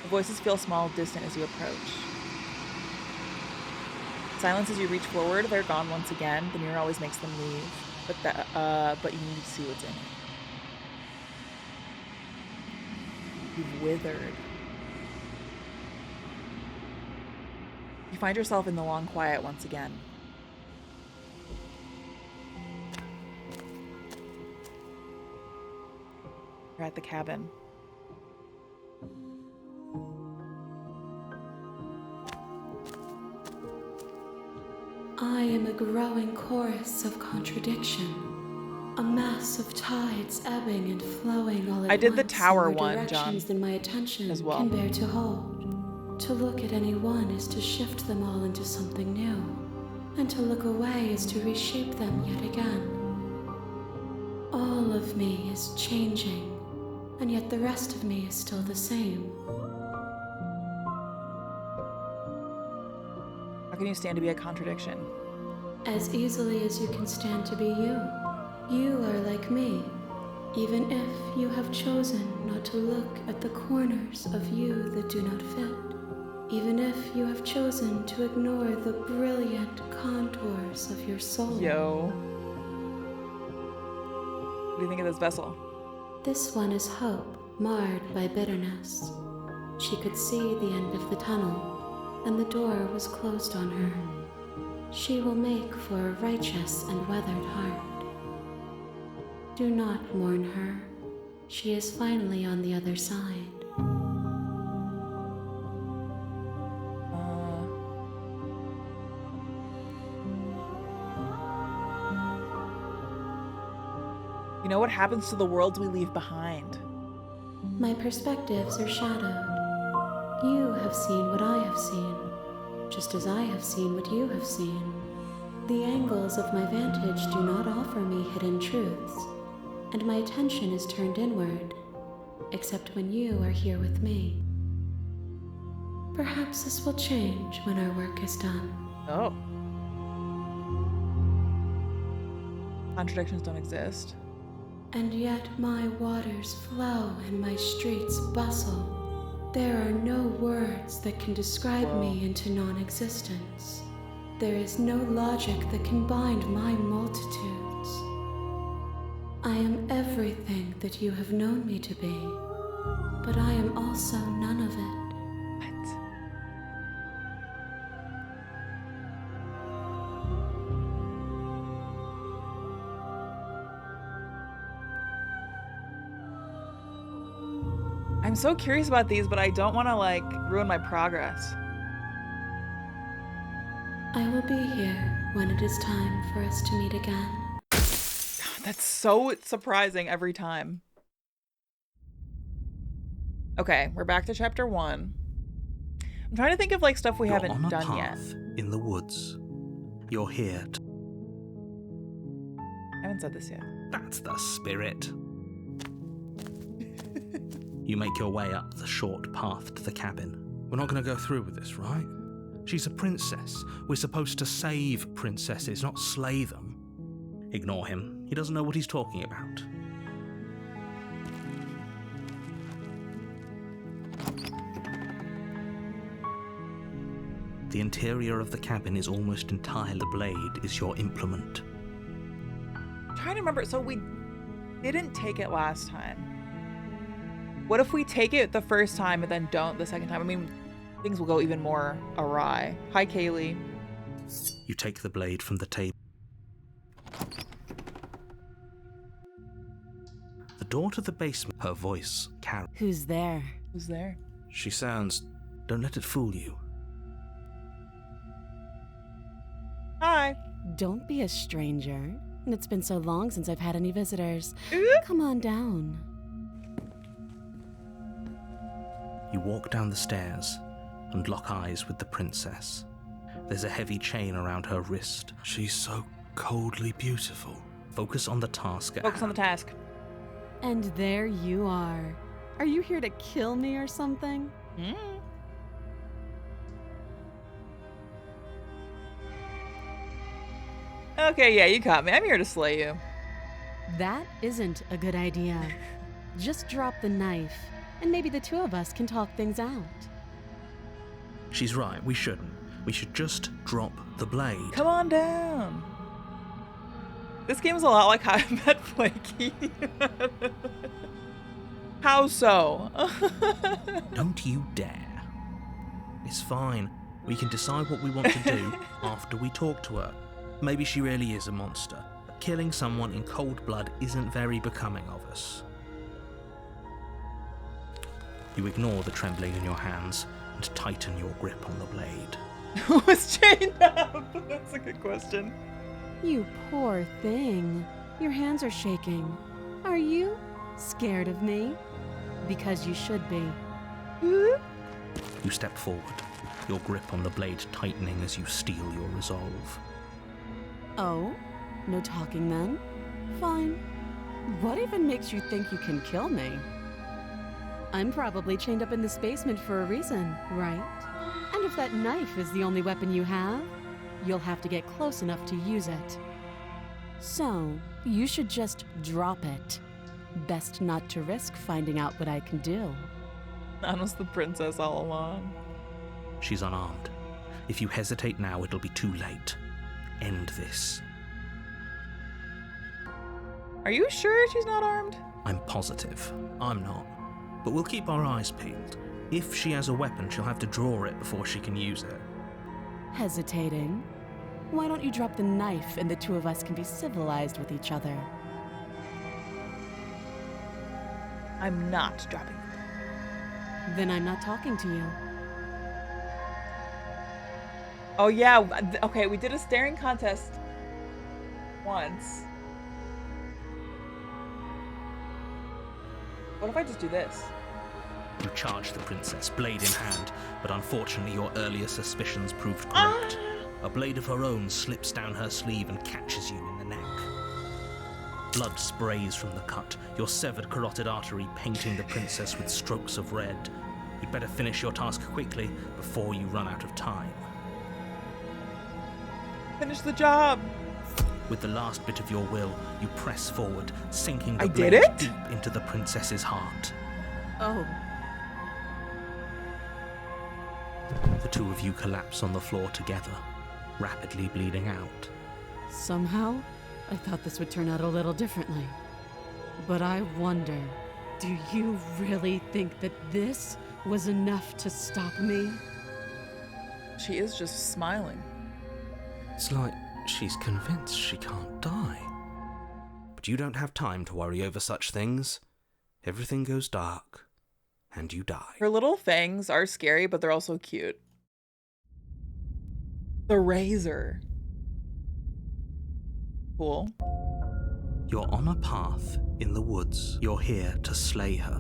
The voices feel small, distant as you approach. Silence as you reach forward. They're gone once again. The mirror always makes them leave. But you need to see what's in it. You've withered. You find yourself in the long quiet once again. You're at the cabin. I am a growing chorus of contradiction. A mass of tides ebbing and flowing all at once. I did the tower in one, directions John, that my attention as well. can bear to hold. To look at any one is to shift them all into something new, and to look away is to reshape them yet again. All of me is changing, and yet the rest of me is still the same. How can you stand to be a contradiction? As easily as you can stand to be you. You are like me, even if you have chosen not to look at the corners of you that do not fit. Even if you have chosen to ignore the brilliant contours of your soul. Yo. What do you think of this vessel? This one is hope, marred by bitterness. She could see the end of the tunnel, and the door was closed on her. She will make for a righteous and weathered heart. Do not mourn her. She is finally on the other side. You know what happens to the worlds we leave behind? My perspectives are shadowed. You have seen what I have seen, just as I have seen what you have seen. The angles of my vantage do not offer me hidden truths, and my attention is turned inward, except when you are here with me. Perhaps this will change when our work is done. Oh. Contradictions don't exist. And yet my waters flow and my streets bustle. There are no words that can describe me into non-existence. There is no logic that can bind my multitudes. I am everything that you have known me to be, but I am also none of it. What? I'm so curious about these, but I don't want to, like, ruin my progress. I will be here when it is time for us to meet again. That's so surprising every time. Okay, we're back to chapter 1. I'm trying to think of, like, stuff we haven't on a done path yet. in the woods. You're here. I haven't said this yet. That's the spirit. You make your way up the short path to the cabin. We're not going to go through with this, right? She's a princess. We're supposed to save princesses, not slay them. Ignore him. He doesn't know what he's talking about. The interior of the cabin is almost entirely the blade is your implement. I'm trying to remember. So we didn't take it last time. What if we take it the first time and then don't the second time? I mean, things will go even more awry. Hi, Kaylee. You take the blade from the table. The door to the basement, her voice carries. Who's there? Who's there? She sounds... Don't let it fool you. Hi. Don't be a stranger. And it's been so long since I've had any visitors. Come on down. You walk down the stairs and lock eyes with the princess. There's a heavy chain around her wrist. She's so coldly beautiful. Focus on the task at Focus on the task. And there you are. Are you here to kill me or something? Okay, yeah, you caught me. I'm here to slay you. That isn't a good idea. Just drop the knife, and maybe the two of us can talk things out. She's right, we shouldn't. We should just drop the blade. Come on down. This game's a lot like How I Met Flaky. How so? Don't you dare. It's fine. We can decide what we want to do after we talk to her. Maybe she really is a monster, but killing someone in cold blood isn't very becoming of us. You ignore the trembling in your hands and tighten your grip on the blade. Who was chained up? That's a good question. You poor thing. Your hands are shaking. Are you scared of me? Because you should be. You step forward, your grip on the blade tightening as you steel your resolve. Oh? No talking then? Fine. What even makes you think you can kill me? I'm probably chained up in this basement for a reason, right? And if that knife is the only weapon you have, you'll have to get close enough to use it. So, you should just drop it. Best not to risk finding out what I can do. That was the princess all along. She's unarmed. If you hesitate now, it'll be too late. End this. Are you sure she's not armed? I'm positive. I'm not. But we'll keep our eyes peeled. If she has a weapon, she'll have to draw it before she can use it. Hesitating? Why don't you drop the knife and the two of us can be civilized with each other? I'm not dropping it. Then I'm not talking to you. Oh yeah, okay, we did a staring contest once. What if I just do this? You charge the princess, blade in hand, but unfortunately your earlier suspicions proved correct. A blade of her own slips down her sleeve and catches you in the neck. Blood sprays from the cut, your severed carotid artery painting the princess with strokes of red. You'd better finish your task quickly before you run out of time. Finish the job. With the last bit of your will, you press forward, sinking the I blade did it? deep into the princess's heart. Oh. The two of you collapse on the floor together, rapidly bleeding out. Somehow, I thought this would turn out a little differently. But I wonder, Do you really think that this was enough to stop me? She is just smiling. It's like she's convinced she can't die. But you don't have time to worry over such things. Everything goes dark, and you die. Her little fangs are scary, but they're also cute. The razor. Cool. You're on a path in the woods. You're here to slay her.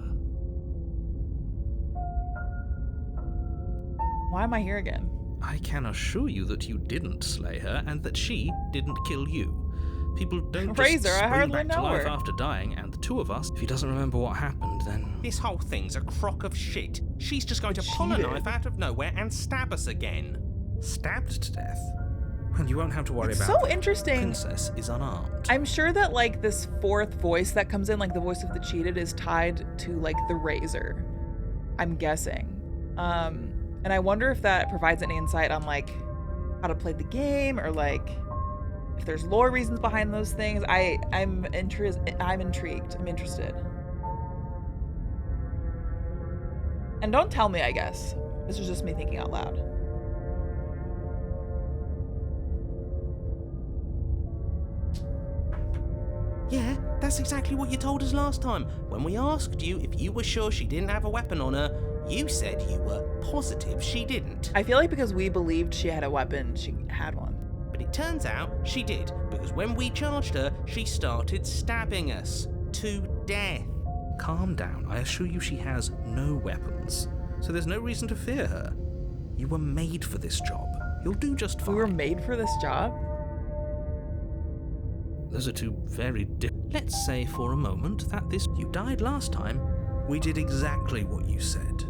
Why am I here again? I can assure you that you didn't slay her and that she didn't kill you. People don't Razor, just I spring hardly back to know life her. after dying, and the two of us, if he doesn't remember what happened, then... This whole thing's a crock of shit. She's just going to pull a knife out of nowhere and stab us again. Stabbed to death? Well, you won't have to worry It's about so that. interesting. The princess is unarmed. I'm sure that like this fourth voice that comes in, like the voice of the cheated, is tied to like the razor. I'm guessing. And I wonder if that provides any insight on like how to play the game, or like if there's lore reasons behind those things. I'm intrigued. I'm interested. And don't tell me, I guess. This is just me thinking out loud. Yeah, that's exactly what you told us last time. When we asked you if you were sure she didn't have a weapon on her, you said you were positive she didn't. I feel like because we believed she had a weapon, she had one. But it turns out she did, because when we charged her, she started stabbing us to death. Calm down. I assure you she has no weapons. So there's no reason to fear her. You were made for this job. You'll do just fine. We were made for this job? Those are two very different... Let's say for a moment that you died last time. We did exactly what you said.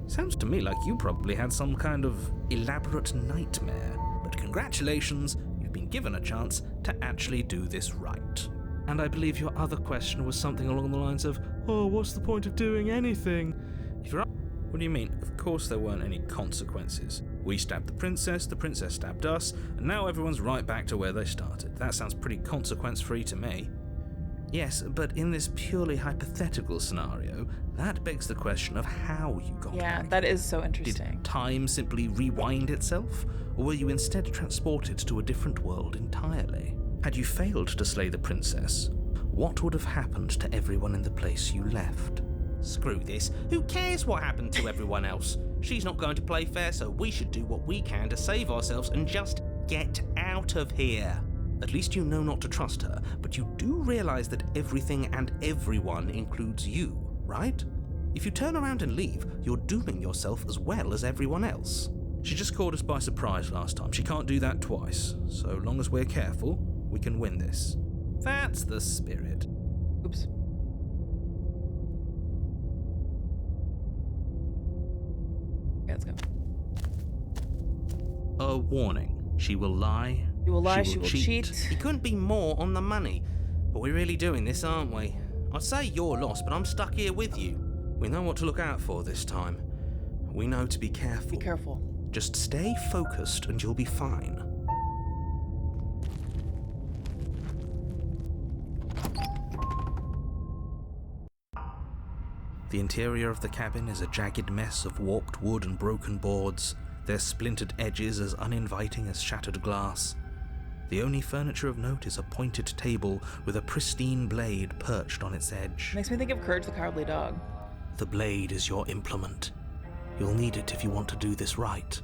Sounds to me like you probably had some kind of elaborate nightmare. But congratulations, you've been given a chance to actually do this right. And I believe your other question was something along the lines of, oh, what's the point of doing anything? If you're... What do you mean? Of course there weren't any consequences. We stabbed the princess stabbed us, and now everyone's right back to where they started. That sounds pretty consequence-free to me. Yes, but in this purely hypothetical scenario, that begs the question of how you got back. Yeah, that is so interesting. Did time simply rewind itself, or were you instead transported to a different world entirely? Had you failed to slay the princess, what would have happened to everyone in the place you left? Screw this. Who cares what happened to everyone else? She's not going to play fair, so we should do what we can to save ourselves and just get out of here. At least you know not to trust her, but you do realize that everything and everyone includes you, right? If you turn around and leave, you're dooming yourself as well as everyone else. She just caught us by surprise last time. She can't do that twice. So long as we're careful, we can win this. That's the spirit. Oops. Okay, let's go. A warning. She will lie. She will lie, she will cheat. He couldn't be more on the money. But we're really doing this, aren't we? I'd say you're lost, but I'm stuck here with you. We know what to look out for this time. We know to be careful. Be careful. Just stay focused and you'll be fine. The interior of the cabin is a jagged mess of warped wood and broken boards, their splintered edges as uninviting as shattered glass. The only furniture of note is a pointed table with a pristine blade perched on its edge. Makes me think of Courage the Cowardly Dog. The blade is your implement. You'll need it if you want to do this right.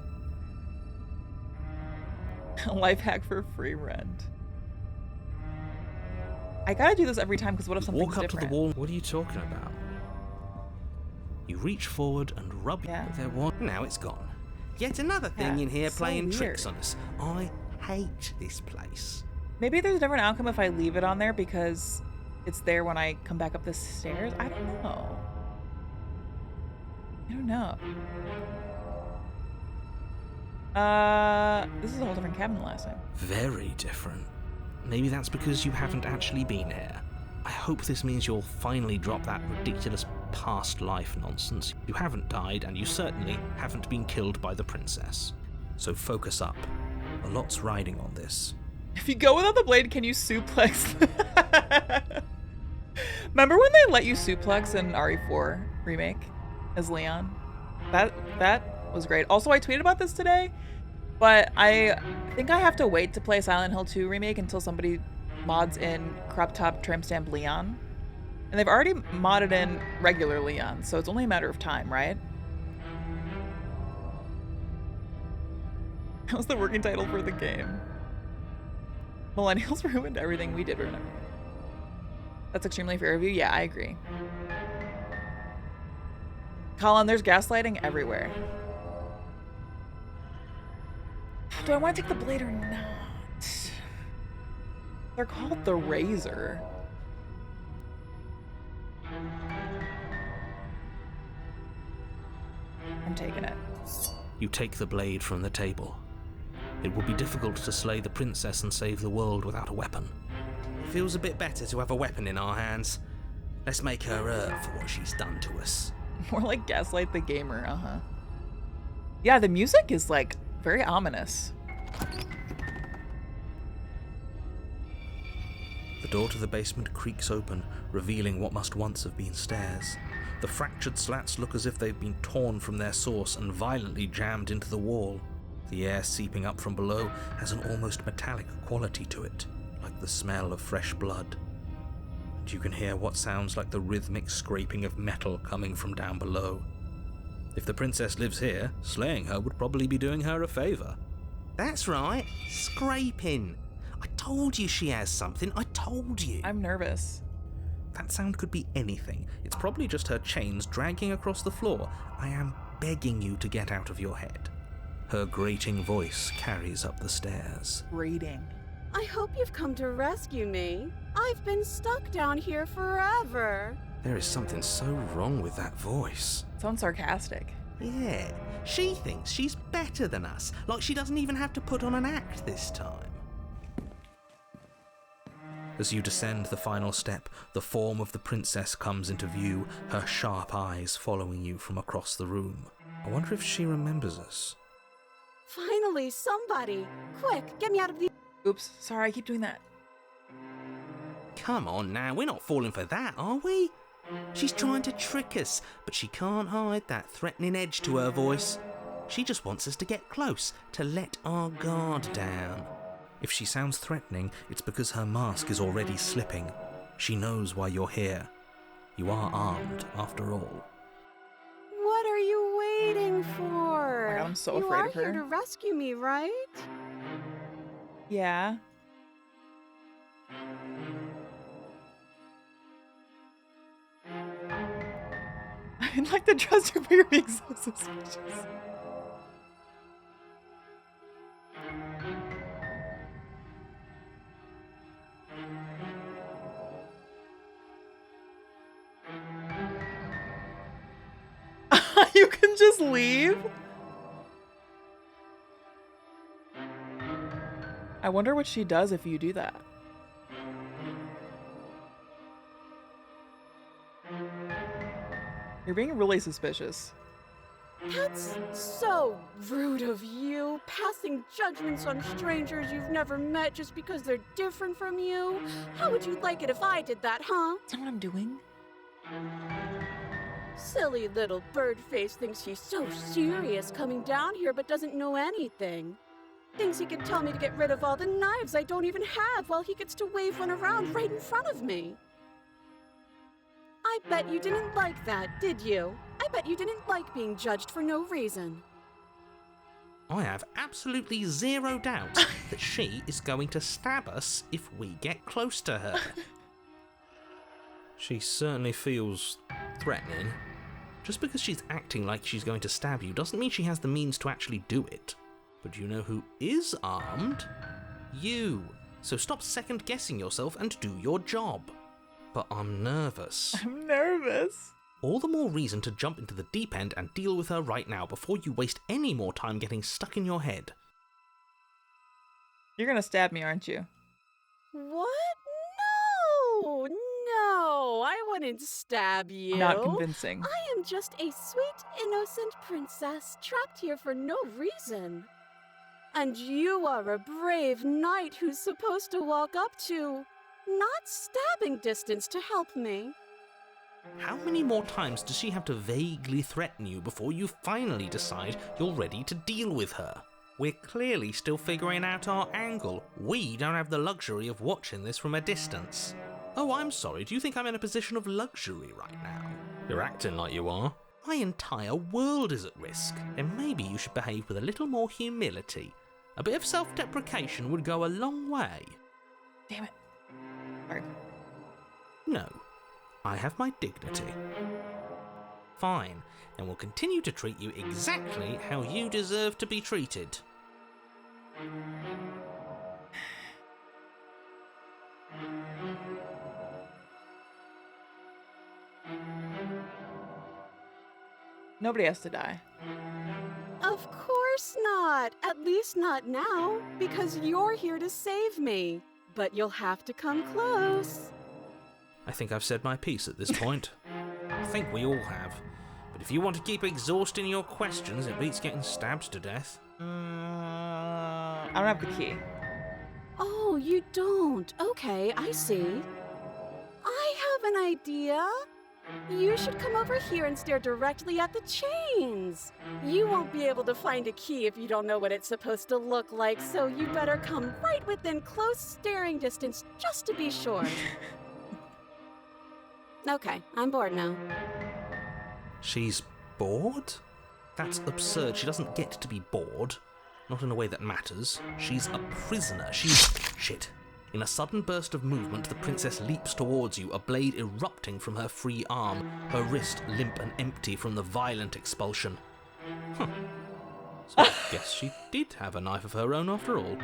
A life hack for free rent. I gotta do this every time, because what if something's different? Walk up to the wall. What are you talking about? You reach forward and rub there one. Now it's gone. Yet another thing in here so playing weird. tricks on us. I hate this place. Maybe there's a different outcome if I leave it on there because it's there when I come back up the stairs. I don't know. This is a whole different cabin than last time. Very different. Maybe that's because you haven't actually been here. I hope this means you'll finally drop that ridiculous past life nonsense. You haven't died, and you certainly haven't been killed by the princess. So focus up. A lot's riding on this. If you go without the blade, can you suplex? Remember when they let you suplex in RE4 remake as Leon? That was great. Also, I tweeted about this today, but I think I have to wait to play Silent Hill 2 remake until somebody mods in crop top tramp stamp Leon. And they've already modded in regular Leon, so it's only a matter of time, right? That was the working title for the game. Millennials ruined everything. We did ruin everything. That's extremely fair of you. Yeah, I agree. Colin, there's gaslighting everywhere. Do I want to take the blade or not? They're called the Razor. I'm taking it. You take the blade from the table. It will be difficult to slay the princess and save the world without a weapon. It feels a bit better to have a weapon in our hands. Let's make her for what she's done to us. More like Gaslight the Gamer, uh-huh. Yeah, the music is, like, very ominous. The door to the basement creaks open, revealing what must once have been stairs. The fractured slats look as if they've been torn from their source and violently jammed into the wall. The air seeping up from below has an almost metallic quality to it, like the smell of fresh blood. And you can hear what sounds like the rhythmic scraping of metal coming from down below. If the princess lives here, slaying her would probably be doing her a favour. That's right, scraping. I told you she has something, I told you. I'm nervous. That sound could be anything. It's probably just her chains dragging across the floor. I am begging you to get out of your head. Her grating voice carries up the stairs. Grating. I hope you've come to rescue me. I've been stuck down here forever. There is something so wrong with that voice. Sounds sarcastic. Yeah, she thinks she's better than us, like she doesn't even have to put on an act this time. As you descend the final step, the form of the princess comes into view, her sharp eyes following you from across the room. I wonder if she remembers us. Finally, somebody! Quick, get me out of the... Oops, sorry, I keep doing that. Come on now, we're not falling for that, are we? She's trying to trick us, but she can't hide that threatening edge to her voice. She just wants us to get close, to let our guard down. If she sounds threatening, it's because her mask is already slipping. She knows why you're here. You are armed, after all. What are you waiting for? Oh my God, I'm so afraid of her. You are here to rescue me, right? Yeah. I'd like to trust you, but you're being so suspicious. You can just leave? I wonder what she does if you do that. You're being really suspicious. That's so rude of you, passing judgments on strangers you've never met just because they're different from you. How would you like it if I did that, huh? That's not what I'm doing. Silly little birdface thinks he's so serious coming down here but doesn't know anything. Thinks he can tell me to get rid of all the knives I don't even have while he gets to wave one around right in front of me. I bet you didn't like that, did you? I bet you didn't like being judged for no reason. I have absolutely zero doubt that she is going to stab us if we get close to her. She certainly feels threatening. Just because she's acting like she's going to stab you doesn't mean she has the means to actually do it. But you know who is armed? You. So stop second-guessing yourself and do your job. But I'm nervous. I'm nervous. All the more reason to jump into the deep end and deal with her right now before you waste any more time getting stuck in your head. You're gonna stab me, aren't you? What? No, I wouldn't stab you. Not convincing. I am just a sweet, innocent princess trapped here for no reason. And you are a brave knight who's supposed to walk up to, not stabbing distance to help me. How many more times does she have to vaguely threaten you before you finally decide you're ready to deal with her? We're clearly still figuring out our angle. We don't have the luxury of watching this from a distance. Oh, I'm sorry, do you think I'm in a position of luxury right now? You're acting like you are. My entire world is at risk, and maybe you should behave with a little more humility. A bit of self-deprecation would go a long way. Damn it. Sorry. No, I have my dignity. Fine, and will continue to treat you exactly how you deserve to be treated. Nobody has to die. Of course not. At least not now, because you're here to save me. But you'll have to come close. I think I've said my piece at this point. I think we all have. But if you want to keep exhausting your questions, it beats getting stabbed to death. I don't have the key. Oh, you don't? Okay, I see. I have an idea. You should come over here and stare directly at the chains. You won't be able to find a key if you don't know what it's supposed to look like, so you better come right within close staring distance just to be sure. Okay, I'm bored now. She's bored? That's absurd. She doesn't get to be bored. Not in a way that matters. She's a prisoner. Shit. In a sudden burst of movement, the princess leaps towards you, a blade erupting from her free arm, her wrist limp and empty from the violent expulsion. Huh. So I guess she did have a knife of her own after all.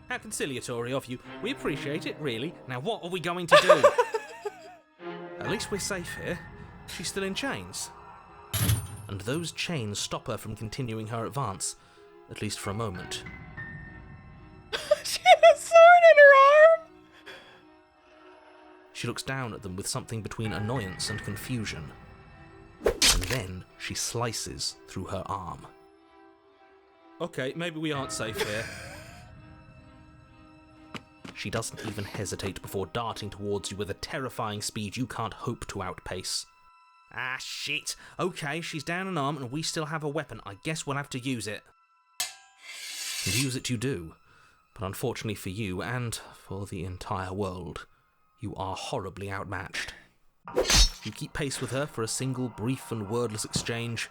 How conciliatory of you. We appreciate it, really. Now what are we going to do? At least we're safe here. She's still in chains. And those chains stop her from continuing her advance, at least for a moment. She had a sword in her arm! She looks down at them with something between annoyance and confusion. And then she slices through her arm. Okay, maybe we aren't safe here. She doesn't even hesitate before darting towards you with a terrifying speed you can't hope to outpace. Ah, shit. Okay, she's down an arm and we still have a weapon. I guess we'll have to use it. And use it you do. But unfortunately for you, and for the entire world, you are horribly outmatched. You keep pace with her for a single brief and wordless exchange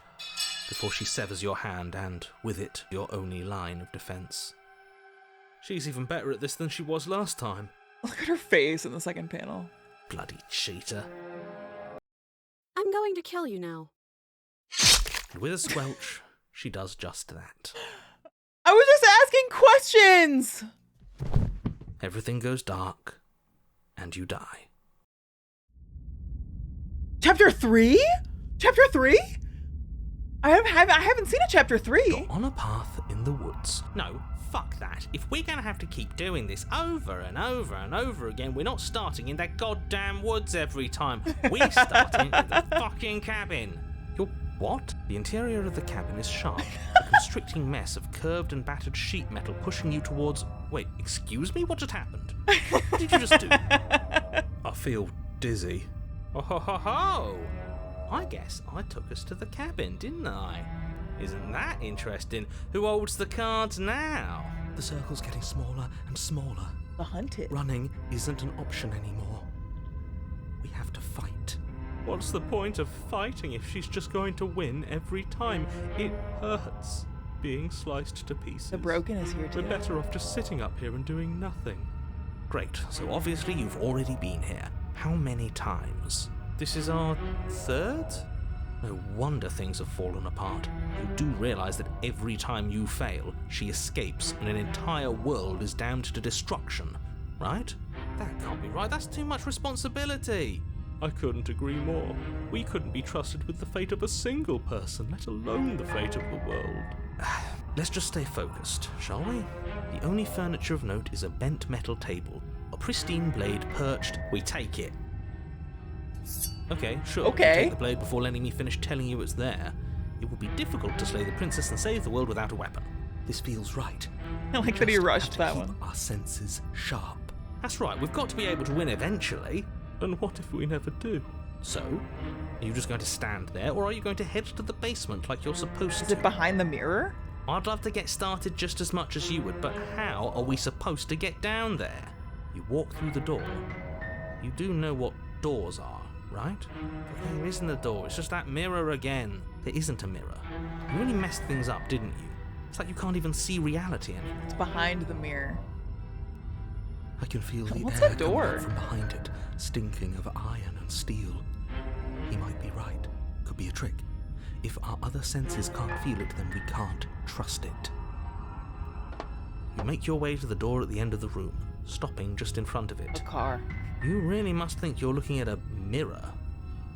before she severs your hand and, with it, your only line of defence. She's even better at this than she was last time. Look at her face in the second panel. Bloody cheater. I'm going to kill you now. And with a squelch, she does just that. I was just asking questions! Everything goes dark, and you die. Chapter 3? Chapter 3? I haven't seen a chapter 3. You're on a path in the woods. No, fuck that. If we're gonna have to keep doing this over and over and over again, we're not starting in that goddamn woods every time. We're starting at the fucking cabin. You're what? The interior of the cabin is sharp, a constricting mess of curved and battered sheet metal pushing you towards... Wait, excuse me? What just happened? What did you just do? I feel dizzy. Oh ho ho ho! I guess I took us to the cabin, didn't I? Isn't that interesting? Who holds the cards now? The circle's getting smaller and smaller. The hunted. Running isn't an option anymore. We have to fight. What's the point of fighting if she's just going to win every time? It hurts being sliced to pieces. The broken is here too. We're better off just sitting up here and doing nothing. Great, so obviously you've already been here. How many times? This is our third? No wonder things have fallen apart. You do realise that every time you fail, she escapes and an entire world is damned to destruction, right? That can't be right, that's too much responsibility. I couldn't agree more. We couldn't be trusted with the fate of a single person, let alone the fate of the world. Let's just stay focused, shall we? The only furniture of note is a bent metal table. A pristine blade perched. We take it. Okay, sure. Okay. Take the blade before letting me finish telling you it's there. It would be difficult to slay the princess and save the world without a weapon. This feels right. I like that he rushed that one. Our senses sharp. That's right, we've got to be able to win eventually. And what if we never do? So, are you just going to stand there, or are you going to head to the basement like you're supposed Is to? it behind the mirror? I'd love to get started just as much as you would, but how are we supposed to get down there? You walk through the door. You do know what doors are, right? But there isn't a door, it's just that mirror again. There isn't a mirror. You really messed things up, didn't you? It's like you can't even see reality anymore. It's behind the mirror. I can feel the What's air that coming door? out from behind it, stinking of iron and steel. He might be right. Could be a trick. If our other senses can't feel it, then we can't trust it. You make your way to the door at the end of the room, stopping just in front of it. A car. You really must think you're looking at a mirror.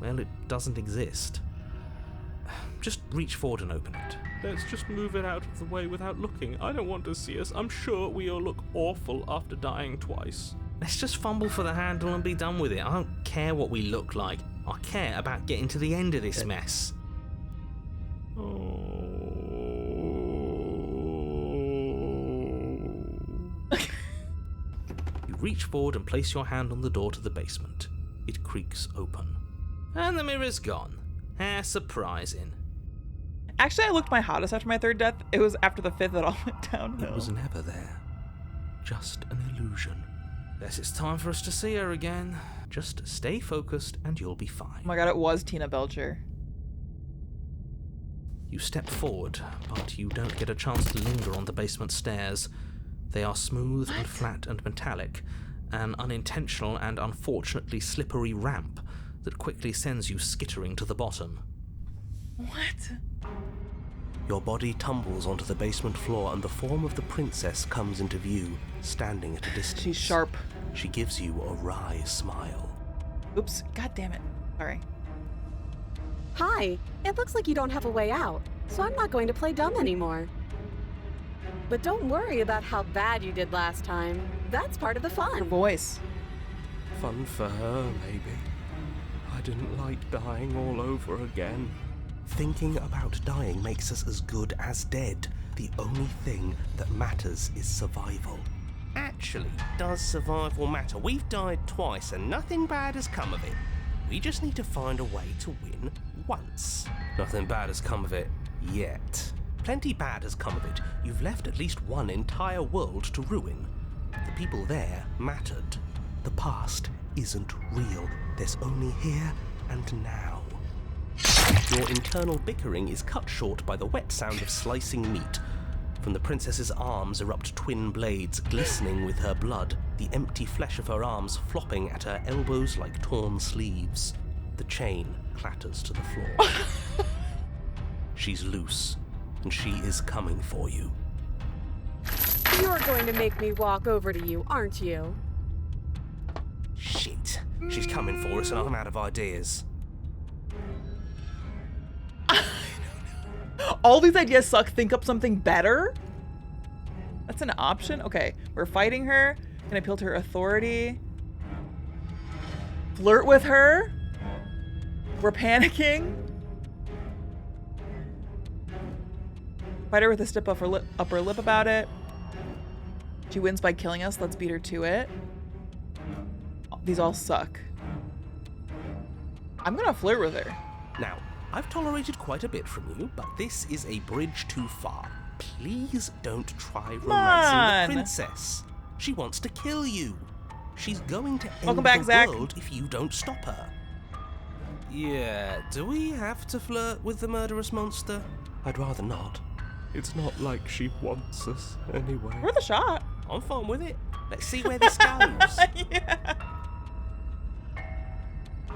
Well, it doesn't exist. Just reach forward and open it. Let's just move it out of the way without looking. I don't want to see us. I'm sure we all look awful after dying twice. Let's just fumble for the handle and be done with it. I don't care what we look like. I care about getting to the end of this mess. You reach forward and place your hand on the door to the basement. It creaks open. And the mirror's gone. How surprising. Actually, I looked my hottest after my third death. It was after the fifth that all went downhill. It was never there. Just an illusion. Guess it's time for us to see her again. Just stay focused and you'll be fine. Oh my god, it was Tina Belcher. You step forward, but you don't get a chance to linger on the basement stairs. They are smooth and flat and metallic, an unintentional and unfortunately slippery ramp that quickly sends you skittering to the bottom. What? Your body tumbles onto the basement floor and the form of the princess comes into view, standing at a distance. She's sharp. She gives you a wry smile. Oops, god damn it. Sorry. Hi, it looks like you don't have a way out, so I'm not going to play dumb anymore. But don't worry about how bad you did last time. That's part of the Her fun. voice. Fun for her, maybe. I didn't like dying all over again. Thinking about dying makes us as good as dead. The only thing that matters is survival. Actually, does survival matter? We've died twice and nothing bad has come of it. We just need to find a way to win once. Nothing bad has come of it yet. Plenty bad has come of it. You've left at least one entire world to ruin. The people there mattered. The past isn't real. There's only here and now. Your internal bickering is cut short by the wet sound of slicing meat. From the princess's arms erupt twin blades glistening with her blood, the empty flesh of her arms flopping at her elbows like torn sleeves. The chain clatters to the floor. She's loose, and she is coming for you. You're going to make me walk over to you, aren't you? Shit. She's coming for us and I'm out of ideas. All these ideas suck. Think up something better? That's an option? Okay, we're fighting her. Can appeal to her authority. Flirt with her. We're panicking. Fight her with a stiff upper lip about it. She wins by killing us. Let's beat her to it. These all suck. I'm gonna flirt with her. Now, I've tolerated quite a bit from you, but this is a bridge too far. Please don't try romancing the princess. She wants to kill you. She's going to end the world if you don't stop her. Yeah, do we have to flirt with the murderous monster? I'd rather not. It's not like she wants us anyway. Worth a shot. I'm fine with it. Let's see where this goes. Yeah.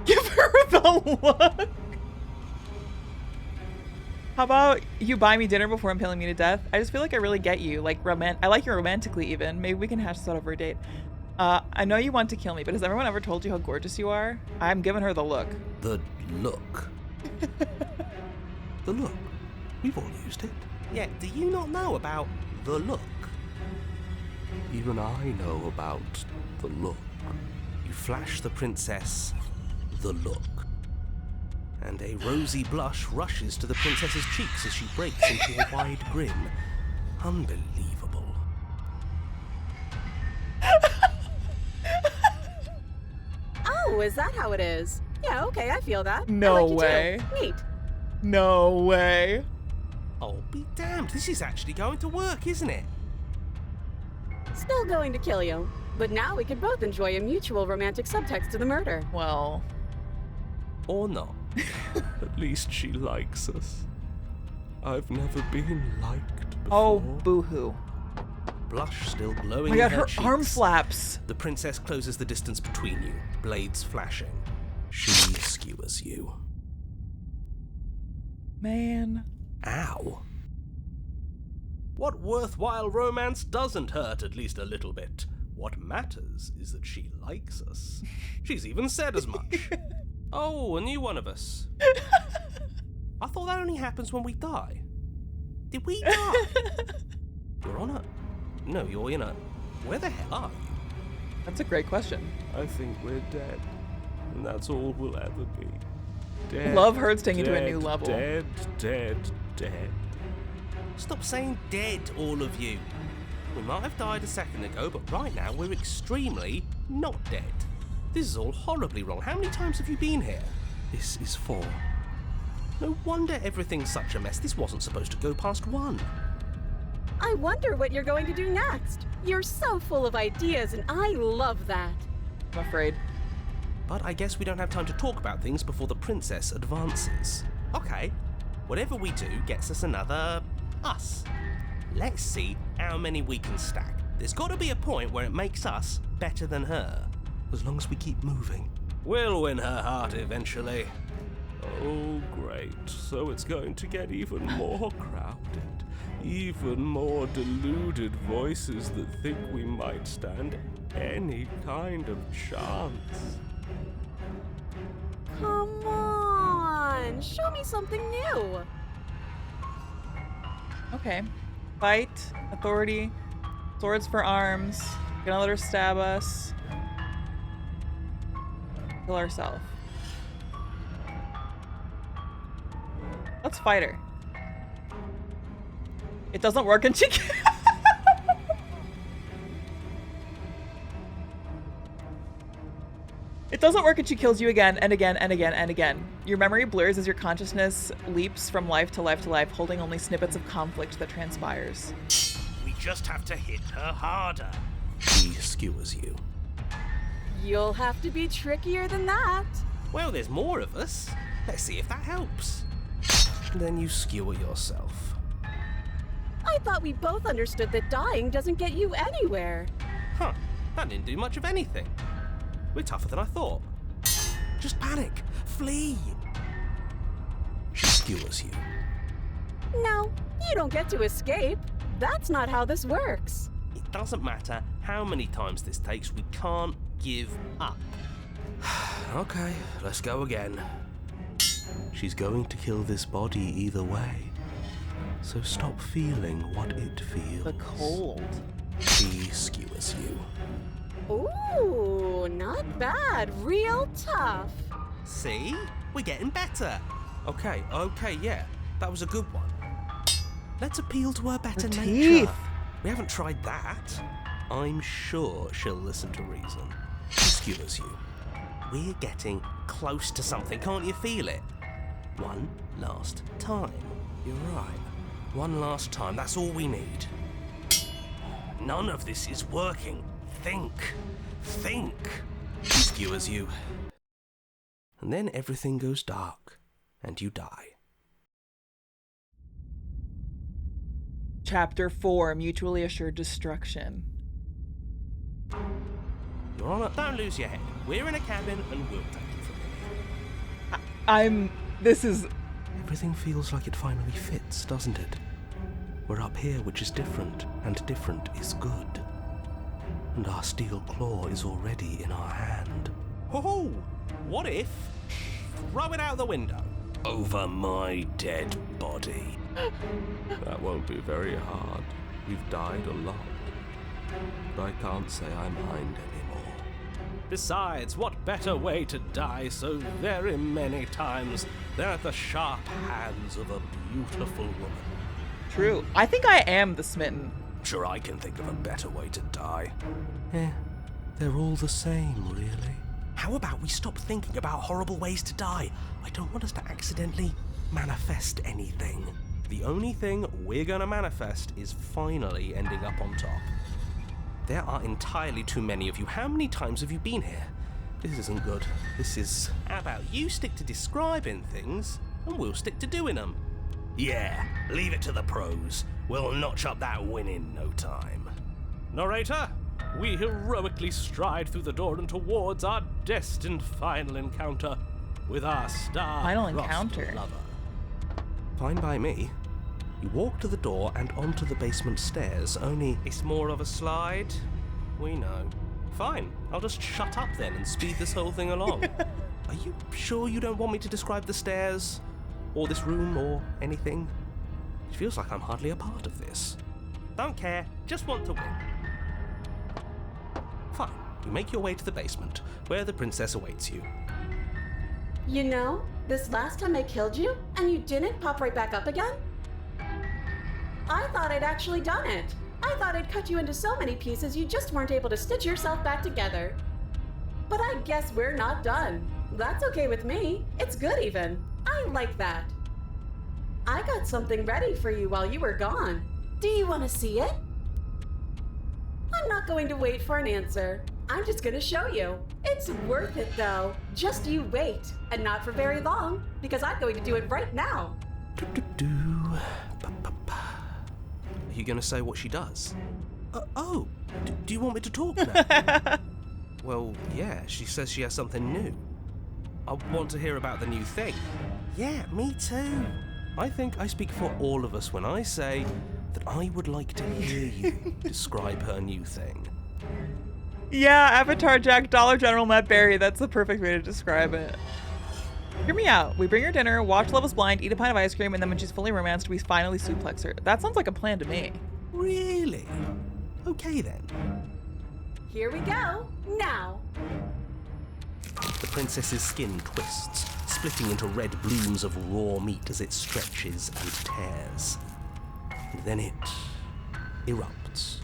Give her the look. How about you buy me dinner before impaling me to death? I just feel like I really get you. Like I like you romantically even. Maybe we can hash this out over a date. I know you want to kill me, but has everyone ever told you how gorgeous you are? I'm giving her the look. The look. The look. We've all used it. Yeah, do you not know about the look? Even I know about the look. You flash the princess the look. And a rosy blush rushes to the princess's cheeks as she breaks into a wide grin. Unbelievable. Oh, is that how it is? Yeah, okay, I feel that. No I like you way. Too. Neat. No way. Oh, be damned. This is actually going to work, isn't it? Still going to kill you. But now we can both enjoy a mutual romantic subtext to the murder. Well. Or not. At least she likes us. I've never been liked before. Oh, boo-hoo. Blush still glowing. Oh my god, in her cheeks. arm flaps. The princess closes the distance between you, blades flashing. She skewers you. Man. Ow. What worthwhile romance doesn't hurt at least a little bit? What matters is that she likes us. She's even said as much. Oh, a new one of us. I thought that only happens when we die. Did we die? You're on a... No, you're in a... Where the hell are you? That's a great question. I think we're dead. And that's all we'll ever be. Dead, Love hurts taking dead, to a new level. Dead, dead, dead. Stop saying dead, all of you. We might have died a second ago, but right now we're extremely not dead. This is all horribly wrong. How many times have you been here? This is 4. No wonder everything's such a mess. This wasn't supposed to go past 1. I wonder what you're going to do next. You're so full of ideas, and I love that. I'm afraid. But I guess we don't have time to talk about things before the princess advances. Okay, whatever we do gets us another us. Let's see how many we can stack. There's got to be a point where it makes us better than her. As long as we keep moving. We'll win her heart eventually. Oh, great. So it's going to get even more crowded. Even more deluded voices that think we might stand any kind of chance. Come on, show me something new. Okay. Fight, authority, swords for arms, gonna let her stab us. Kill herself. Let's fight her. It doesn't work and she It doesn't work and she kills you again and again and again and again. Your memory blurs as your consciousness leaps from life to life to life, holding only snippets of conflict that transpires. We just have to hit her harder. She skewers you. You'll have to be trickier than that. Well, there's more of us. Let's see if that helps. Then you skewer yourself. I thought we both understood that dying doesn't get you anywhere. Huh, that didn't do much of anything. We're tougher than I thought. Just panic. Flee. She skewers you. No, you don't get to escape. That's not how this works. It doesn't matter how many times this takes, we can't give up. Okay, let's go again. She's going to kill this body either way. So stop feeling what it feels. The cold. She skewers you. Ooh, not bad. Real tough. See? We're getting better. Okay, yeah. That was a good one. Let's appeal to her better nature. Teeth. We haven't tried that. I'm sure she'll listen to reason. She skewers you. We're getting close to something. Can't you feel it? One last time. You're right. One last time. That's all we need. None of this is working. Think. She skewers you. And then everything goes dark, and you die. Chapter 4, Mutually Assured Destruction. You're on it. Don't lose your head. We're in a cabin, and we'll take it from here. This is... Everything feels like it finally fits, doesn't it? We're up here, which is different, and different is good. And our steel claw is already in our hand. Ho-ho! What if? Throw it out the window. Over my dead body. That won't be very hard. We've died a lot. But I can't say I mind anymore. Besides, what better way to die so very many times than at the sharp hands of a beautiful woman? True. I think I am the smitten. Sure, I can think of a better way to die. They're all the same, really. How about we stop thinking about horrible ways to die? I don't want us to accidentally manifest anything. The only thing we're gonna manifest is finally ending up on top. There are entirely too many of you. How many times have you been here? This isn't good. This is... How about you stick to describing things, and we'll stick to doing them? Yeah, leave it to the pros. We'll notch up that win in no time. Narrator, we heroically stride through the door and towards our destined final encounter with our Final encounter. lover. Fine by me. You walk to the door and onto the basement stairs, only it's more of a slide. We know. Fine, I'll just shut up then and speed this whole thing along. Are you sure you don't want me to describe the stairs? Or this room, or anything? It feels like I'm hardly a part of this. Don't care, just want to win. Fine, you make your way to the basement, where the princess awaits you. You know, this last time I killed you, and you didn't pop right back up again? I thought I'd actually done it. I thought I'd cut you into so many pieces you just weren't able to stitch yourself back together. But I guess we're not done. That's okay with me. It's good even. I like that. I got something ready for you while you were gone. Do you want to see it? I'm not going to wait for an answer. I'm just going to show you. It's worth it though. Just you wait. And not for very long, because I'm going to do it right now. Are you going to say what she does? Do you want me to talk now? Well, yeah, she says she has something new. I want to hear about the new thing. Yeah, me too. I think I speak for all of us when I say that I would like to hear you describe her new thing. Yeah, Avatar Jack, Dollar General, Matt Berry. That's the perfect way to describe it. Hear me out. We bring her dinner, watch Love is Blind, eat a pint of ice cream, and then when she's fully romanced, we finally suplex her. That sounds like a plan to me. Really? Okay then. Here we go. Now. The princess's skin twists, splitting into red blooms of raw meat as it stretches and tears. And then it erupts.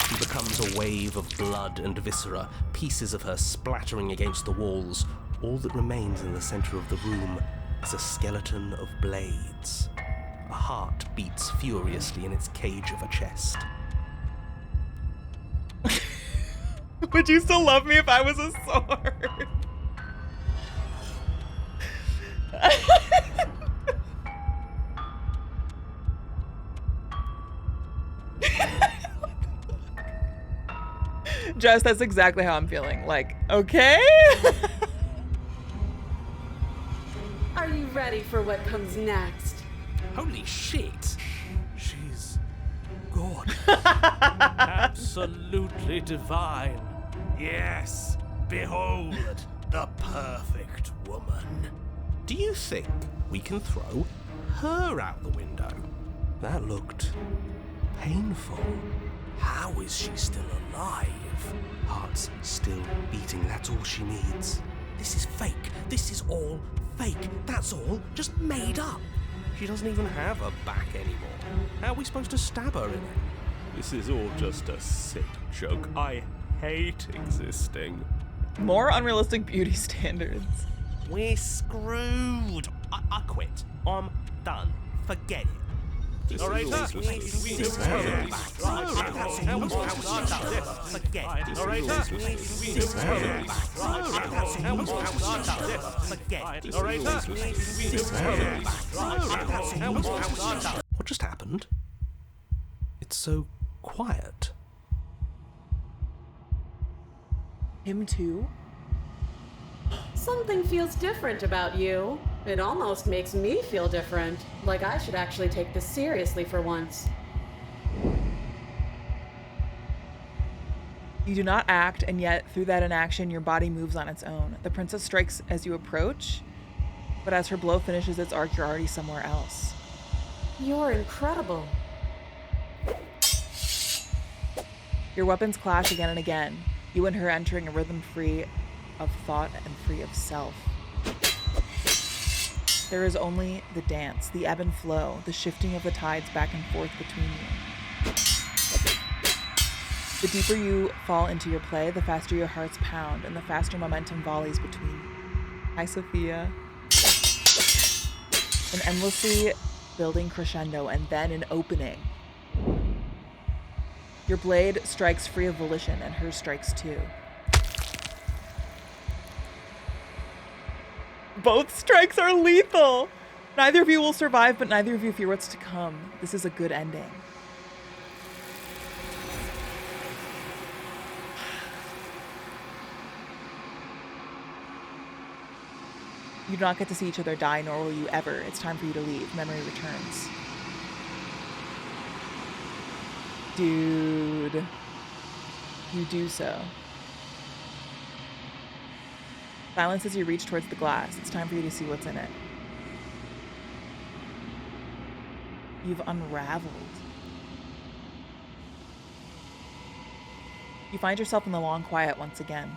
She becomes a wave of blood and viscera, pieces of her splattering against the walls. All that remains in the center of the room is a skeleton of blades. A heart beats furiously in its cage of a chest. Would you still love me if I was a sword? Jess, that's exactly how I'm feeling. Like, okay? Are you ready for what comes next? Holy shit! She's gorgeous. Absolutely divine. Yes, behold, the perfect woman. Do you think we can throw her out the window? That looked painful. How is she still alive? Heart's still beating, that's all she needs. This is fake. This is all fake. That's all just made up. She doesn't even have a back anymore. How are we supposed to stab her in it? This is all just a sick joke. I hate existing. More unrealistic beauty standards. We're screwed. I quit. I'm done. Forget it. What just happened? It's so quiet. Him too? Something feels different about you. It almost makes me feel different. Like I should actually take this seriously for once. You do not act, and yet through that inaction, your body moves on its own. The princess strikes as you approach, but as her blow finishes its arc, you're already somewhere else. You're incredible. Your weapons clash again and again, you and her entering a rhythm free of thought and free of self. There is only the dance, the ebb and flow, the shifting of the tides back and forth between you. The deeper you fall into your play, the faster your hearts pound, and the faster momentum volleys between you. Hi, Sophia. An endlessly building crescendo, and then an opening. Your blade strikes free of volition, and hers strikes too. Both strikes are lethal! Neither of you will survive, but neither of you fear what's to come. This is a good ending. You do not get to see each other die, nor will you ever. It's time for you to leave. Memory returns. Dude. You do so. Silence as you reach towards the glass. It's time for you to see what's in it. You've unraveled. You find yourself in the long quiet once again.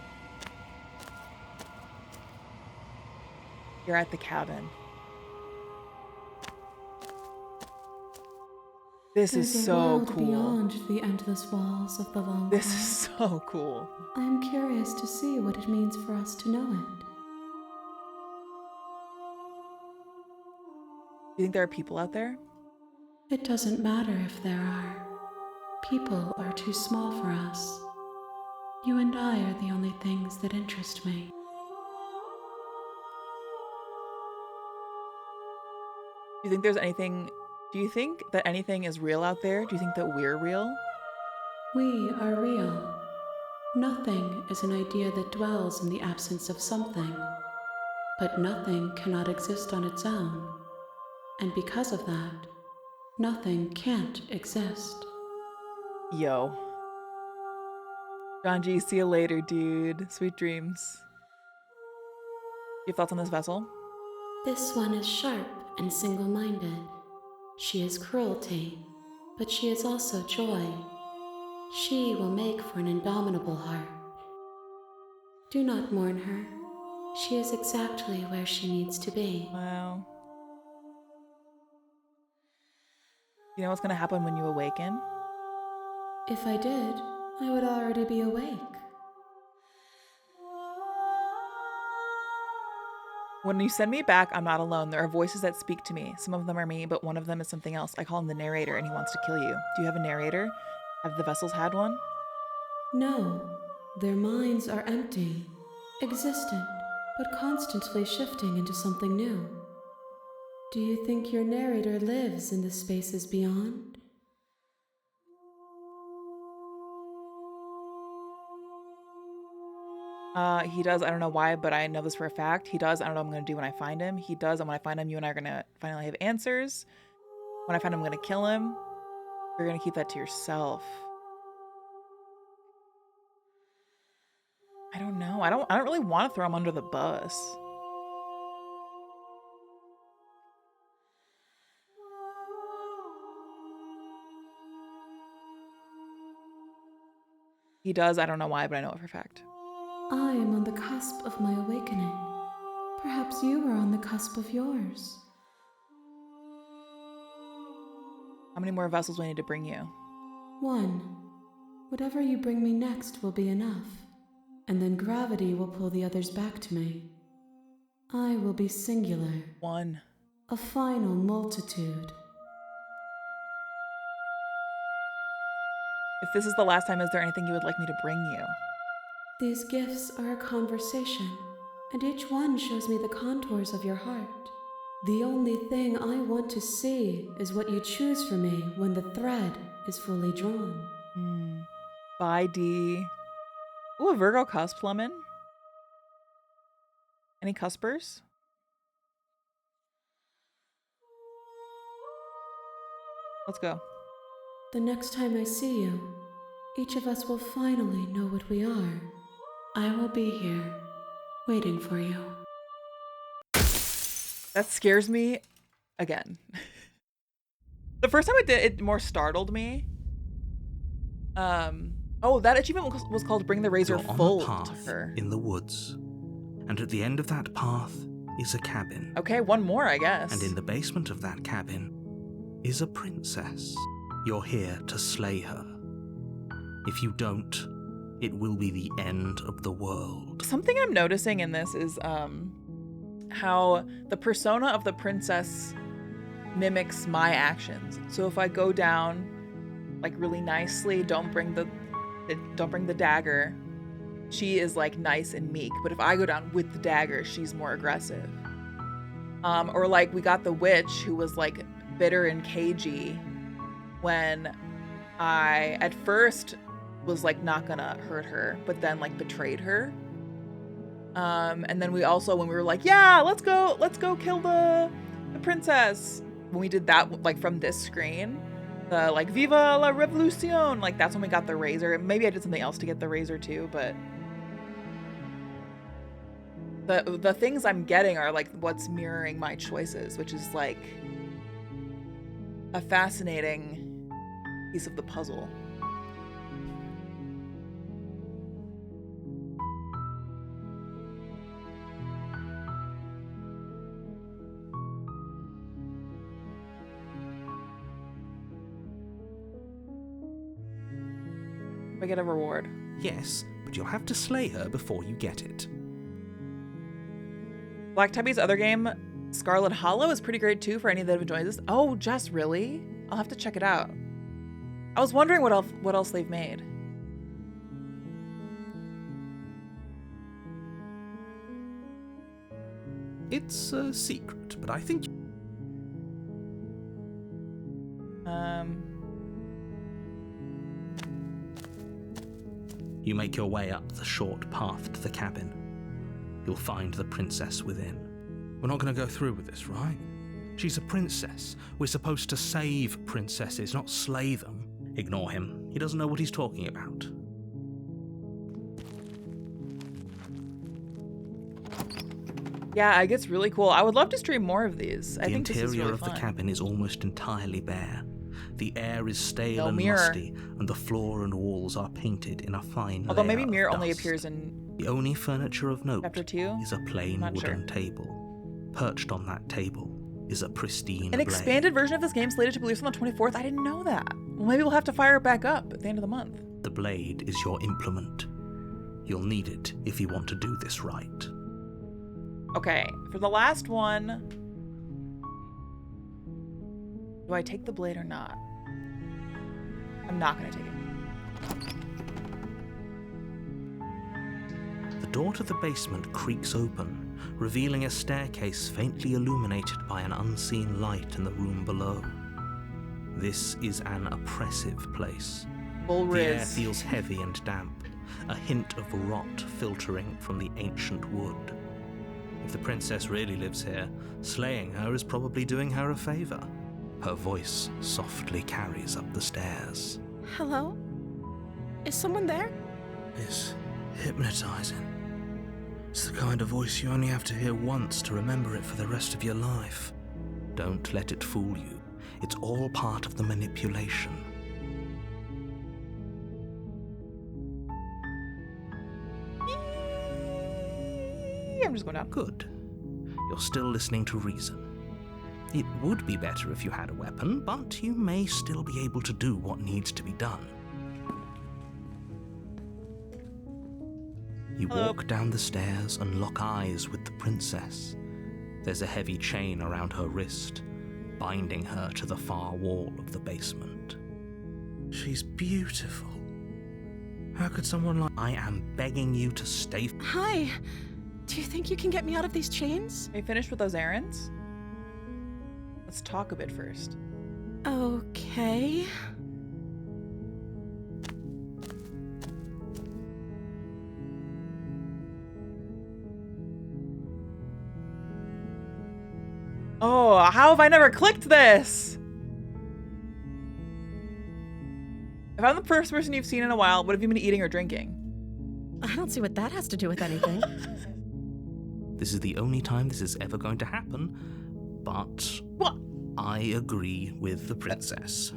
You're at the cabin. This is so cool. Beyond the endless walls of the long This is so cool. I'm curious to see what it means for us to know it. Do you think there are people out there? It doesn't matter if there are. People are too small for us. You and I are the only things that interest me. Do you think there's anything... Do you think that anything is real out there? Do you think that we're real? We are real. Nothing is an idea that dwells in the absence of something. But nothing cannot exist on its own. And because of that, nothing can't exist. Yo. John G, see you later, dude. Sweet dreams. You have thoughts on this vessel? This one is sharp and single-minded. She is cruelty, but she is also joy. She will make for an indomitable heart. Do not mourn her. She is exactly where she needs to be. Wow. You know what's going to happen when you awaken? If I did, I would already be awake. When you send me back, I'm not alone. There are voices that speak to me. Some of them are me, but one of them is something else. I call him the narrator, and he wants to kill you. Do you have a narrator? Have the vessels had one? No. Their minds are empty, existent, but constantly shifting into something new. Do you think your narrator lives in the spaces beyond? He does. I don't know why, but I know this for a fact. He does. I don't know what I'm going to do when I find him. He does. And when I find him, you and I are going to finally have answers. When I find him, I'm going to kill him. You're going to keep that to yourself. I don't know. I don't really want to throw him under the bus. He does. I don't know why, but I know it for a fact. I am on the cusp of my awakening. Perhaps you are on the cusp of yours. How many more vessels do I need to bring you? One. Whatever you bring me next will be enough, and then gravity will pull the others back to me. I will be singular. One. A final multitude. If this is the last time, is there anything you would like me to bring you? These gifts are a conversation, and each one shows me the contours of your heart. The only thing I want to see is what you choose for me when the thread is fully drawn. Bye, D. Ooh, a Virgo cusp, Lemon. Any cuspers? Let's go. The next time I see you, each of us will finally know what we are. I will be here, waiting for you. That scares me again. The first time it did, it more startled me. Oh, that achievement was called Bring the Razor You're Full on a to path her. in the woods, and at the end of that path is a cabin. Okay, one more, I guess. And in the basement of that cabin is a princess. You're here to slay her. If you don't, it will be the end of the world. Something I'm noticing in this is how the persona of the princess mimics my actions. So if I go down like really nicely, don't bring the dagger, she is like nice and meek. But if I go down with the dagger, she's more aggressive. Or like we got the witch who was like bitter and cagey when I at first was like not gonna hurt her, but then like betrayed her. And then we also, when we were like, yeah, let's go kill the princess. When we did that, like from this screen, the like Viva la Revolucion, like that's when we got the razor. Maybe I did something else to get the razor too, but the things I'm getting are like what's mirroring my choices, which is like a fascinating piece of the puzzle. I get a reward. Yes, but you'll have to slay her before you get it. Black Tabby's other game, Scarlet Hollow, is pretty great too for any that have enjoyed this. Oh, Jess, really? I'll have to check it out. I was wondering what else they've made. It's a secret, but I think... You make your way up the short path to the cabin. You'll find the princess within. We're not going to go through with this, right? She's a princess. We're supposed to save princesses, not slay them. Ignore him. He doesn't know what he's talking about. Yeah, it gets really cool. I would love to stream more of these. I think this is really The interior of fun. the cabin is almost entirely bare. The air is stale No and mirror. musty, and the floor and walls are painted in a fine Although layer maybe of mirror only dust. appears in The only furniture of note Chapter 2? is a plain Not wooden sure. table. Perched on that table is a pristine An blade. expanded version of this game slated to be released on the 24th. I didn't know that. Well, maybe we'll have to fire it back up at the end of the month. The blade is your implement. You'll need it if you want to do this right. Okay, for the last one, do I take the blade or not? I'm not gonna take it. The door to the basement creaks open, revealing a staircase faintly illuminated by an unseen light in the room below. This is an oppressive place. Full The air riz. feels heavy and damp, a hint of rot filtering from the ancient wood. If the princess really lives here, slaying her is probably doing her a favor. Her voice softly carries up the stairs. Hello? Is someone there? It's hypnotizing. It's the kind of voice you only have to hear once to remember it for the rest of your life. Don't let it fool you. It's all part of the manipulation. I'm just going down. Good. You're still listening to reason. It would be better if you had a weapon, but you may still be able to do what needs to be done. You walk down the stairs and lock eyes with the princess. There's a heavy chain around her wrist, binding her to the far wall of the basement. She's beautiful. How could someone like... I am begging you to stay... Hi. Do you think you can get me out of these chains? Are you finished with those errands? Let's talk a bit first. Okay. Oh, how have I never clicked this? If I'm the first person you've seen in a while, what have you been eating or drinking? I don't see what that has to do with anything. This is the only time this is ever going to happen, but... What? I agree with the princess.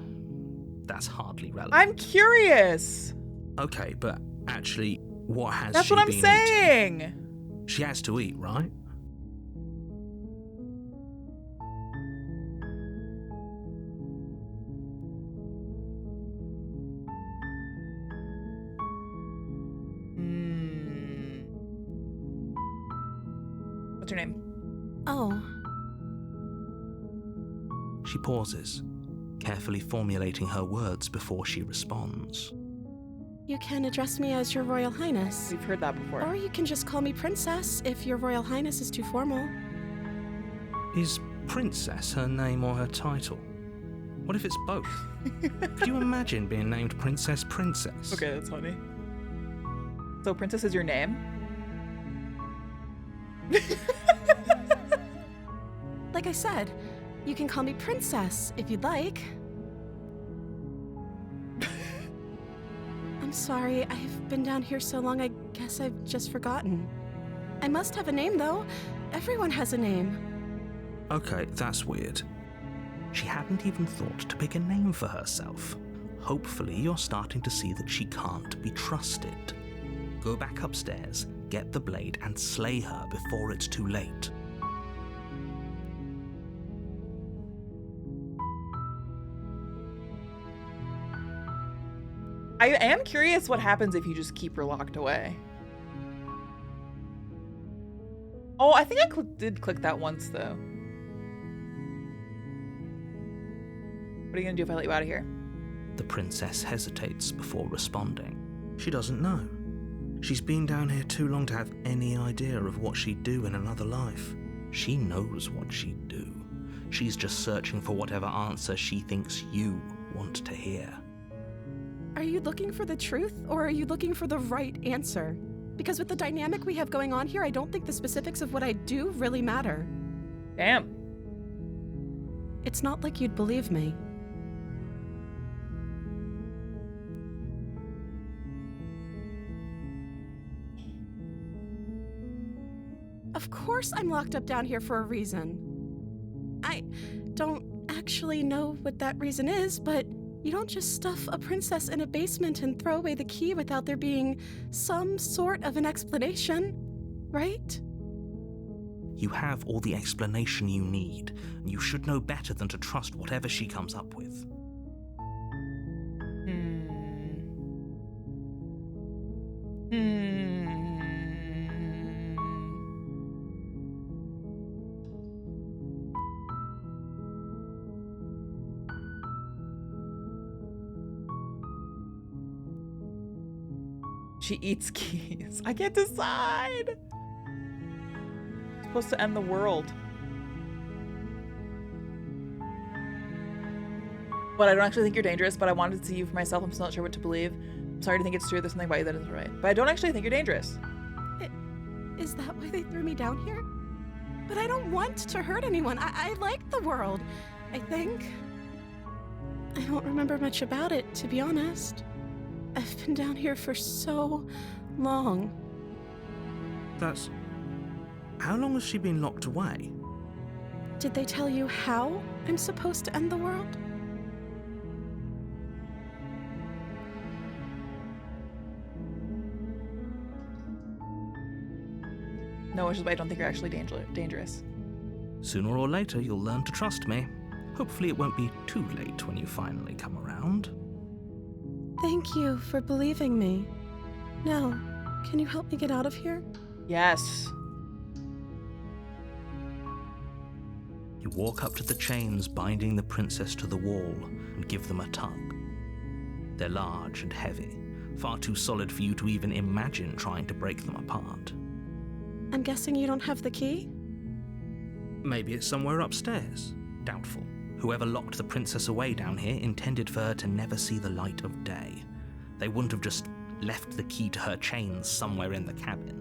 That's hardly relevant. I'm curious. Okay, but actually, what has That's she what I'm been saying. eating? She has to eat, right? What's your name? Oh. She pauses, carefully formulating her words before she responds. You can address me as Your Royal Highness. We've heard that before. Or you can just call me Princess if Your Royal Highness is too formal. Is Princess her name or her title? What if it's both? Could you imagine being named Princess? Okay, that's funny. So Princess is your name? Like I said, you can call me Princess if you'd like. I'm sorry, I've been down here so long, I guess I've just forgotten. I must have a name, though. Everyone has a name. Okay, that's weird. She hadn't even thought to pick a name for herself. Hopefully you're starting to see that she can't be trusted. Go back upstairs, get the blade, and slay her before it's too late. I am curious what happens if you just keep her locked away. Oh, I think I did click that once, though. What are you gonna do if I let you out of here? The princess hesitates before responding. She doesn't know. She's been down here too long to have any idea of what she'd do in another life. She knows what she'd do. She's just searching for whatever answer she thinks you want to hear. Are you looking for the truth, or are you looking for the right answer? Because with the dynamic we have going on here, I don't think the specifics of what I do really matter. Damn. It's not like you'd believe me. Of course I'm locked up down here for a reason. I don't actually know what that reason is, but you don't just stuff a princess in a basement and throw away the key without there being some sort of an explanation, right? You have all the explanation you need, and you should know better than to trust whatever she comes up with. She eats keys. I can't decide. It's supposed to end the world. But I don't actually think you're dangerous, but I wanted to see you for myself. I'm still not sure what to believe. I'm sorry to think it's true. There's something about you that isn't right. But I don't actually think you're dangerous. Is that why they threw me down here? But I don't want to hurt anyone. I like the world, I think. I don't remember much about it, to be honest. I've been down here for so long. How long has she been locked away? Did they tell you how I'm supposed to end the world? No, which is why I don't think you're actually dangerous. Sooner or later, you'll learn to trust me. Hopefully it won't be too late when you finally come around. Thank you for believing me. Now, can you help me get out of here? Yes. You walk up to the chains binding the princess to the wall and give them a tug. They're large and heavy, far too solid for you to even imagine trying to break them apart. I'm guessing you don't have the key? Maybe it's somewhere upstairs. Doubtful. Whoever locked the princess away down here intended for her to never see the light of day. They wouldn't have just left the key to her chains somewhere in the cabin.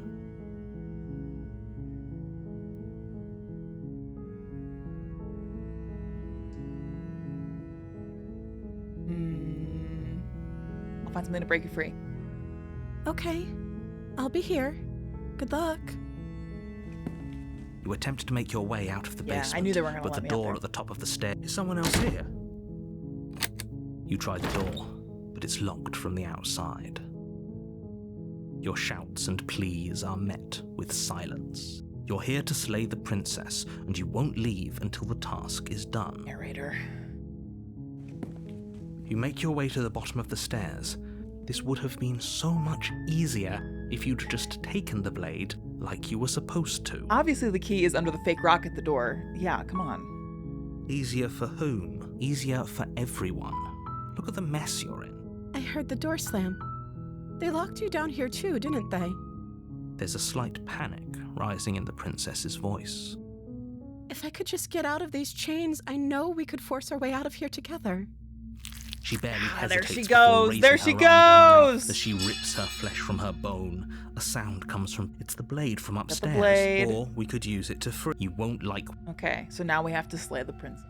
I'll find something to break you free. Okay. I'll be here. Good luck. You attempt to make your way out of the basement, I knew they weren't gonna but let the me out door there. at the top of the stair. Is someone else here? You try the door, but it's locked from the outside. Your shouts and pleas are met with silence. You're here to slay the princess, and you won't leave until the task is done. Narrator. You make your way to the bottom of the stairs. This would have been so much easier if you'd just taken the blade like you were supposed to. Obviously the key is under the fake rock at the door. Yeah, come on. Easier for whom? Easier for everyone. Look at the mess you're in. I heard the door slam. They locked you down here too, didn't they? There's a slight panic rising in the princess's voice. If I could just get out of these chains, I know we could force our way out of here together. She barely hesitates there she before goes. raising There her she arm down now goes. as she rips her flesh from her bone. A sound comes from it's the blade from Got the upstairs. blade. Or we could use it to free. You won't like. Okay, so now we have to slay the princess.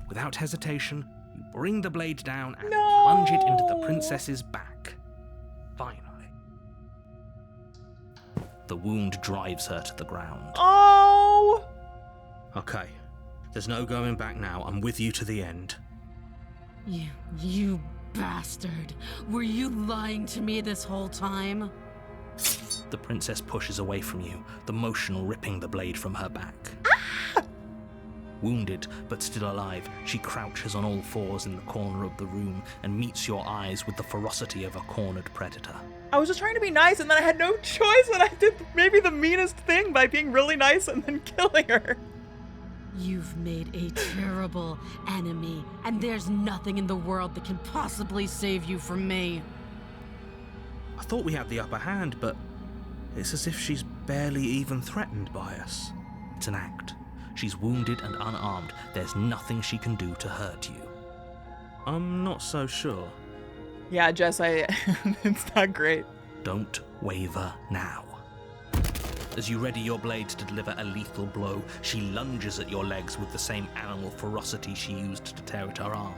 Without hesitation, you bring the blade down and No! plunge it into the princess's back. Finally. The wound drives her to the ground. Oh! Okay. There's no going back now. I'm with you to the end. You bastard. Were you lying to me this whole time? The princess pushes away from you, the motion ripping the blade from her back. Wounded, but still alive, she crouches on all fours in the corner of the room and meets your eyes with the ferocity of a cornered predator. I was just trying to be nice, and then I had no choice, and I did maybe the meanest thing by being really nice and then killing her. You've made a terrible enemy, and there's nothing in the world that can possibly save you from me. I thought we had the upper hand, but it's as if she's barely even threatened by us. It's an act. She's wounded and unarmed. There's nothing she can do to hurt you. I'm not so sure. Yeah, Jess, it's not great. Don't waver now. As you ready your blade to deliver a lethal blow, she lunges at your legs with the same animal ferocity she used to tear at her arm.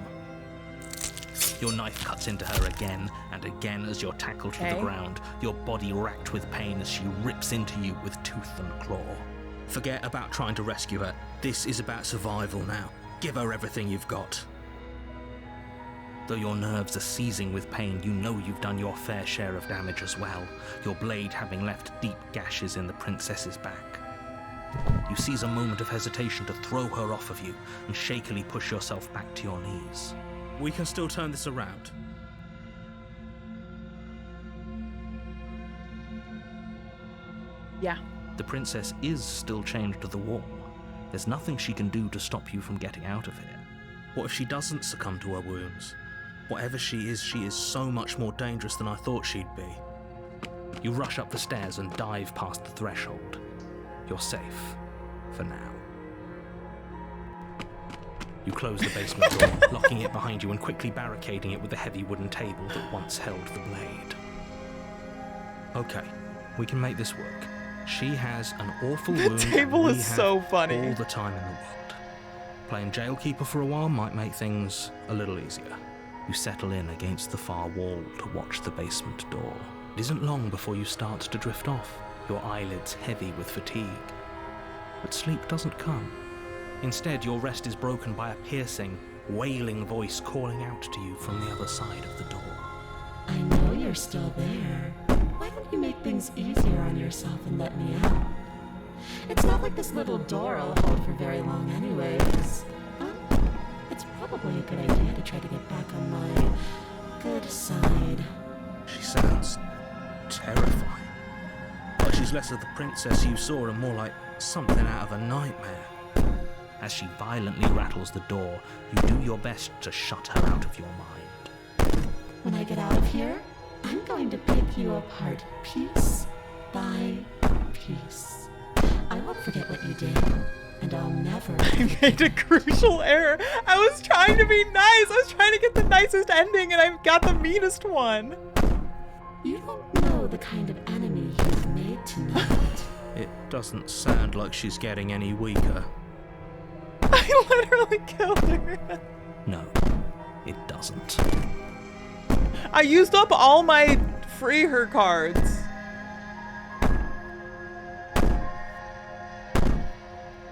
Your knife cuts into her again and again as you're tackled to the ground, your body racked with pain as she rips into you with tooth and claw. Forget about trying to rescue her. This is about survival now. Give her everything you've got. Though your nerves are seizing with pain, you know you've done your fair share of damage as well, your blade having left deep gashes in the princess's back. You seize a moment of hesitation to throw her off of you and shakily push yourself back to your knees. We can still turn this around. Yeah. The princess is still chained to the wall. There's nothing she can do to stop you from getting out of here. What if she doesn't succumb to her wounds? Whatever she is so much more dangerous than I thought she'd be. You rush up the stairs and dive past the threshold. You're safe. For now. You close the basement door, locking it behind you and quickly barricading it with the heavy wooden table that once held the blade. Okay, we can make this work. She has an awful wound. The table and we is have so funny. all the time in the world. Playing jailkeeper for a while might make things a little easier. You settle in against the far wall to watch the basement door. It isn't long before you start to drift off, your eyelids heavy with fatigue. But sleep doesn't come. Instead, your rest is broken by a piercing, wailing voice calling out to you from the other side of the door. I know you're still there. Why don't you make things easier on yourself and let me out? It's not like this little door will hold for very long anyways. It's probably a good idea to try to get back on my good side. She sounds terrifying. Like she's less of the princess you saw and more like something out of a nightmare. As she violently rattles the door, you do your best to shut her out of your mind. When I get out of here, I'm going to pick you apart piece by piece. I won't forget what you did, and I'll never... I made a crucial error. I was trying to be nice. I was trying to get the nicest ending, and I've got the meanest one. You don't know the kind of enemy you've made tonight. It doesn't sound like she's getting any weaker. I literally killed her. No, it doesn't. I used up all my free her cards.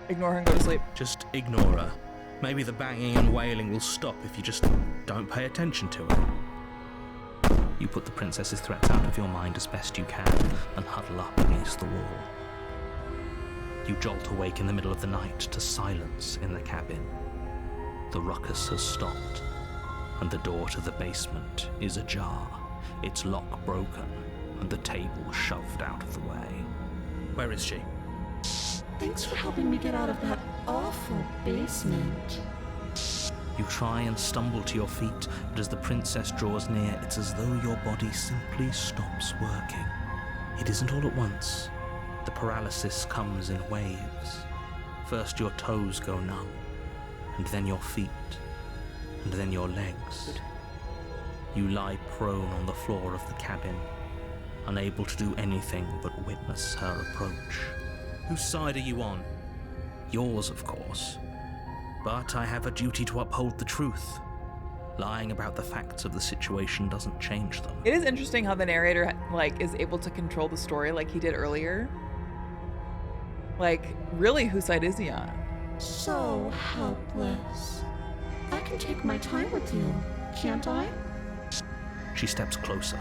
Ignore her and go to sleep. Just ignore her. Maybe the banging and wailing will stop if you just don't pay attention to her. You put the princess's threats out of your mind as best you can and huddle up against the wall. You jolt awake in the middle of the night to silence in the cabin. The ruckus has stopped, and the door to the basement is ajar, its lock broken, and the table shoved out of the way. Where is she? Thanks for helping me get out of that awful basement. You try and stumble to your feet, but as the princess draws near, it's as though your body simply stops working. It isn't all at once. The paralysis comes in waves. First your toes go numb, and then your feet, and then your legs. You lie prone on the floor of the cabin, unable to do anything but witness her approach. Whose side are you on? Yours, of course. But I have a duty to uphold the truth. Lying about the facts of the situation doesn't change them. It is interesting how the narrator, like, is able to control the story like he did earlier. Like, really, whose side is he on? So helpless. I can take my time with you, can't I? She steps closer,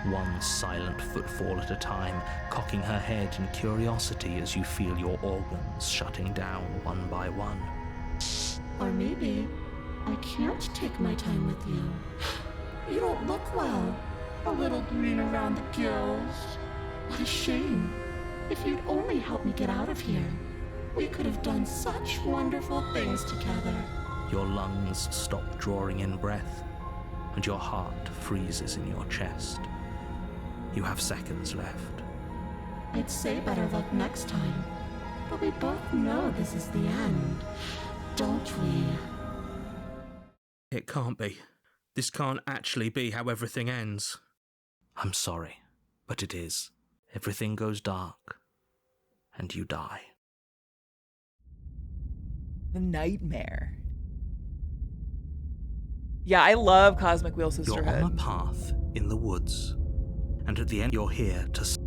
one silent footfall at a time, cocking her head in curiosity as you feel your organs shutting down one by one. Or maybe I can't take my time with you. You don't look well. A little green around the gills. What a shame. If you'd only helped me get out of here, we could have done such wonderful things together. Your lungs stop drawing in breath, and your heart freezes in your chest. You have seconds left. I'd say better luck next time, but we both know this is the end, don't we? It can't be. This can't actually be how everything ends. I'm sorry, but it is. Everything goes dark, and you die. The nightmare. Yeah, I love Cosmic Wheel Sisterhood. You're on a path in the woods, and at the end you're here to...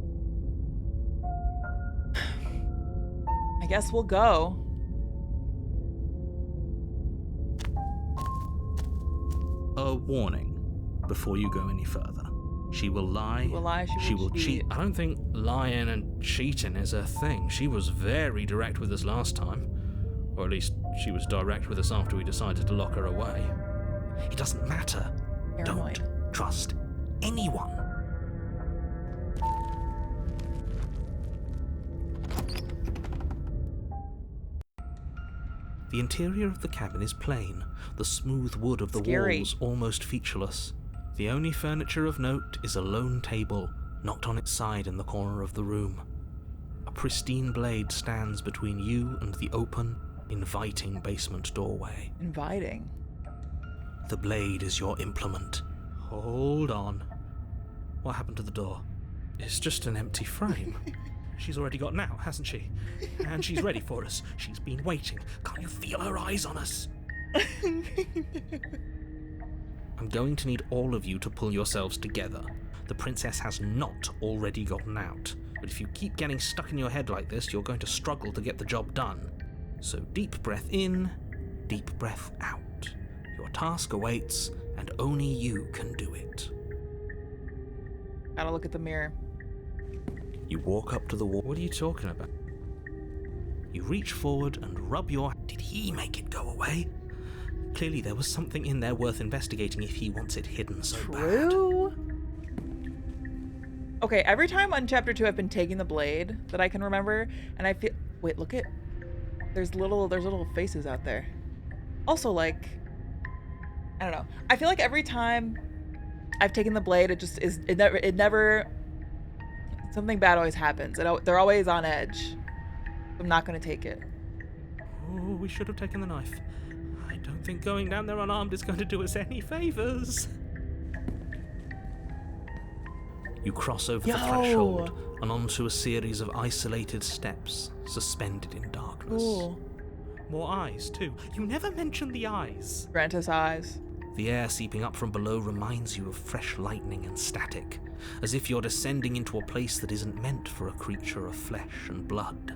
I guess we'll go. A warning before you go any further. She will lie. She will cheat. I don't think lying and cheating is a thing. She was very direct with us last time. Or at least she was direct with us after we decided to lock her away. It doesn't matter. Paranoid. Don't trust anyone. The interior of the cabin is plain, the smooth wood of the walls almost featureless. The only furniture of note is a lone table, knocked on its side in the corner of the room. A pristine blade stands between you and the open, inviting basement doorway. Inviting? The blade is your implement. Hold on. What happened to the door? It's just an empty frame. She's already gotten out, hasn't she? And she's ready for us. She's been waiting. Can't you feel her eyes on us? I'm going to need all of you to pull yourselves together. The princess has not already gotten out. But if you keep getting stuck in your head like this, you're going to struggle to get the job done. So deep breath in, deep breath out. Your task awaits, and only you can do it. Gotta look at the mirror. You walk up to the wall. What are you talking about? You reach forward and rub your... Did he make it go away? Clearly there was something in there worth investigating if he wants it hidden so bad. Okay, every time on chapter 2 I've been taking the blade that I can remember, and I feel... Wait, look at... There's little faces out there. Also, like... I don't know. I feel like every time I've taken the blade, it just is... It never... Something bad always happens. They're always on edge. I'm not going to take it. Oh, we should have taken the knife. I don't think going down there unarmed is going to do us any favors. You cross over the threshold and onto a series of isolated steps suspended in darkness. Cool. More eyes, too. You never mentioned the eyes. Grant us eyes. The air seeping up from below reminds you of fresh lightning and static, as if you're descending into a place that isn't meant for a creature of flesh and blood.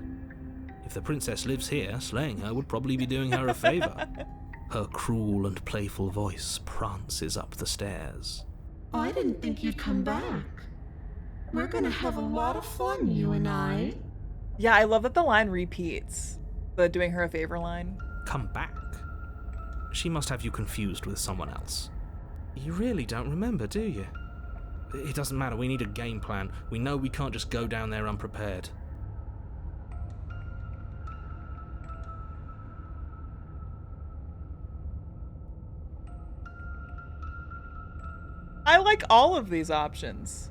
If the princess lives here, slaying her would probably be doing her a favor. Her cruel and playful voice prances up the stairs. I didn't think you'd come back. We're gonna have a lot of fun, you and I. Yeah, I love that the line repeats. The doing her a favor line. Come back? She must have you confused with someone else. You really don't remember, do you? It doesn't matter, we need a game plan. We know we can't just go down there unprepared. I like all of these options.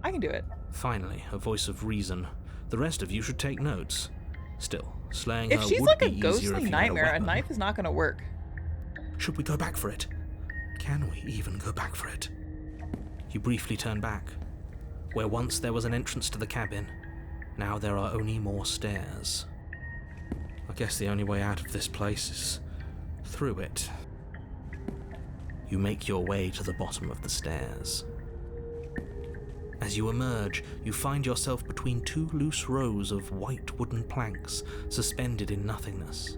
I can do it. Finally, a voice of reason. The rest of you should take notes. Still, slaying If her she's would like be a easier ghostly if you had nightmare, a weapon. knife is not gonna work. Should we go back for it? Can we even go back for it? You briefly turn back. Where once there was an entrance to the cabin, now there are only more stairs. I guess the only way out of this place is through it. You make your way to the bottom of the stairs. As you emerge, you find yourself between two loose rows of white wooden planks suspended in nothingness.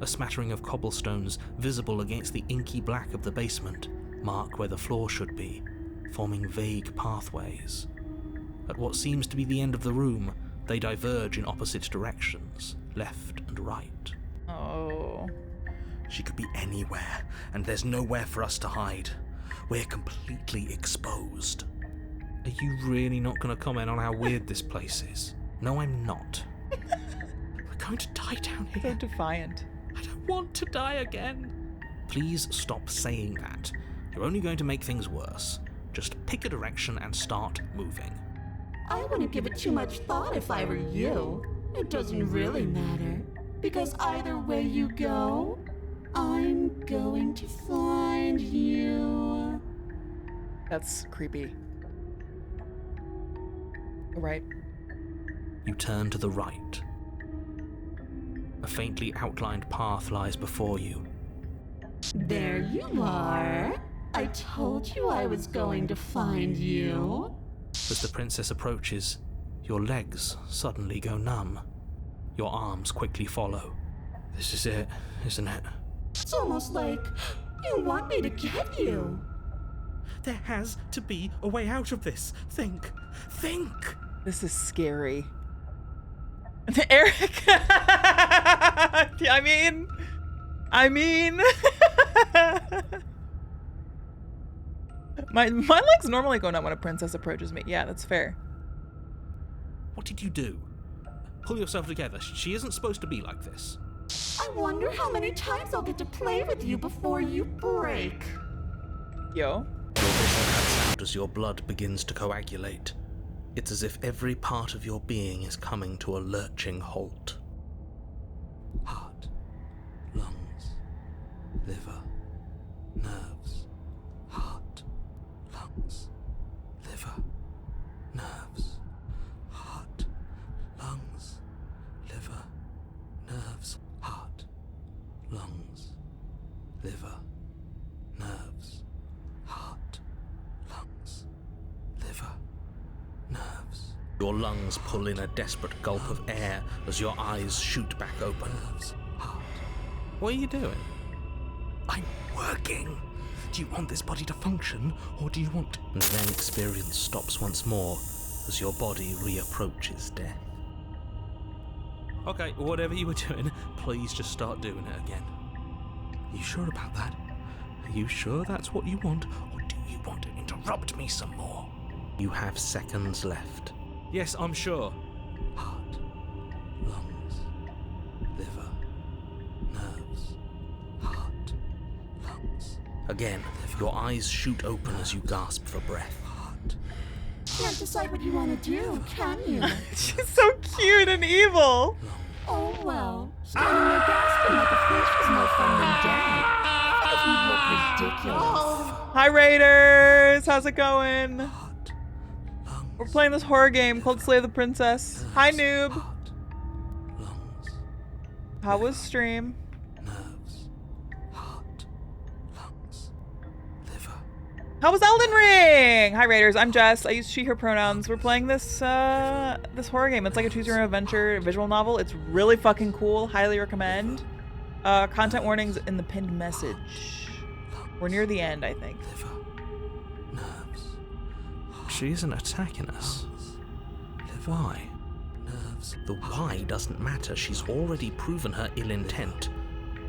A smattering of cobblestones visible against the inky black of the basement mark where the floor should be, forming vague pathways. At what seems to be the end of the room, they diverge in opposite directions, left and right. Oh. She could be anywhere, and there's nowhere for us to hide. We're completely exposed. Are you really not going to comment on how weird this place is? No, I'm not. We're going to die down here. So defiant. I don't want to die again. Please stop saying that. You're only going to make things worse. Just pick a direction and start moving. I wouldn't give it too much thought if I were you. It doesn't really matter, because either way you go, I'm going to find you. That's creepy. Right. You turn to the right. A faintly outlined path lies before you. There you are. I told you I was going to find you. As the princess approaches, your legs suddenly go numb. Your arms quickly follow. This is it, isn't it? It's almost like you want me to get you. There has to be a way out of this. Think. This is scary. Eric! I mean... my legs normally go numb when a princess approaches me. Yeah, that's fair. What did you do? Pull yourself together. She isn't supposed to be like this. I wonder how many times I'll get to play with you before you break. Yo. Your vision cuts out as your blood begins to coagulate. It's as if every part of your being is coming to a lurching halt. Heart, lungs, liver, nerves. Heart, lungs, liver, nerves. Heart, lungs, liver, nerves. Heart, lungs, liver, nerves. Heart, lungs, liver, nerves. Your lungs pull in a desperate gulp of air as your eyes shoot back open. Heart. What are you doing? I'm working. Do you want this body to function, or do you want... And then experience stops once more as your body reapproaches death. Okay, whatever you were doing, please just start doing it again. You sure about that? Are you sure that's what you want, or do you want to interrupt me some more? You have seconds left. Yes, I'm sure. Heart, lungs, liver, nerves. Heart, lungs. Again, your eyes shoot open as you gasp for breath. Heart. Can't decide what you want to do, can you? She's so cute and evil. Oh well, standing there gasping like a fish is more fun than dead. If you look ridiculous. Hi Raiders, how's it going? We're playing this horror game called Slay the Princess. Hi noob. How was stream? How was Elden Ring? Hi Raiders, I'm Jess. I use she, her pronouns. We're playing this this horror game. It's like a choose your own adventure visual novel. It's really fucking cool. Highly recommend. Content warnings in the pinned message. We're near the end, I think. She isn't attacking us. Why? The why doesn't matter. She's already proven her ill intent.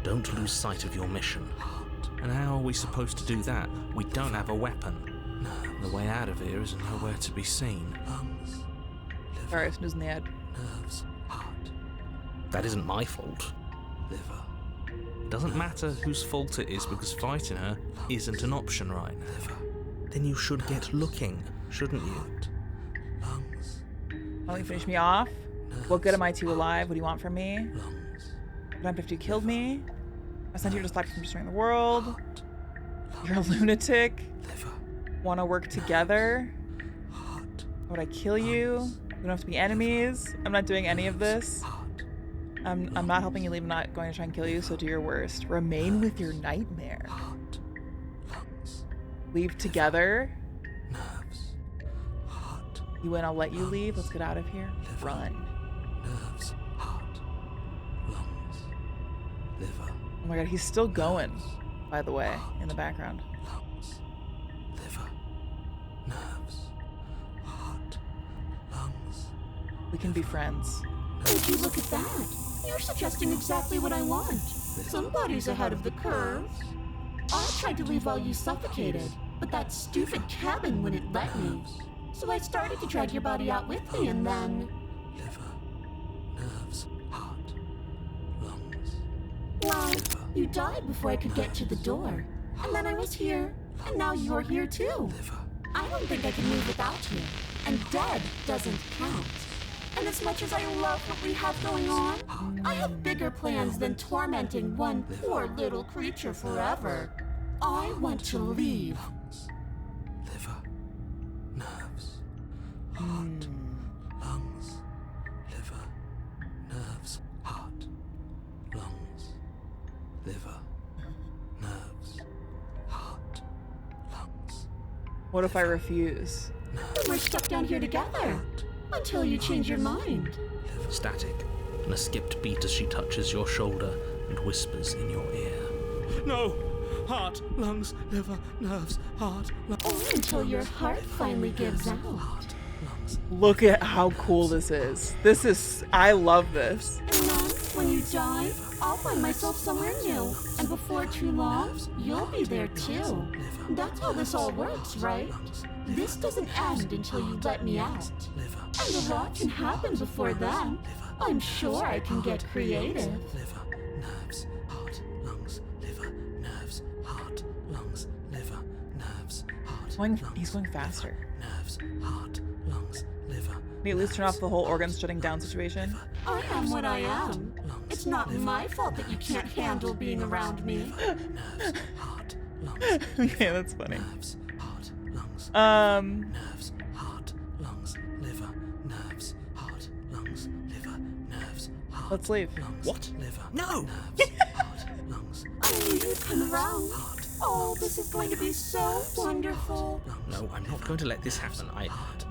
Don't lose sight of your mission. And how are we supposed to do that? We don't have a weapon. The way out of here is nowhere to be seen. Sorry, I was snoozing the ad. Nerves, heart. That isn't my fault. Liver. It doesn't matter whose fault it is because fighting her isn't an option right now. Liver. Then you should get looking, shouldn't you? Lungs. Why don't you finish me off? What good am I to you alive? What do you want from me? What happened if you killed me? I sent you to stop you from destroying the world. You're a lunatic. Want to work together? Would I kill you? We don't have to be enemies. I'm not doing any of this. I'm not helping you leave. I'm not going to try and kill you, so do your worst. Remain with your nightmare. Leave together. You win, I'll let you leave. Let's get out of here. Run. Nerves, heart, lungs, liver. Oh my god, he's still going, by the way, in the background. Lungs, liver, nerves, heart, lungs. We can be friends. Would you look at that? You're suggesting exactly what I want. Somebody's ahead of the curve. I tried to leave while you suffocated, but that stupid cabin wouldn't let me. So I started to drag your body out with me, and then... Liver, nerves, heart, lungs. Well, you died before I could get to the door. And then I was here, and now you're here too. I don't think I can move without you. And dead doesn't count. And as much as I love what we have going on, I have bigger plans than tormenting one poor little creature forever. I want to leave. Liver, nerves, heart, lungs, liver, nerves, heart, lungs, liver, nerves, heart, lungs. What if I refuse? Then we're stuck down here together. Until you change your mind. Static, and a skipped beat as she touches your shoulder and whispers in your ear. No! Heart, lungs, liver, nerves, heart, lungs. Or until your heart finally gives out. Look at how cool this is. I love this. And then, when you die, I'll find myself somewhere new. And before too long, you'll be there too. That's how this all works, right? This doesn't end until you let me out. And a lot can happen before then. I'm sure I can get creative. Liver, nerves, heart, lungs, liver, nerves, heart, lungs, liver, nerves, heart, lungs. He's going faster. Nerves, heart, lungs, liver. Can you at least turn off the whole organs shutting down situation? I am what I am. It's not my fault that you can't handle being around me. Nerves, heart, lungs. Okay, that's funny. Nerves, heart, lungs. Nerves, heart, lungs, liver, nerves, heart, lungs, liver, nerves, heart. Let's leave. Lungs, what? Liver, no! Nerves, heart, lungs. I knew you'd come around. Oh, this is going to be so wonderful. No, I'm not going to let this happen.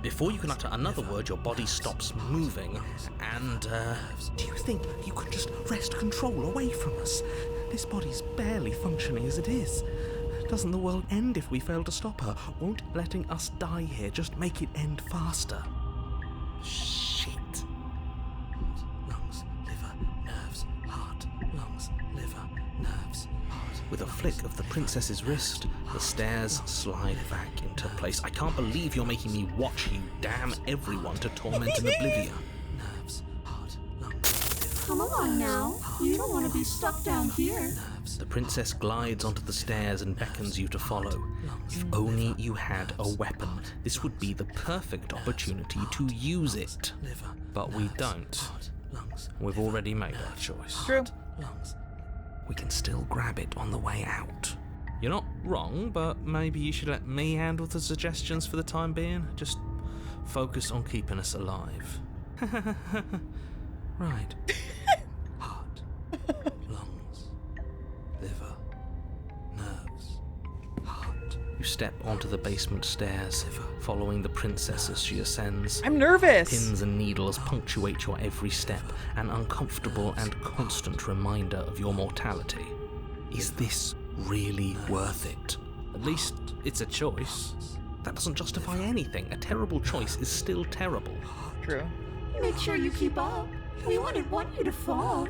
Before you can utter another word, your body stops moving, and, Do you think you could just wrest control away from us? This body's barely functioning as it is. Doesn't the world end if we fail to stop her? Won't letting us die here just make it end faster? Shit. Lungs, liver, nerves, heart, lungs, liver, nerves, heart. With a flick of the princess's wrist, the stairs slide back into place. I can't believe you're making me watch you damn everyone to torment and oblivion. Nerves, heart, lungs. Come along now. You don't want to be stuck down here. The princess glides onto the stairs and beckons you to follow. If only you had a weapon, this would be the perfect opportunity to use it. But we don't. We've already made our choice. True. We can still grab it on the way out. You're not wrong, but maybe you should let me handle the suggestions for the time being. Just focus on keeping us alive. Right. Heart, lungs, liver, nerves, heart. You step onto the basement stairs, following the princess as she ascends. I'm nervous! Pins and needles punctuate your every step, an uncomfortable and constant reminder of your mortality. Is this really worth it? At least it's a choice. That doesn't justify anything. A terrible choice is still terrible. True. Make sure you keep up. We wouldn't want you to fall.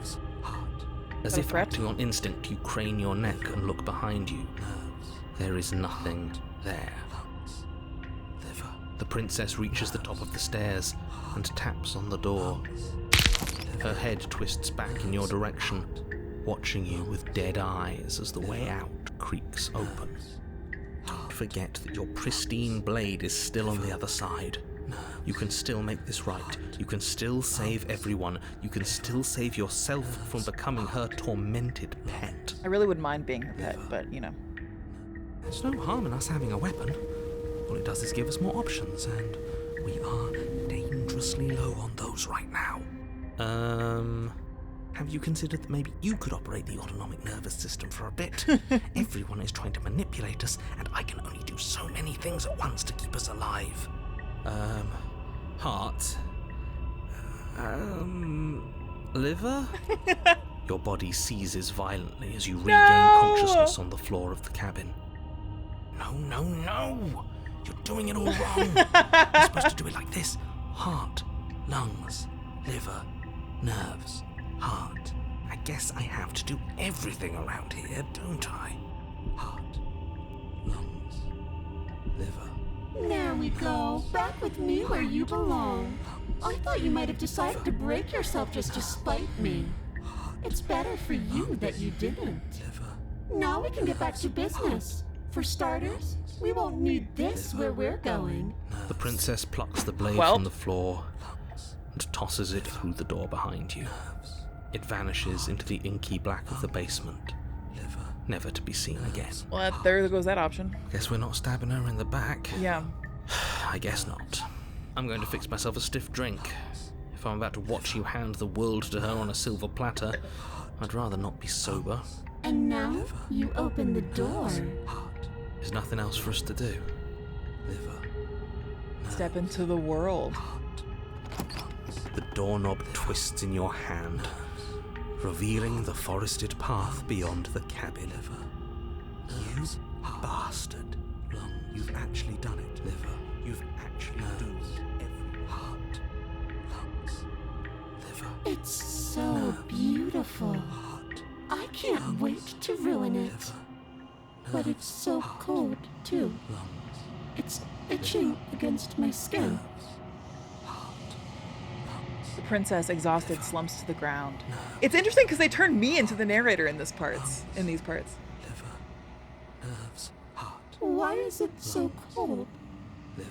As if acting on instinct, you crane your neck and look behind you. There is nothing there. The princess reaches the top of the stairs and taps on the door. Her head twists back in your direction, watching you with dead eyes as the way out creaks open. Don't forget that your pristine blade is still on the other side. You can still make this right. You can still save everyone. You can still save yourself from becoming her tormented pet. I really wouldn't mind being her pet, but, you know. There's no harm in us having a weapon. All it does is give us more options, and we are dangerously low on those right now. Have you considered that maybe you could operate the autonomic nervous system for a bit? Everyone is trying to manipulate us, and I can only do so many things at once to keep us alive. Heart. Liver? Your body seizes violently as you regain consciousness on the floor of the cabin. No! You're doing it all wrong. You're supposed to do it like this. Heart, lungs, liver, nerves, heart. I guess I have to do everything around here, don't I? Heart, lungs, liver. There we go. Back with me where you belong. I thought you might have decided to break yourself just to spite me. It's better for you that you didn't. Now we can get back to business. For starters, we won't need this where we're going. The princess plucks the blade from the floor and tosses it through the door behind you. It vanishes into the inky black of the basement, never to be seen again. Well, there goes that option. Guess we're not stabbing her in the back. Yeah. I guess not. I'm going to fix myself a stiff drink. If I'm about to watch you hand the world to her on a silver platter, I'd rather not be sober. And now you open the door. There's nothing else for us to do. Step into the world. The doorknob twists in your hand, revealing the forested path beyond the cabin. You bastard. You've actually done it. You've actually done every heart, lungs, liver. It's so beautiful. I can't wait to ruin it. But it's so cold, too. It's itching against my skin. The princess, exhausted, slumps to the ground. It's interesting because they turned me into the narrator in these parts. Nerves, heart. Why is it so cold? Liver.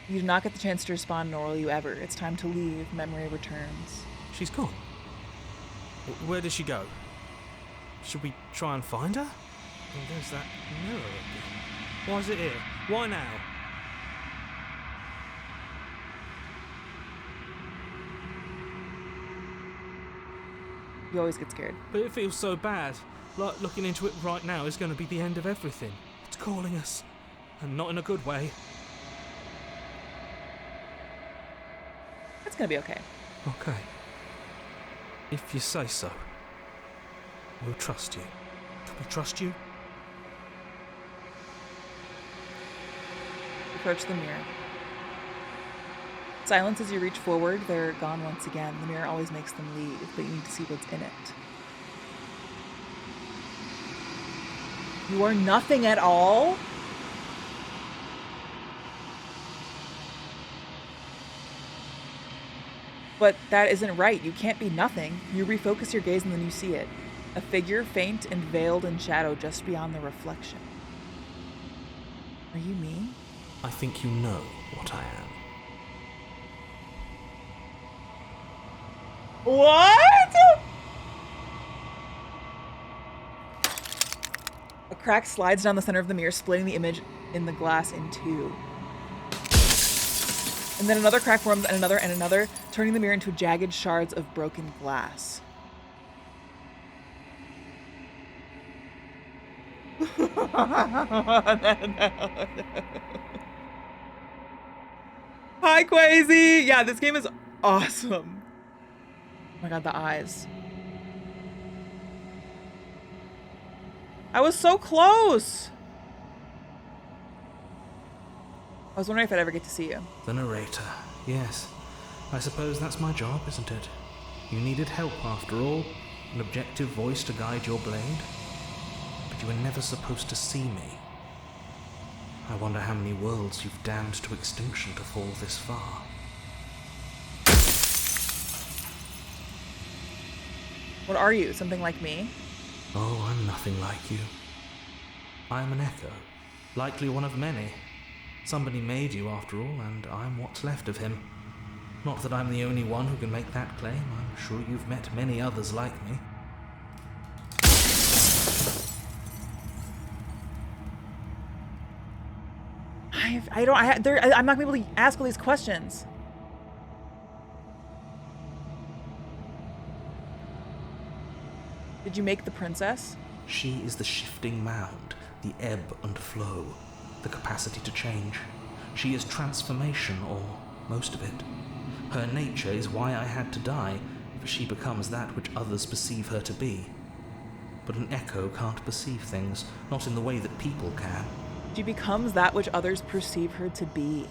You do not get the chance to respond, nor will you ever. It's time to leave. Memory returns. She's gone. Where did she go? Should we try and find her? Oh, there's that mirror again. Why is it here? Why now? You always get scared. But it feels so bad. Like looking into it right now is going to be the end of everything. It's calling us. And not in a good way. It's gonna be okay. Okay. If you say so. We'll trust you. Can we trust you? Approach the mirror. Silence as you reach forward. They're gone once again. The mirror always makes them leave, but you need to see what's in it. You are nothing at all? But that isn't right. You can't be nothing. You refocus your gaze and then you see it. A figure faint and veiled in shadow just beyond the reflection. Are you me? I think you know what I am. What? A crack slides down the center of the mirror, splitting the image in the glass in two. And then another crack forms, and another, turning the mirror into jagged shards of broken glass. Hi, Quasi! Yeah, this game is awesome. Oh my god, the eyes. I was so close! I was wondering if I'd ever get to see you. The narrator. Yes. I suppose that's my job, isn't it? You needed help after all. an objective voice to guide your blade. But you were never supposed to see me. I wonder how many worlds you've damned to extinction to fall this far. What are you? Something like me? Oh, I'm nothing like you. I am an echo, likely one of many. Somebody made you after all, and I'm what's left of him. Not that I'm the only one who can make that claim. I'm sure you've met many others like me. I'm not gonna be able to ask all these questions. Did you make the princess? She is the shifting mound, the ebb and flow, the capacity to change. She is transformation, or most of it. Her nature is why I had to die, for she becomes that which others perceive her to be. But an echo can't perceive things, not in the way that people can. She becomes that which others perceive her to be.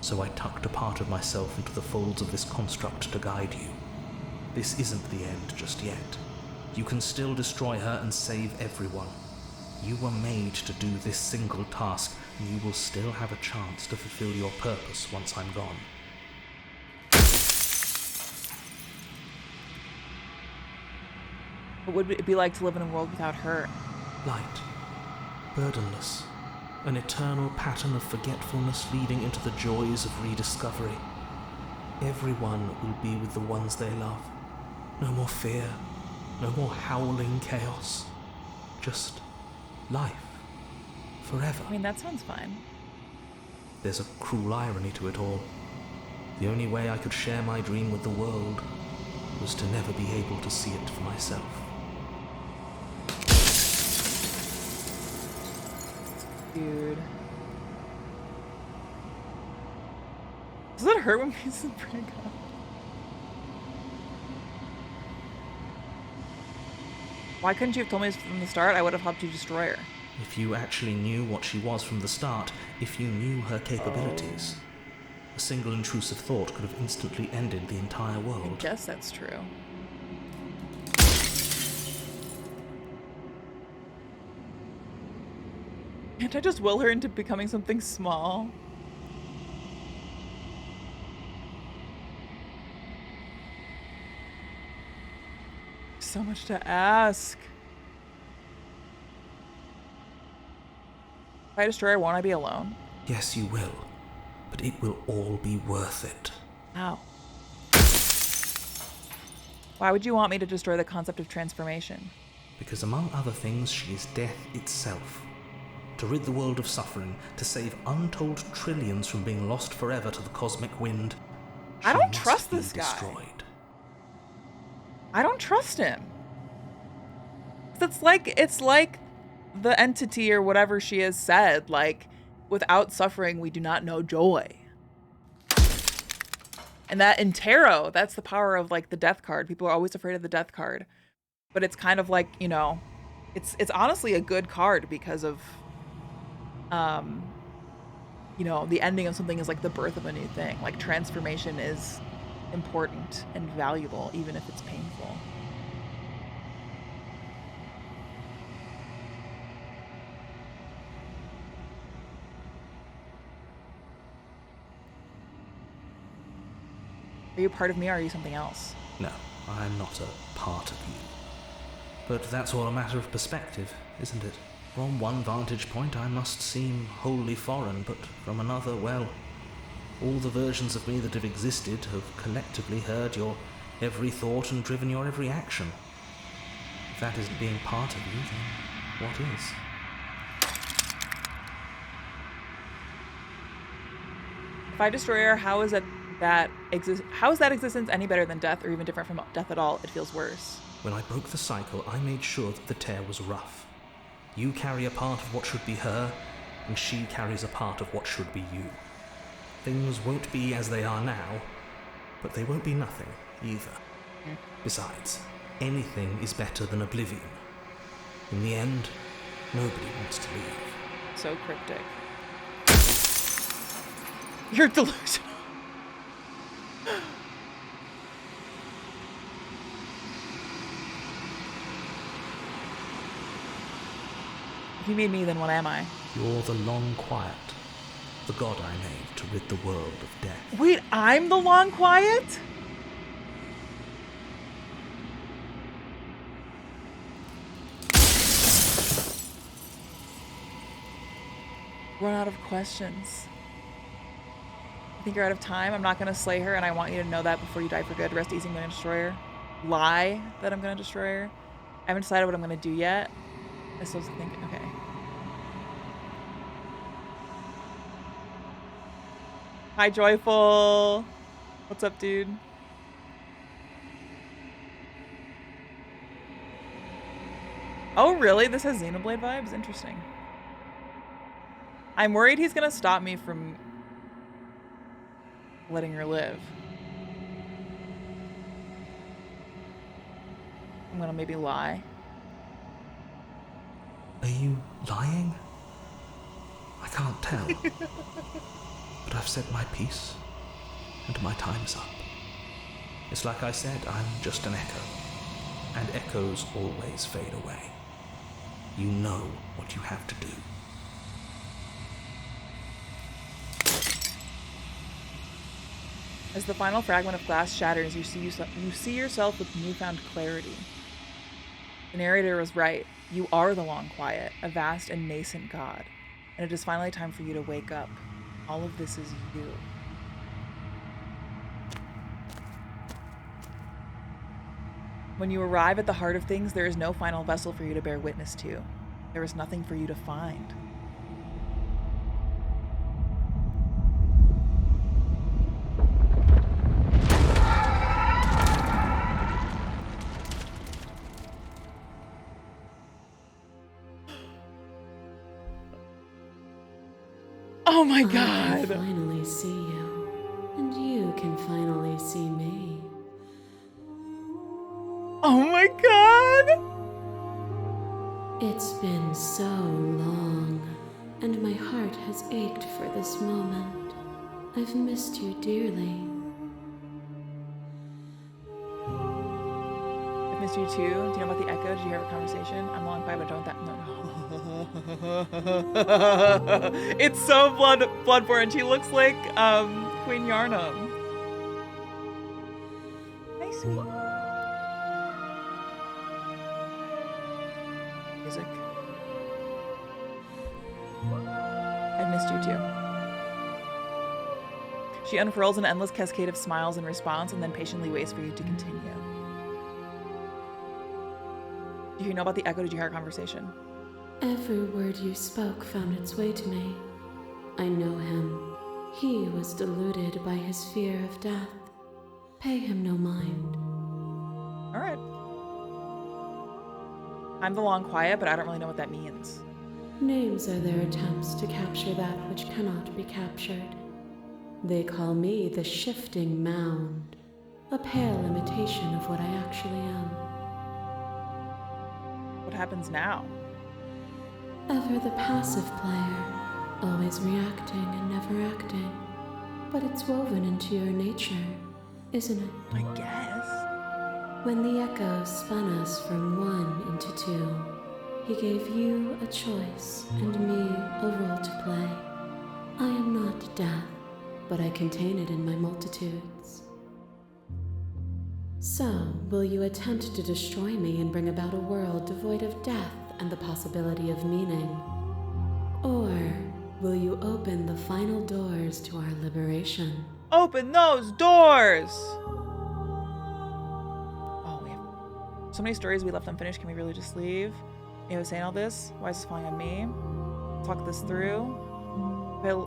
So I tucked a part of myself into the folds of this construct to guide you. This isn't the end just yet. You can still destroy her and save everyone. You were made to do this single task, and you will still have a chance to fulfill your purpose once I'm gone. What would it be like to live in a world without her? Light. Burdenless. An eternal pattern of forgetfulness leading into the joys of rediscovery. Everyone will be with the ones they love. No more fear. No more howling chaos. Just life. Forever. I mean, that sounds fine. There's a cruel irony to it all. The only way I could share my dream with the world was to never be able to see it for myself. Dude. Does it hurt when pieces break up? Why couldn't you have told me this from the start? I would have helped you destroy her. If you actually knew what she was from the start, if you knew her capabilities, a single intrusive thought could have instantly ended the entire world. I guess that's true. Can't I just will her into becoming something small? So much to ask. If I destroy her, won't I be alone? Yes, you will. But it will all be worth it. How? Why would you want me to destroy the concept of transformation? Because among other things, she is death itself. To rid the world of suffering, to save untold trillions from being lost forever to the cosmic wind, I don't trust this guy. Destroyed. I don't trust him. It's like the entity or whatever she has said, like, without suffering, we do not know joy. And that in tarot, that's the power of like the death card. People are always afraid of the death card. But it's kind of like, you know, it's honestly a good card because of, you know, the ending of something is like the birth of a new thing. Like transformation is important and valuable, even if it's painful. Are you a part of me or are you something else? No, I'm not a part of you. But that's all a matter of perspective, isn't it? From one vantage point I must seem wholly foreign, but from another, well, all the versions of me that have existed have collectively heard your every thought and driven your every action. If that isn't being part of you, then what is? If I destroy her, how is that existence any better than death or even different from death at all? It feels worse. When I broke the cycle, I made sure that the tear was rough. You carry a part of what should be her, and she carries a part of what should be you. Things won't be as they are now, but they won't be nothing either. Besides, anything is better than oblivion. In the end, nobody wants to leave. So cryptic. You're delusional. If you mean me, then what am I? You're the long quiet, the god I made to rid the world of death. Wait, I'm the long quiet? Run out of questions. I think you're out of time. I'm not going to slay her, and I want you to know that before you die for good. Rest easy, I'm going to destroy her. Lie that I'm going to destroy her. I haven't decided what I'm going to do yet. I still think, okay. Hi, Joyful. What's up, dude? Oh, really? This has Xenoblade vibes? Interesting. I'm worried he's gonna stop me from letting her live. I'm gonna maybe lie. Are you lying? I can't tell. But I've said my piece, and my time's up. It's like I said, I'm just an echo, and echoes always fade away. You know what you have to do. As the final fragment of glass shatters, you see yourself with newfound clarity. The narrator was right. You are the long quiet, a vast and nascent god, and it is finally time for you to wake up. All of this is you. When you arrive at the heart of things, there is no final vessel for you to bear witness to. There is nothing for you to find. Oh my God! I can finally see you, and you can finally see me. Oh my God! It's been so long, and my heart has ached for this moment. I've missed you dearly. I've missed you too. Do you know about the echo? Did you hear our conversation? I'm long quiet, but don't that. No. It's so bloodborne. She looks like Queen Yarnum. Hi, sweet. Music. I've missed you too. She unfurls an endless cascade of smiles in response and then patiently waits for you to continue. Do you know about the echo? Did you hear our conversation? Every word you spoke found its way to me. I know him. He was deluded by his fear of death. Pay him no mind. All right. I'm the long quiet, but I don't really know what that means. Names are their attempts to capture that which cannot be captured. They call me the shifting mound, a pale imitation of what I actually am. What happens now? Ever the passive player, always reacting and never acting. But it's woven into your nature, isn't it? I guess. When the echo spun us from one into two, he gave you a choice and me a role to play. I am not death, but I contain it in my multitudes. So, will you attempt to destroy me and bring about a world devoid of death and the possibility of meaning? Or will you open the final doors to our liberation? Open those doors! Oh, we have so many stories we left unfinished. Can we really just leave? You know, saying all this? Why is this falling on me? Talk this through.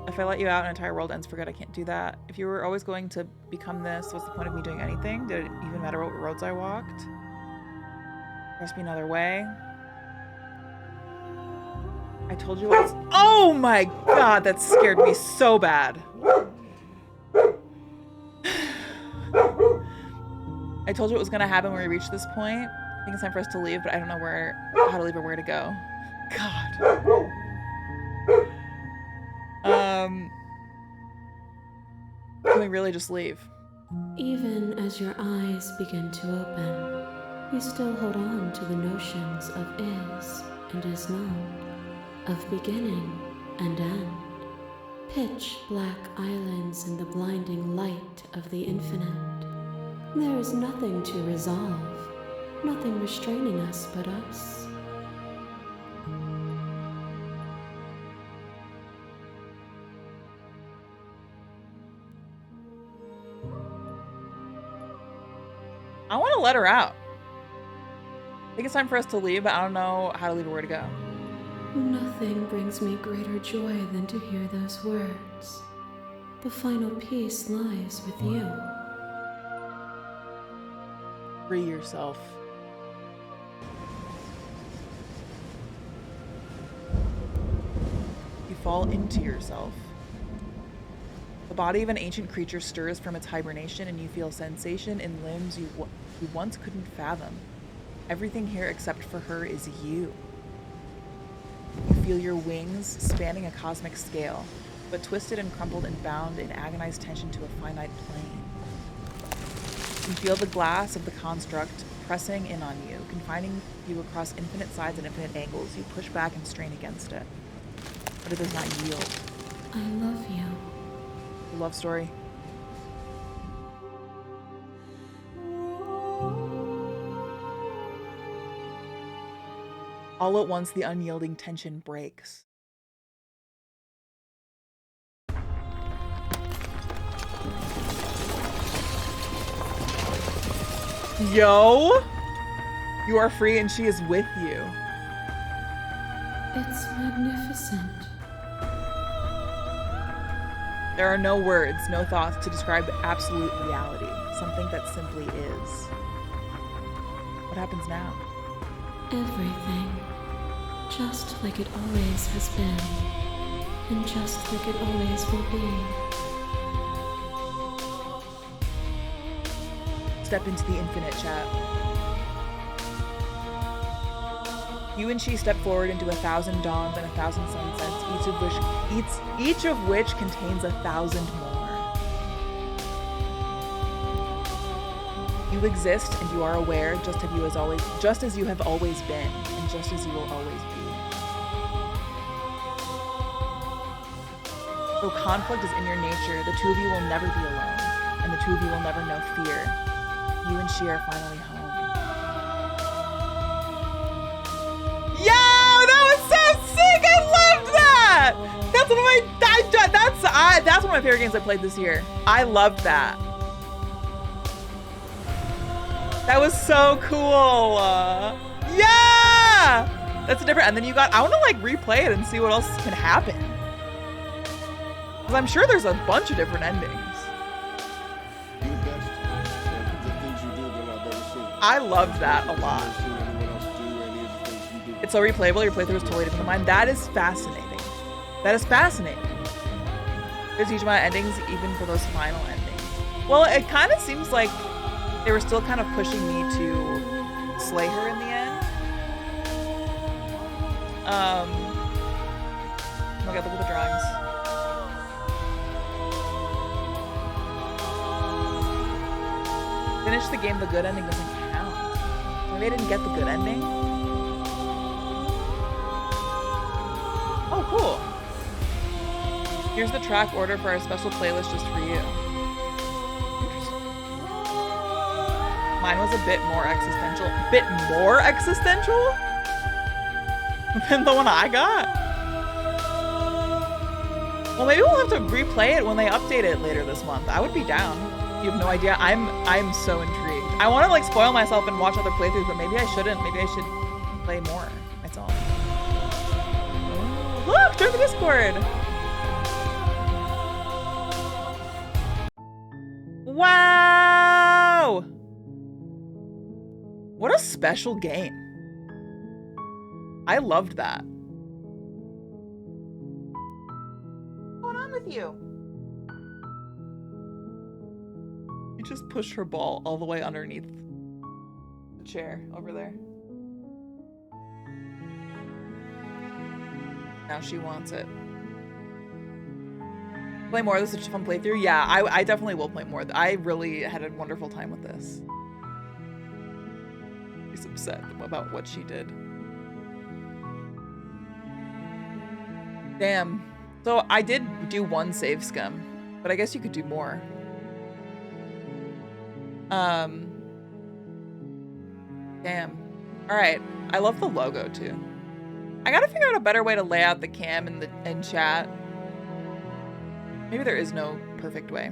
If I let you out, an entire world ends for good. I can't do that. If you were always going to become this, what's the point of me doing anything? Did it even matter what roads I walked? There must be another way. I told you what was— Oh my God, that scared me so bad. I told you what was gonna happen when we reached this point. I think it's time for us to leave, but I don't know how to leave or where to go. God. Can we really just leave? Even as your eyes begin to open, you still hold on to the notions of is and is not. of beginning and end. Pitch black islands in the blinding light of the infinite. There is nothing to resolve, nothing restraining us but us. I want to let her out. I think it's time for us to leave, but I don't know how to leave or where to go. Nothing brings me greater joy than to hear those words. The final piece lies with you. Free yourself. You fall into yourself. The body of an ancient creature stirs from its hibernation, and you feel sensation in limbs you once couldn't fathom. Everything here except for her is you. You feel your wings spanning a cosmic scale, but twisted and crumpled and bound in agonized tension to a finite plane. You feel the glass of the construct pressing in on you, confining you across infinite sides and infinite angles. You push back and strain against it, but it does not yield. I love you. A love story. All at once, the unyielding tension breaks. Yo! You are free and she is with you. It's magnificent. There are no words, no thoughts to describe absolute reality, something that simply is. What happens now? Everything. Just like it always has been. And just like it always will be. Step into the infinite, chat. You and she step forward into 1,000 dawns and 1,000 sunsets, each of which contains 1,000 more. You exist and you are aware, just as you have always been, and just as you will always be. Though conflict is in your nature, the two of you will never be alone, and the two of you will never know fear. You and she are finally home. Yo, that was so sick! I loved that! That's one of my favorite games I played this year. I loved that. That was so cool. Yeah! That's a different, and then you got, I want to like replay it and see what else can happen. Because I'm sure there's a bunch of different endings. I loved that a lot. It's so replayable, your playthrough is totally different than mine. That is fascinating. That is fascinating. There's a huge amount of endings, even for those final endings. Well, it kind of seems like they were still kind of pushing me to slay her in the end. Oh my god, look at the drawings. Finish the game, the good ending doesn't count. Maybe I didn't get the good ending. Oh, cool. Here's the track order for our special playlist just for you. Interesting. Mine was a bit more existential. Bit more existential? Than the one I got? Well, maybe we'll have to replay it when they update it later this month. I would be down. You have no idea. I'm so intrigued. I want to like spoil myself and watch other playthroughs, but maybe I shouldn't. Maybe I should play more. That's all. Look, join the Discord. Wow! What a special game. I loved that. What's going on with you? You just push her ball all the way underneath the chair over there. Now she wants it. Play more. This is such a fun playthrough. Yeah, I definitely will play more. I really had a wonderful time with this. She's upset about what she did. Damn. So I did do one save scum, but I guess you could do more. Damn. All right. I love the logo too. I gotta figure out a better way to lay out the cam in chat. Maybe there is no perfect way.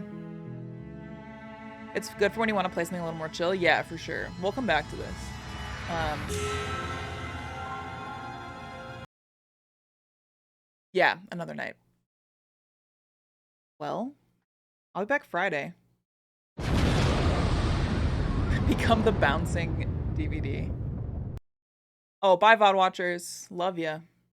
It's good for when you want to play something a little more chill. Yeah, for sure. We'll come back to this. Yeah, another night. Well, I'll be back Friday. Become the bouncing DVD. Oh, bye, VOD watchers. Love ya.